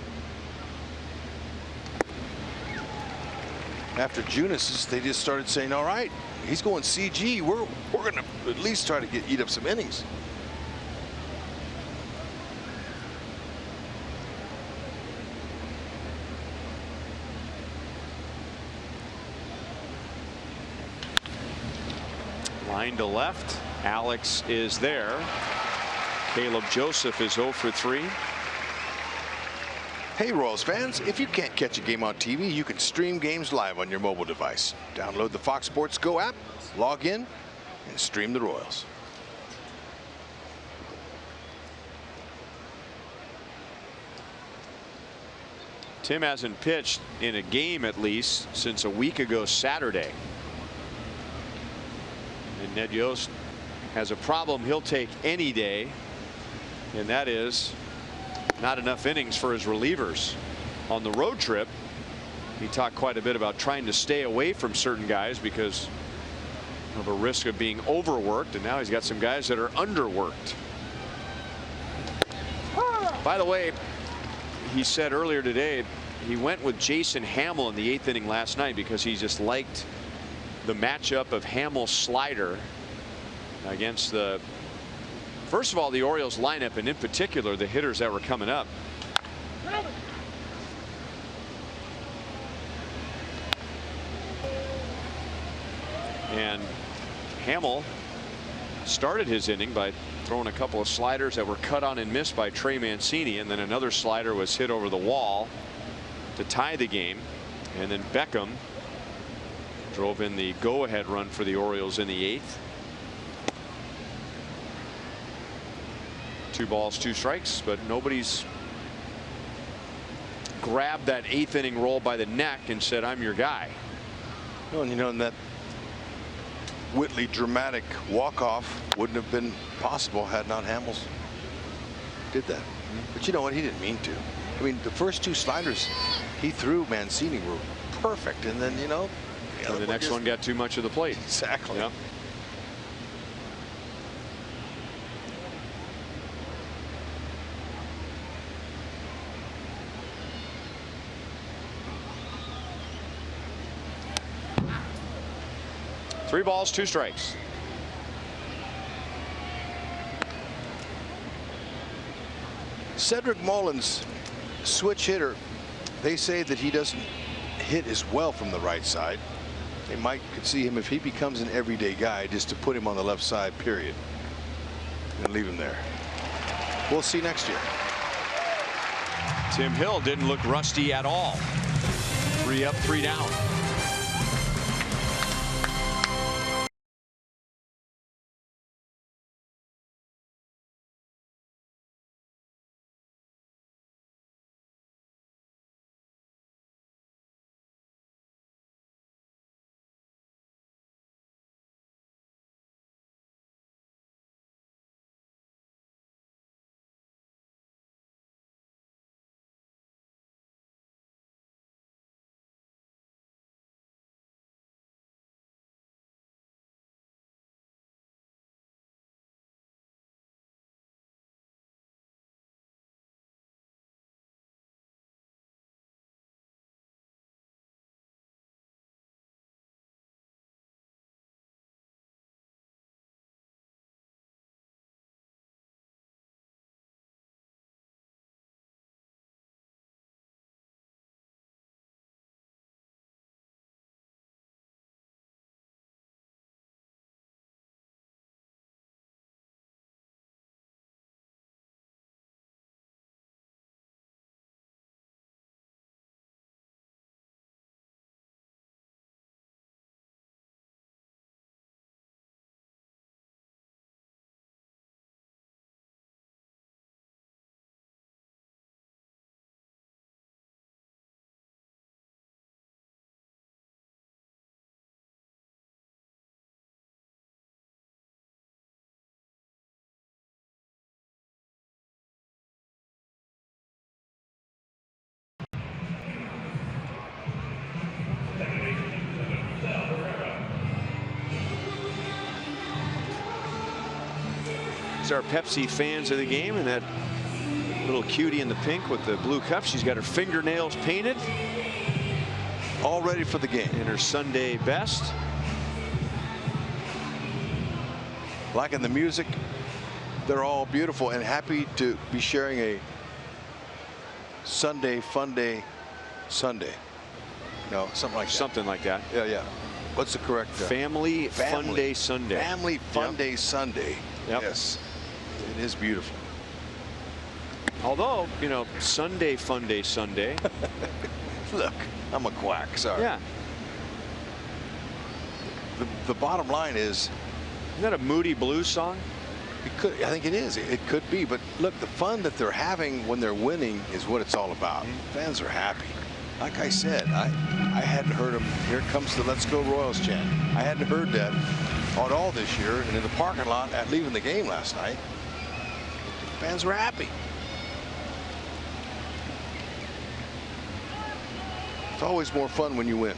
after Junis, they just started saying, all right, he's going CG. We're going to at least try to eat up some innings. Line to left. Alex is there. Caleb Joseph is 0 for 3. Hey, Royals fans, if you can't catch a game on TV, you can stream games live on your mobile device. Download the Fox Sports Go app, log in, and stream the Royals. Tim hasn't pitched in a game at least since a week ago Saturday. And Ned Yost has a problem he'll take any day, and that is not enough innings for his relievers. On the road trip, he talked quite a bit about trying to stay away from certain guys because of a risk of being overworked, and now he's got some guys that are underworked. By the way, he said earlier today he went with Jason Hamill in the 8th inning last night because he just liked the matchup of Hamill's slider against the, first of all, the Orioles lineup, and in particular the hitters that were coming up. And Hamill started his inning by throwing a couple of sliders that were cut on and missed by Trey Mancini, and then another slider was hit over the wall to tie the game, and then Beckham drove in the go-ahead run for the Orioles in the 8th. 2 balls, 2 strikes, but nobody's grabbed that 8th inning roll by the neck and said, I'm your guy. Well, and you know, and that Whitley dramatic walk-off wouldn't have been possible had not Hamels did that. But you know what? He didn't mean to. I mean, the first 2 sliders he threw Mancini were perfect, and then, you know, the next one got too much of the plate. Exactly. Yep. Three balls, 2 strikes. Cedric Mullins, switch hitter. They say that he doesn't hit as well from the right side. They might could see him if he becomes an everyday guy, just to put him on the left side, period, and leave him there. We'll see next year. Tim Hill didn't look rusty at all. 3 up, 3 down. Our Pepsi fans of the game, and that little cutie in the pink with the blue cup. She's got her fingernails painted, All ready for the game. in her Sunday best. Liking the music. They're all beautiful and happy to be sharing a Sunday fun day Sunday. No, something like that. Something like that. Yeah, yeah. What's the correct? Family Fun Day Sunday. Family Fun Yep. Day Sunday. Yep. Yes. It is beautiful. Although, you know, Sunday Fun Day Sunday. Look, I'm a quack. Sorry. Yeah. The bottom line is, Isn't that a Moody Blues song? it could. I think it is. It could be. But look, the fun that they're having when they're winning is what it's all about. Fans are happy. Like I said, I hadn't heard them. Here comes the "Let's Go Royals" chant. I hadn't heard that at all this year. And in the parking lot at leaving the game last night, fans were happy. It's always more fun when you win.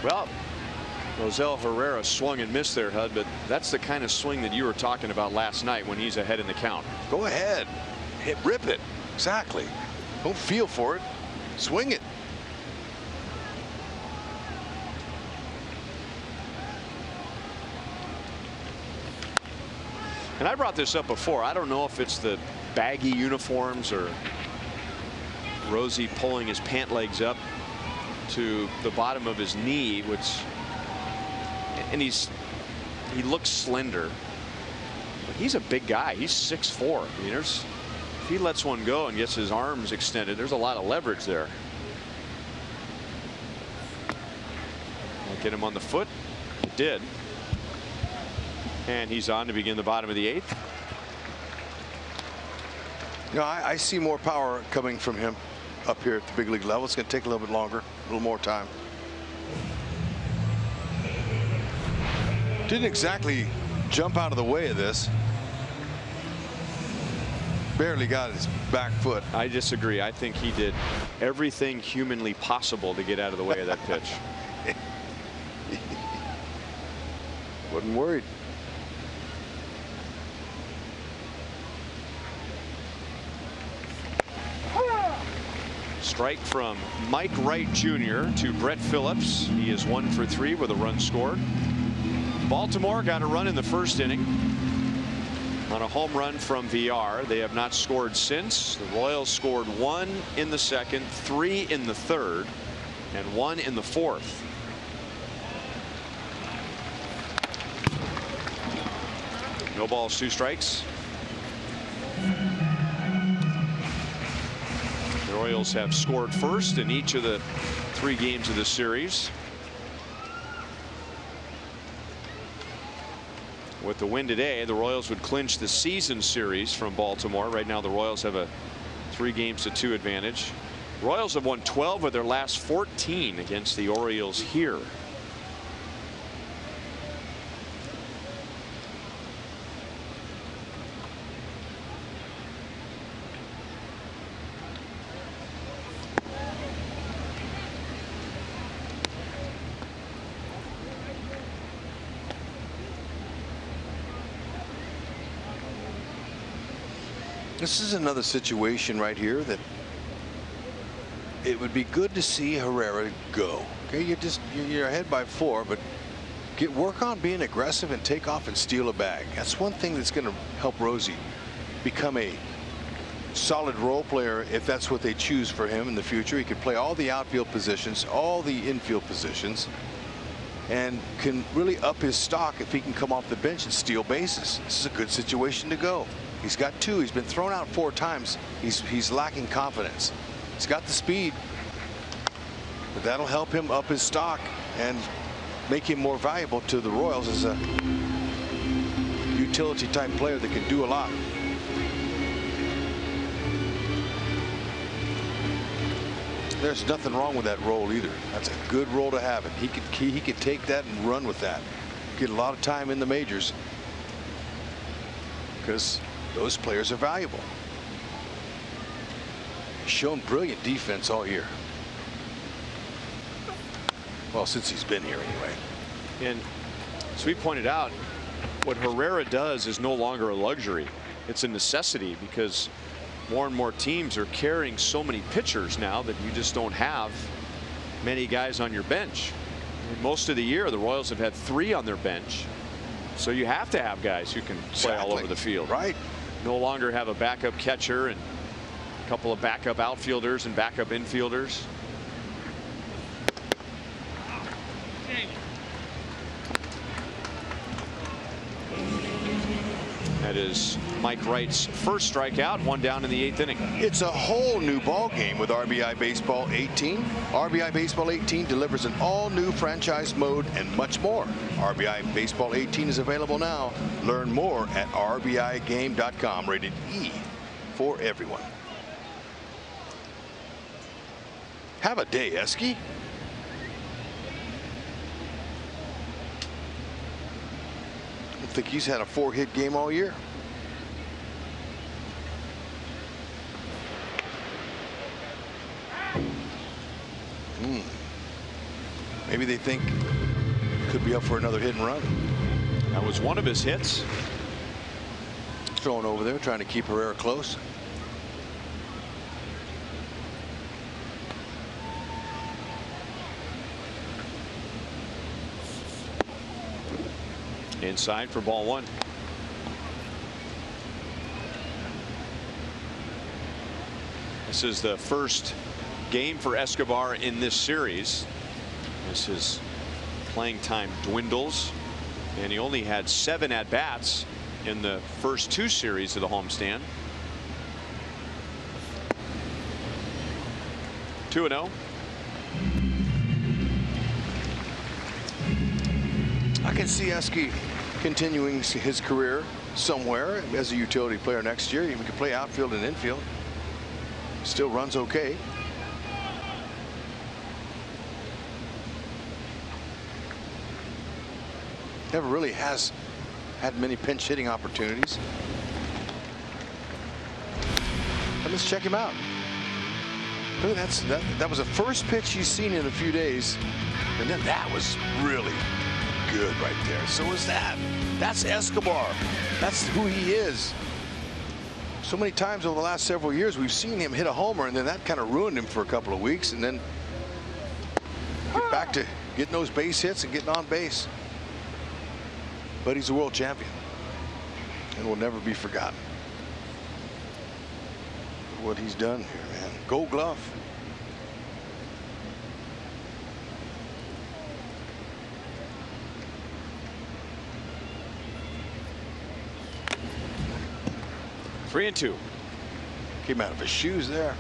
Well, Rosell Herrera swung and missed there, Hud, but that's the kind of swing that you were talking about last night when he's ahead in the count. Go ahead. Rip it. Exactly. Don't feel for it. Swing it. And I brought this up before. I don't know if it's the baggy uniforms or Rosie pulling his pant legs up to the bottom of his knee, and he looks slender, but he's a big guy. He's 6'4". I mean, if he lets one go and gets his arms extended, there's a lot of leverage there. I'll get him on the foot. It did. And he's on to begin the bottom of the 8th. You know, I see more power coming from him up here at the big league level. It's going to take a little bit longer, a little more time. Didn't exactly jump out of the way of this. Barely got his back foot. I disagree. I think he did everything humanly possible to get out of the way of that pitch. Wasn't worried. Strike from Mike Wright Jr. to Brett Phillips. He is 1 for 3 with a run scored. Baltimore got a run in the first inning. on a home run from VR. They have not scored since. The Royals scored 1 in the second, 3 in the third, and 1 in the fourth. No balls, 2 strikes. The Royals have scored first in each of the 3 games of this series. With the win today, the Royals would clinch the season series from Baltimore. Right now, the Royals have a 3-2 advantage. Royals have won 12 of their last 14 against the Orioles here. This is another situation right here that it would be good to see Herrera go. Okay, you're ahead by 4, but work on being aggressive and take off and steal a bag. That's one thing that's going to help Rosie become a solid role player if that's what they choose for him in the future. He could play all the outfield positions, all the infield positions, and can really up his stock if he can come off the bench and steal bases. This is a good situation to go. He's got 2. He's been thrown out 4 times. He's lacking confidence. He's got the speed, but that'll help him up his stock and make him more valuable to the Royals as a utility type player that can do a lot. There's nothing wrong with that role either. That's a good role to have, and he could take that and run with that. Get a lot of time in the majors because those players are valuable. He's shown brilliant defense all year. Well, since he's been here anyway. And as we pointed out, what Herrera does is no longer a luxury. It's a necessity because more and more teams are carrying so many pitchers now that you just don't have many guys on your bench. Most of the year, the Royals have had 3 on their bench. So you have to have guys who can play all over the field. Right. No longer have a backup catcher and a couple of backup outfielders and backup infielders. That is Mike Wright's first strikeout, 1 down in the 8th inning. It's a whole new ball game with RBI Baseball 18. RBI Baseball 18 delivers an all-new franchise mode and much more. RBI Baseball 18 is available now. Learn more at rbigame.com. Rated E for everyone. Have a day, Esky. I think he's had a 4-hit game all year. Maybe they think could be up for another hit and run. That was one of his hits. Throwing over there, trying to keep Herrera close. Inside for ball 1. This is the first game for Escobar in this series. As his playing time dwindles, and he only had 7 at-bats in the first 2 series of the homestand. 2-0. I can see Esky continuing his career somewhere as a utility player next year. He can play outfield and infield. Still runs okay. Never really has had many pinch hitting opportunities. And let's check him out. Look, that was the first pitch he's seen in a few days, and then that was really good right there. So was that. That's Escobar. That's who he is. So many times over the last several years we've seen him hit a homer, and then that kind of ruined him for a couple of weeks, and then get back to getting those base hits and getting on base. But he's a world champion. and will never be forgotten. What he's done here, man. Gold Glove. Three and two. Came out of his shoes there.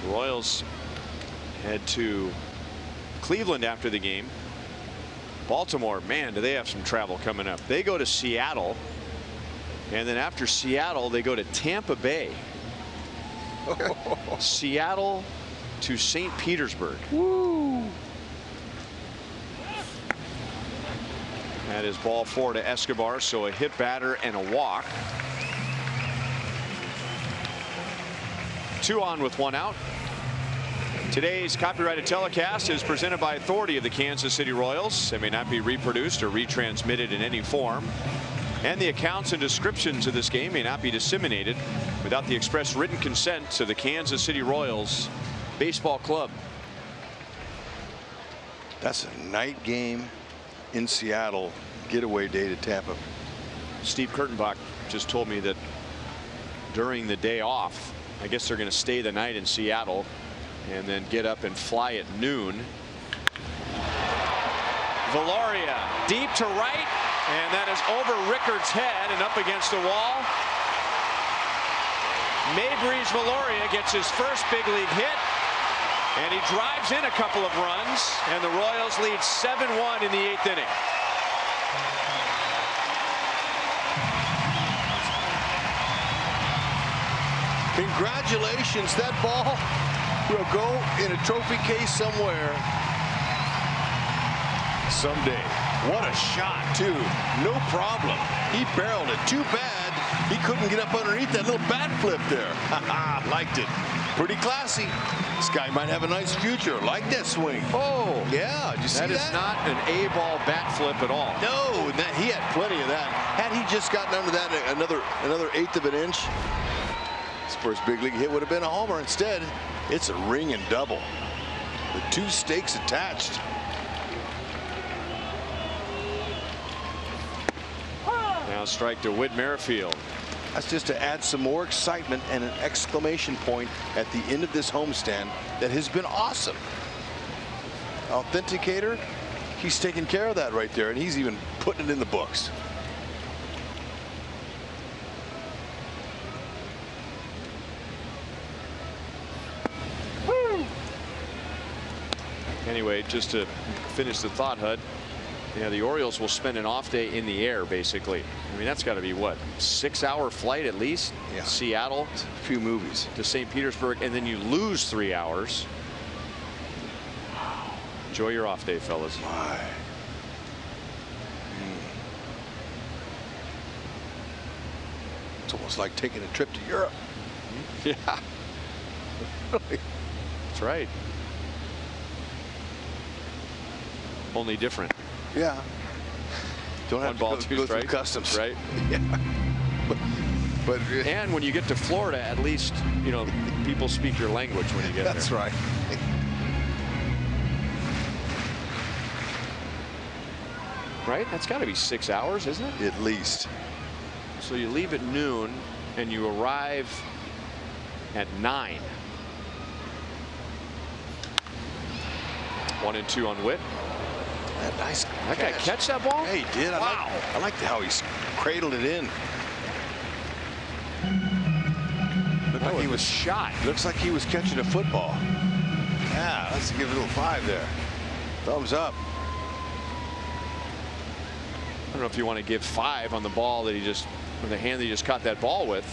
The Royals head to Cleveland after the game. Baltimore, man, do they have some travel coming up. They go to Seattle, and then after Seattle they go to Tampa Bay. Seattle to St. Petersburg. Woo. That is ball 4 to Escobar, so a hit batter and a walk. 2 on with 1 out. Today's copyrighted telecast is presented by authority of the Kansas City Royals. It may not be reproduced or retransmitted in any form. And the accounts and descriptions of this game may not be disseminated without the express written consent of the Kansas City Royals Baseball Club. That's a night game in Seattle, getaway day to Tampa. Steve Kurtenbach just told me that during the day off, I guess they're going to stay the night in Seattle and then get up and fly at noon. Valoria deep to right, and that is over Rickard's head and up against the wall. Maybreeze Valoria gets his first big league hit, and he drives in a couple of runs, and the Royals lead 7-1 in the 8th inning. Congratulations, that ball will go in a trophy case somewhere someday. What a shot, too. No problem. He barreled it. Too bad he couldn't get up underneath that little bat flip there. Liked it. Pretty classy. This guy might have a nice future. Like that swing. Oh, yeah. Did you see that? That is not an A-ball bat flip at all. No, he had plenty of that. Had he just gotten under that another eighth of an inch, his first big league hit would have been a homer. Instead, it's a ring and double. The 2 stakes attached. Now strike to Whit Merrifield. That's just to add some more excitement and an exclamation point at the end of this homestand that has been awesome. Authenticator, he's taking care of that right there, and he's even putting it in the books. Anyway, just to finish the thought, Hud, yeah, the Orioles will spend an off day in the air, basically. I mean, that's got to be, what, 6-hour flight at least? Yeah. Seattle. A few movies. To St. Petersburg, and then you lose 3 hours. Enjoy your off day, fellas. My. It's almost like taking a trip to Europe. Yeah. That's right. Only different. Yeah. Don't One have ball, to two go through strikes. customs. Right. Yeah. But and when you get to Florida, at least, you know, people speak your language when you get that's there. right. Right? That's got to be 6 hours, isn't it? At least. So you leave at noon and you arrive at 9. 1-2 on Whit. That nice That guy catch that ball? Yeah, he did. Wow. I liked how he cradled it in. Looked like he was shot. Looks like he was catching a football. Yeah, let's give it a little 5 there. Thumbs up. I don't know if you want to give 5 on the ball that he just, with the hand that he just caught that ball with.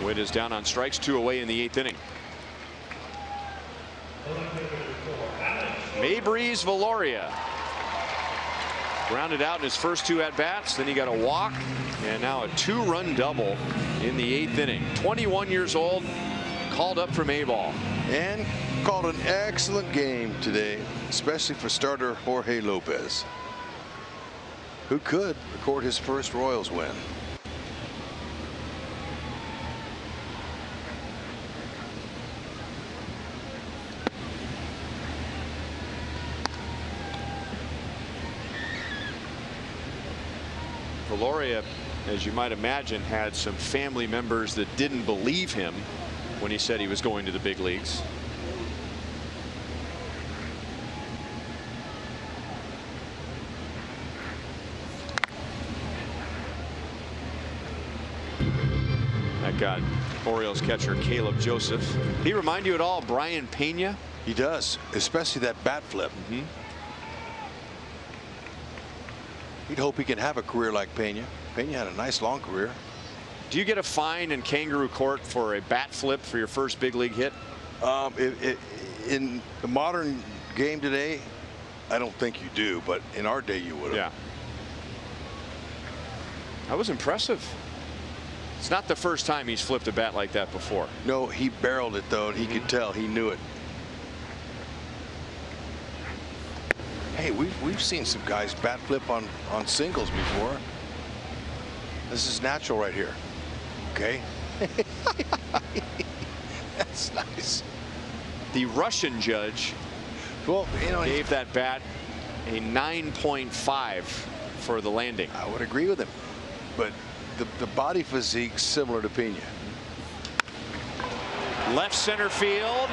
Whit is down on strikes, 2 away in the 8th inning. Maybreeze Valoria Grounded out in his first 2 at-bats. Then he got a walk. And now a 2-run double in the 8th inning. 21 years old. Called up from A-ball. And called an excellent game today, especially for starter Jorge Lopez, who could record his first Royals win. Valoria, as you might imagine, had some family members that didn't believe him when he said he was going to the big leagues. That got Orioles catcher Caleb Joseph. He remind you at all of Brian Pena? He does, especially that bat flip. He'd hope he can have a career like Pena. Pena had a nice long career. Do you get a fine in kangaroo court for a bat flip for your first big league hit? In the modern game today, I don't think you do, but in our day you would have. Yeah. That was impressive. It's not the first time he's flipped a bat like that before. No, he barreled it though, and he could tell, he knew it. Hey, we've seen some guys bat flip on singles before. This is natural right here. Okay. That's nice. The Russian judge, well, you know, gave that bat a 9.5 for the landing. I would agree with him, but the body physique similar to Pena. Left center field,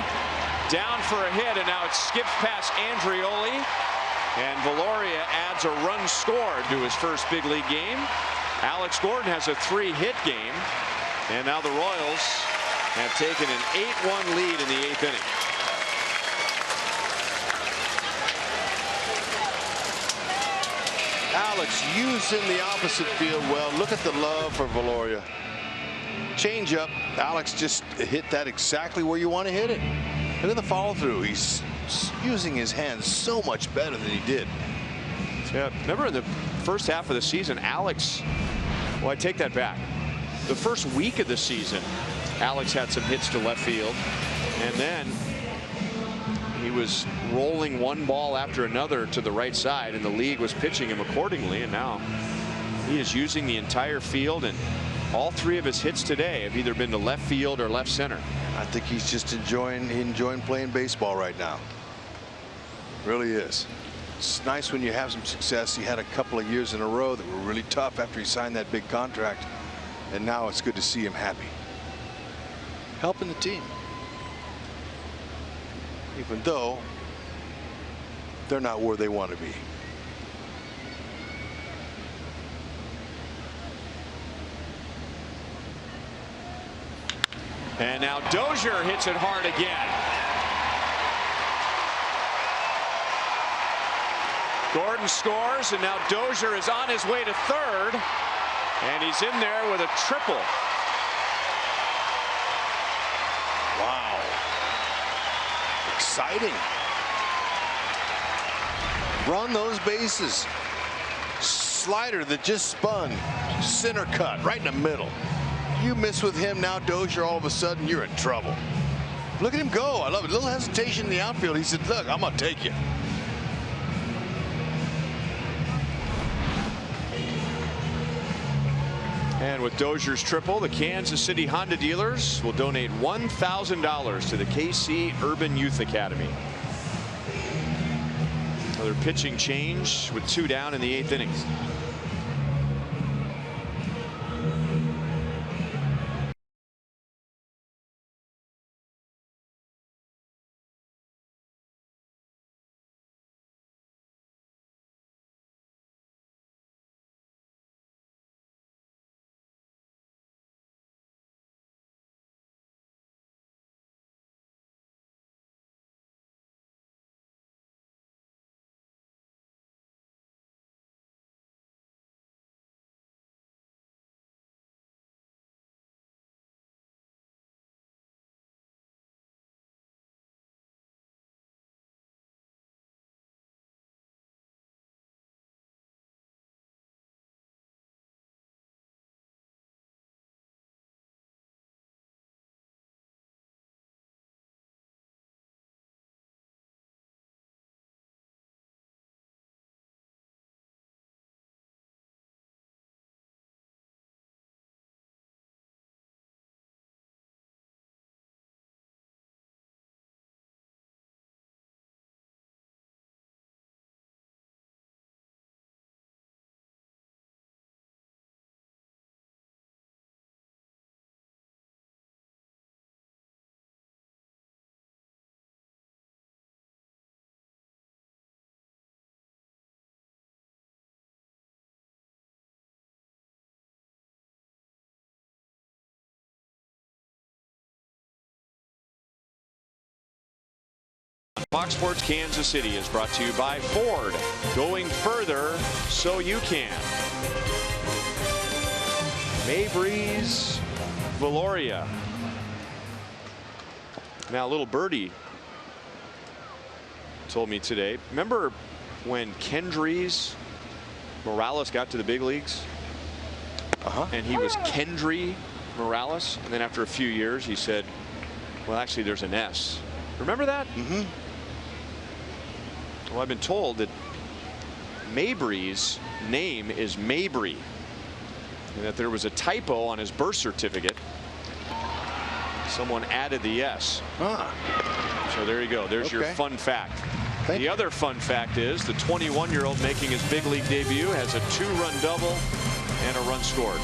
down for a hit, and now it skips past Andreoli, and Valoria adds a run scored to his first big league game. Alex Gordon has a 3-hit game, and now the Royals have taken an 8-1 lead in the 8th inning. Alex using the opposite field well. Look at the love for Valoria. Change up. Alex just hit that exactly where you want to hit it. Look at the follow through. He's using his hands so much better than he did. Yeah, remember in the first half of the season, Alex, well, I take that back. The first week of the season, Alex had some hits to left field, and then he was rolling one ball after another to the right side, and the league was pitching him accordingly, and now he is using the entire field, and all 3 of his hits today have either been to left field or left center. I think he's just enjoying playing baseball right now. Really is. It's nice when you have some success. He had a couple of years in a row that were really tough after he signed that big contract, and now it's good to see him happy, helping the team, even though they're not where they want to be. And now Dozier hits it hard again. Gordon scores, and now Dozier is on his way to third, and he's in there with a triple. Wow. Exciting. Run those bases. Slider that just spun. Center cut right in the middle. You miss with him now, Dozier, all of a sudden you're in trouble. Look at him go. I love it. A little hesitation in the outfield. He said, look, I'm going to take you. And with Dozier's triple, the Kansas City Honda dealers will donate $1,000 to the KC Urban Youth Academy. Another pitching change with 2 down in the 8th inning. Fox Sports Kansas City is brought to you by Ford. Going further so you can. Maybreeze, Valoria. Now, little birdie told me today, remember when Kendrys Morales got to the big leagues? And he was Kendry Morales, and then after a few years he said, well, actually there's an S. Remember that? Well, I've been told that Maybree's name is Mabry, and that there was a typo on his birth certificate. Someone added the S. So there you go. There's your fun fact. The other fun fact is the 21-year-old making his big league debut has a 2-run double and a run scored.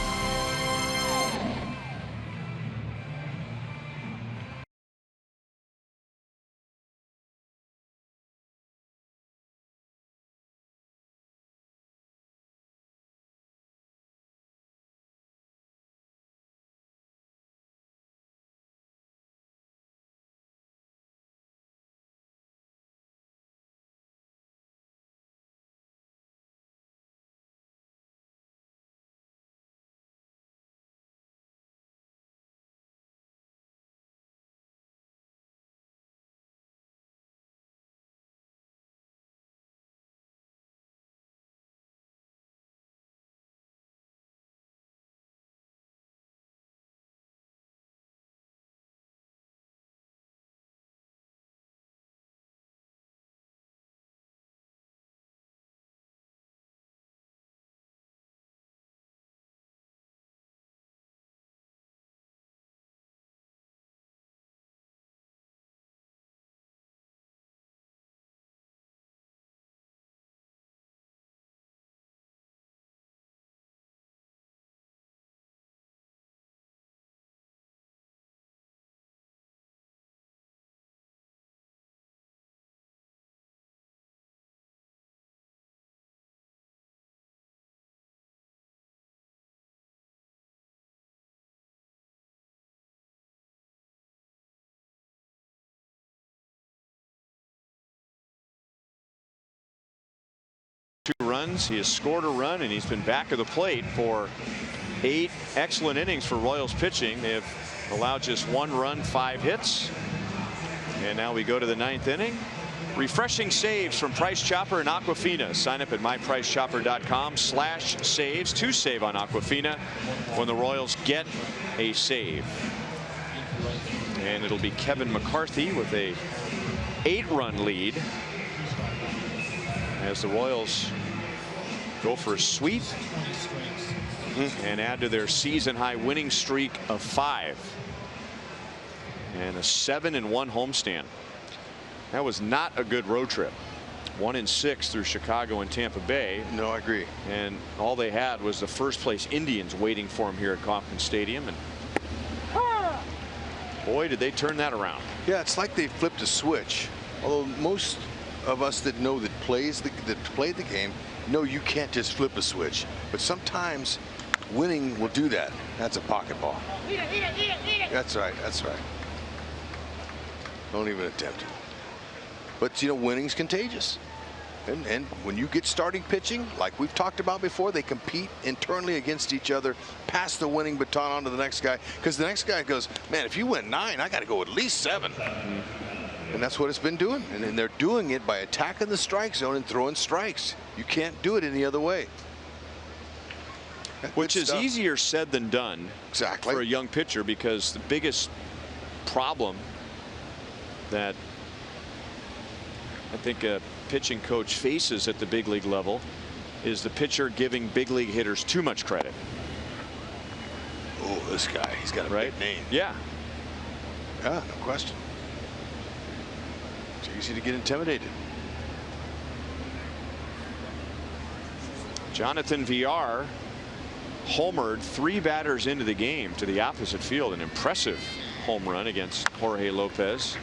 Two runs. He has scored a run, and he's been back of the plate for 8 excellent innings for Royals pitching. They have allowed just 1 run, 5 hits. And now we go to the 9th inning. Refreshing saves from Price Chopper and Aquafina. Sign up at mypricechopper.com/saves to save on Aquafina when the Royals get a save. And it'll be Kevin McCarthy with a 8-run lead as the Royals go for a sweep and add to their season-high winning streak of 5 and a 7-1 homestand. That was not a good road trip. 1-6 through Chicago and Tampa Bay. No, I agree. And all they had was the first-place Indians waiting for him here at Kauffman Stadium, and boy, did they turn that around. Yeah, it's like they flipped a switch. Although most of us that know that played the game know you can't just flip a switch, but sometimes winning will do that. That's a pocket ball. Eat it. That's right. Don't even attempt it. But you know, winning's contagious, and when you get starting pitching like we've talked about before, they compete internally against each other, pass the winning baton on to the next guy, because the next guy goes, man, if you win 9, I got to go at least 7. And that's what it's been doing. And they're doing it by attacking the strike zone and throwing strikes. You can't do it any other way. Which is easier said than done. Exactly. For a young pitcher, because the biggest problem that I think a pitching coach faces at the big league level is the pitcher giving big league hitters too much credit. Oh, this guy, he's got a big name. Yeah. Yeah, no question. Easy to get intimidated. Jonathan VR homered 3 batters into the game to the opposite field. An impressive home run against Jorge Lopez.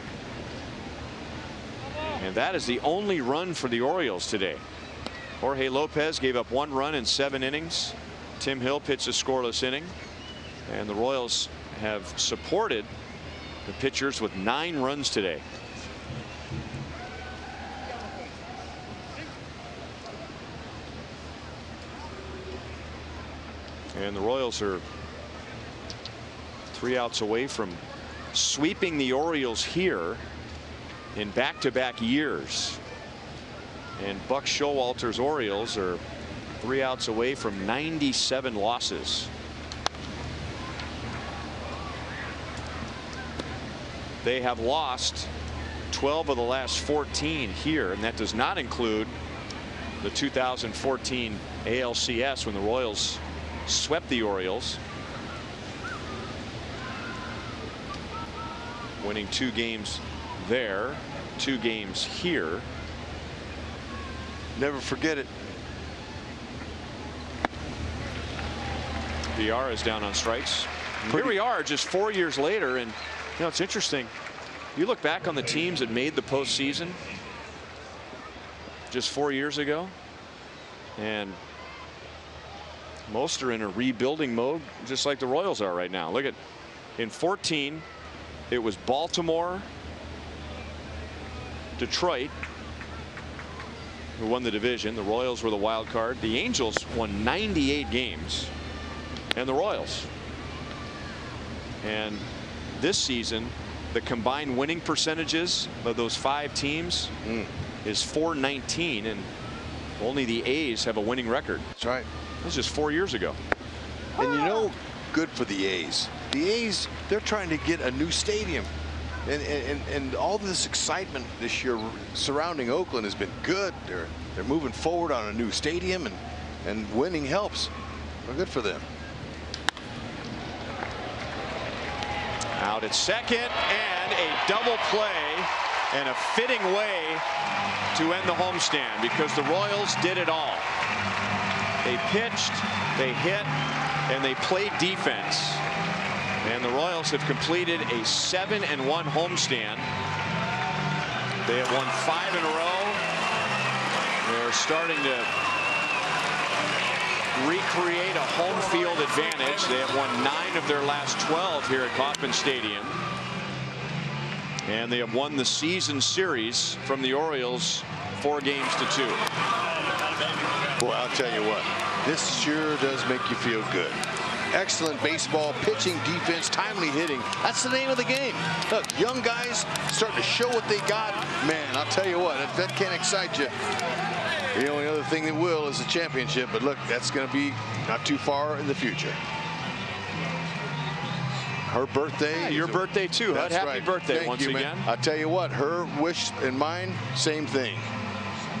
And that is the only run for the Orioles today. Jorge Lopez gave up 1 run in 7 innings. Tim Hill pitched a scoreless inning. And the Royals have supported the pitchers with 9 runs today. And the Royals are 3 outs away from sweeping the Orioles here in back-to-back years. And Buck Showalter's Orioles are 3 outs away from 97 losses. They have lost 12 of the last 14 here, and that does not include the 2014 ALCS when the Royals swept the Orioles, winning 2 games there, 2 games here. Never forget it. VR is down on strikes. Here we are just 4 years later, and you know, it's interesting. You look back on the teams that made the postseason just 4 years ago, and most are in a rebuilding mode, just like the Royals are right now. Look at, in 14, it was Baltimore, Detroit, who won the division. The Royals were the wild card. The Angels won 98 games, and the Royals. And this season, the combined winning percentages of those 5 teams is .419, and only the A's have a winning record. That's right. That was just 4 years ago. And you know, good for the A's. The A's, they're trying to get a new stadium. And all this excitement this year surrounding Oakland has been good. They're moving forward on a new stadium, and winning helps. Well, good for them. Out at second, and a double play, and a fitting way to end the homestand, because the Royals did it all. They pitched, they hit, and they played defense. And the Royals have completed a 7-1 homestand. They have won 5 in a row. They're starting to recreate a home field advantage. They have won 9 of their last 12 here at Kauffman Stadium. And they have won the season series from the Orioles 4 games to 2. Boy, I'll tell you what, this sure does make you feel good. Excellent baseball, pitching, defense, timely hitting. That's the name of the game. Look, young guys starting to show what they got. Man, I'll tell you what, if that can't excite you, the only other thing that will is the championship. But look, that's going to be not too far in the future. Her birthday. Yeah, your birthday too. That's Happy right. birthday. Thank once you, again. Man. I'll tell you what, her wish and mine, same thing.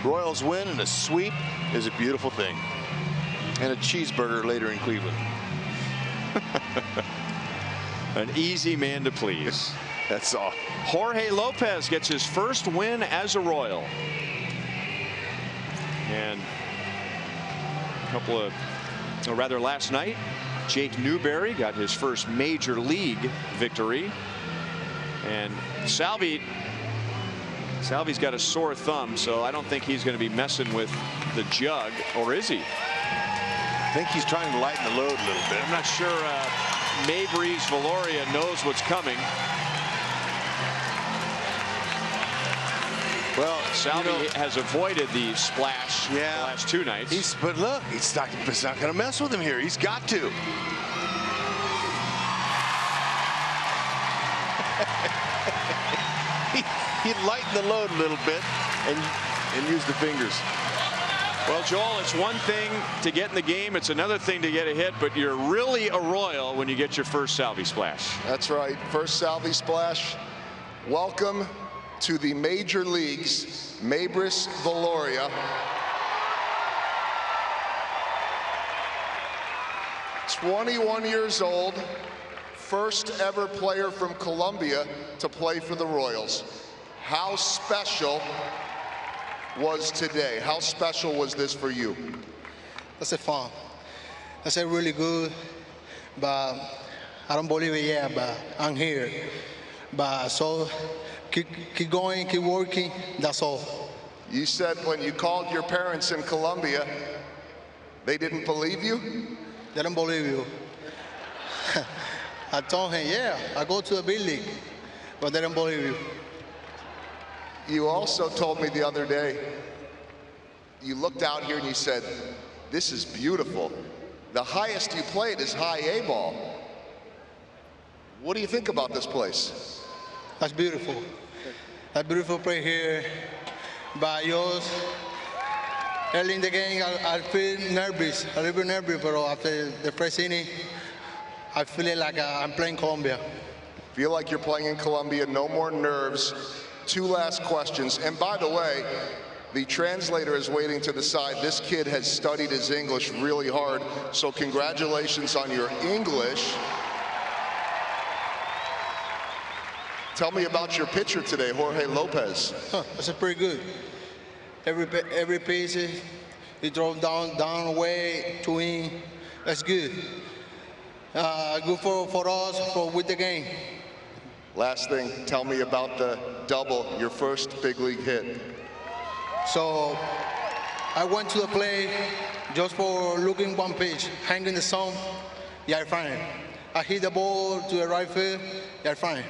Royals win, and a sweep is a beautiful thing. And a cheeseburger later in Cleveland. An easy man to please. That's all. Jorge Lopez gets his first win as a Royal. And a couple of, or rather last night, Jake Newberry got his first major league victory. And Salvi's got a sore thumb, so I don't think he's going to be messing with the jug, or is he? I think he's trying to lighten the load a little bit. I'm not sure Maybreeze Valoria knows what's coming. Well, Salvi has avoided the splash the last 2 nights. But look, it's not going to mess with him here. He's got to. He'd lighten the load a little bit and use the fingers. Well, Joel, it's one thing to get in the game. It's another thing to get a hit, but you're really a Royal when you get your first Salvi splash. That's right. First Salvi splash. Welcome to the major leagues, Maybreeze Valoria. "21 years old, first ever player from Colombia to play for the Royals. How special was today? How special was this for you?" That's a fun. That's a really good, but I don't believe it yet, but I'm here. But so keep going, keep working, that's all. You said when you called your parents in Colombia, they didn't believe you? They don't believe you. I told him, yeah, I go to the big league, but they don't believe you. You also told me the other day, you looked out here and you said, "This is beautiful." The highest you played is high A ball. What do you think about this place? That's beautiful. A beautiful play here. But yours, early in the game, I feel nervous, a little bit nervous, but after the first inning, I feel like I'm playing Colombia. Feel like you're playing in Colombia, no more nerves. 2 last questions. And by the way, the translator is waiting to the side. This kid has studied his English really hard, so congratulations on your English. Tell me about your pitcher today, Jorge Lopez. That's pretty good. Every piece, he drove down away to in. That's good. Good for us for with the game. Last thing, tell me about the double, your first big league hit. So I went to the plate just for looking one pitch, hanging the sun. Yeah, fine. I hit the ball to the right field. Yeah, fine.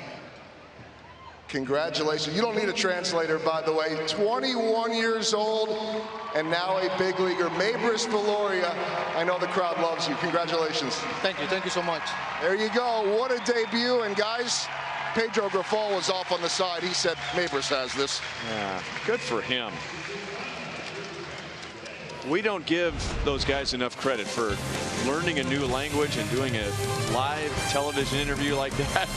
Congratulations. You don't need a translator, by the way. 21 years old and now a big leaguer. Maybris Valoria, I know the crowd loves you. Congratulations. Thank you so much. There you go. What a debut. And guys, Pedro Grifol was off on the side. He said Maybris has this. Yeah, good for him. We don't give those guys enough credit for learning a new language and doing a live television interview like that.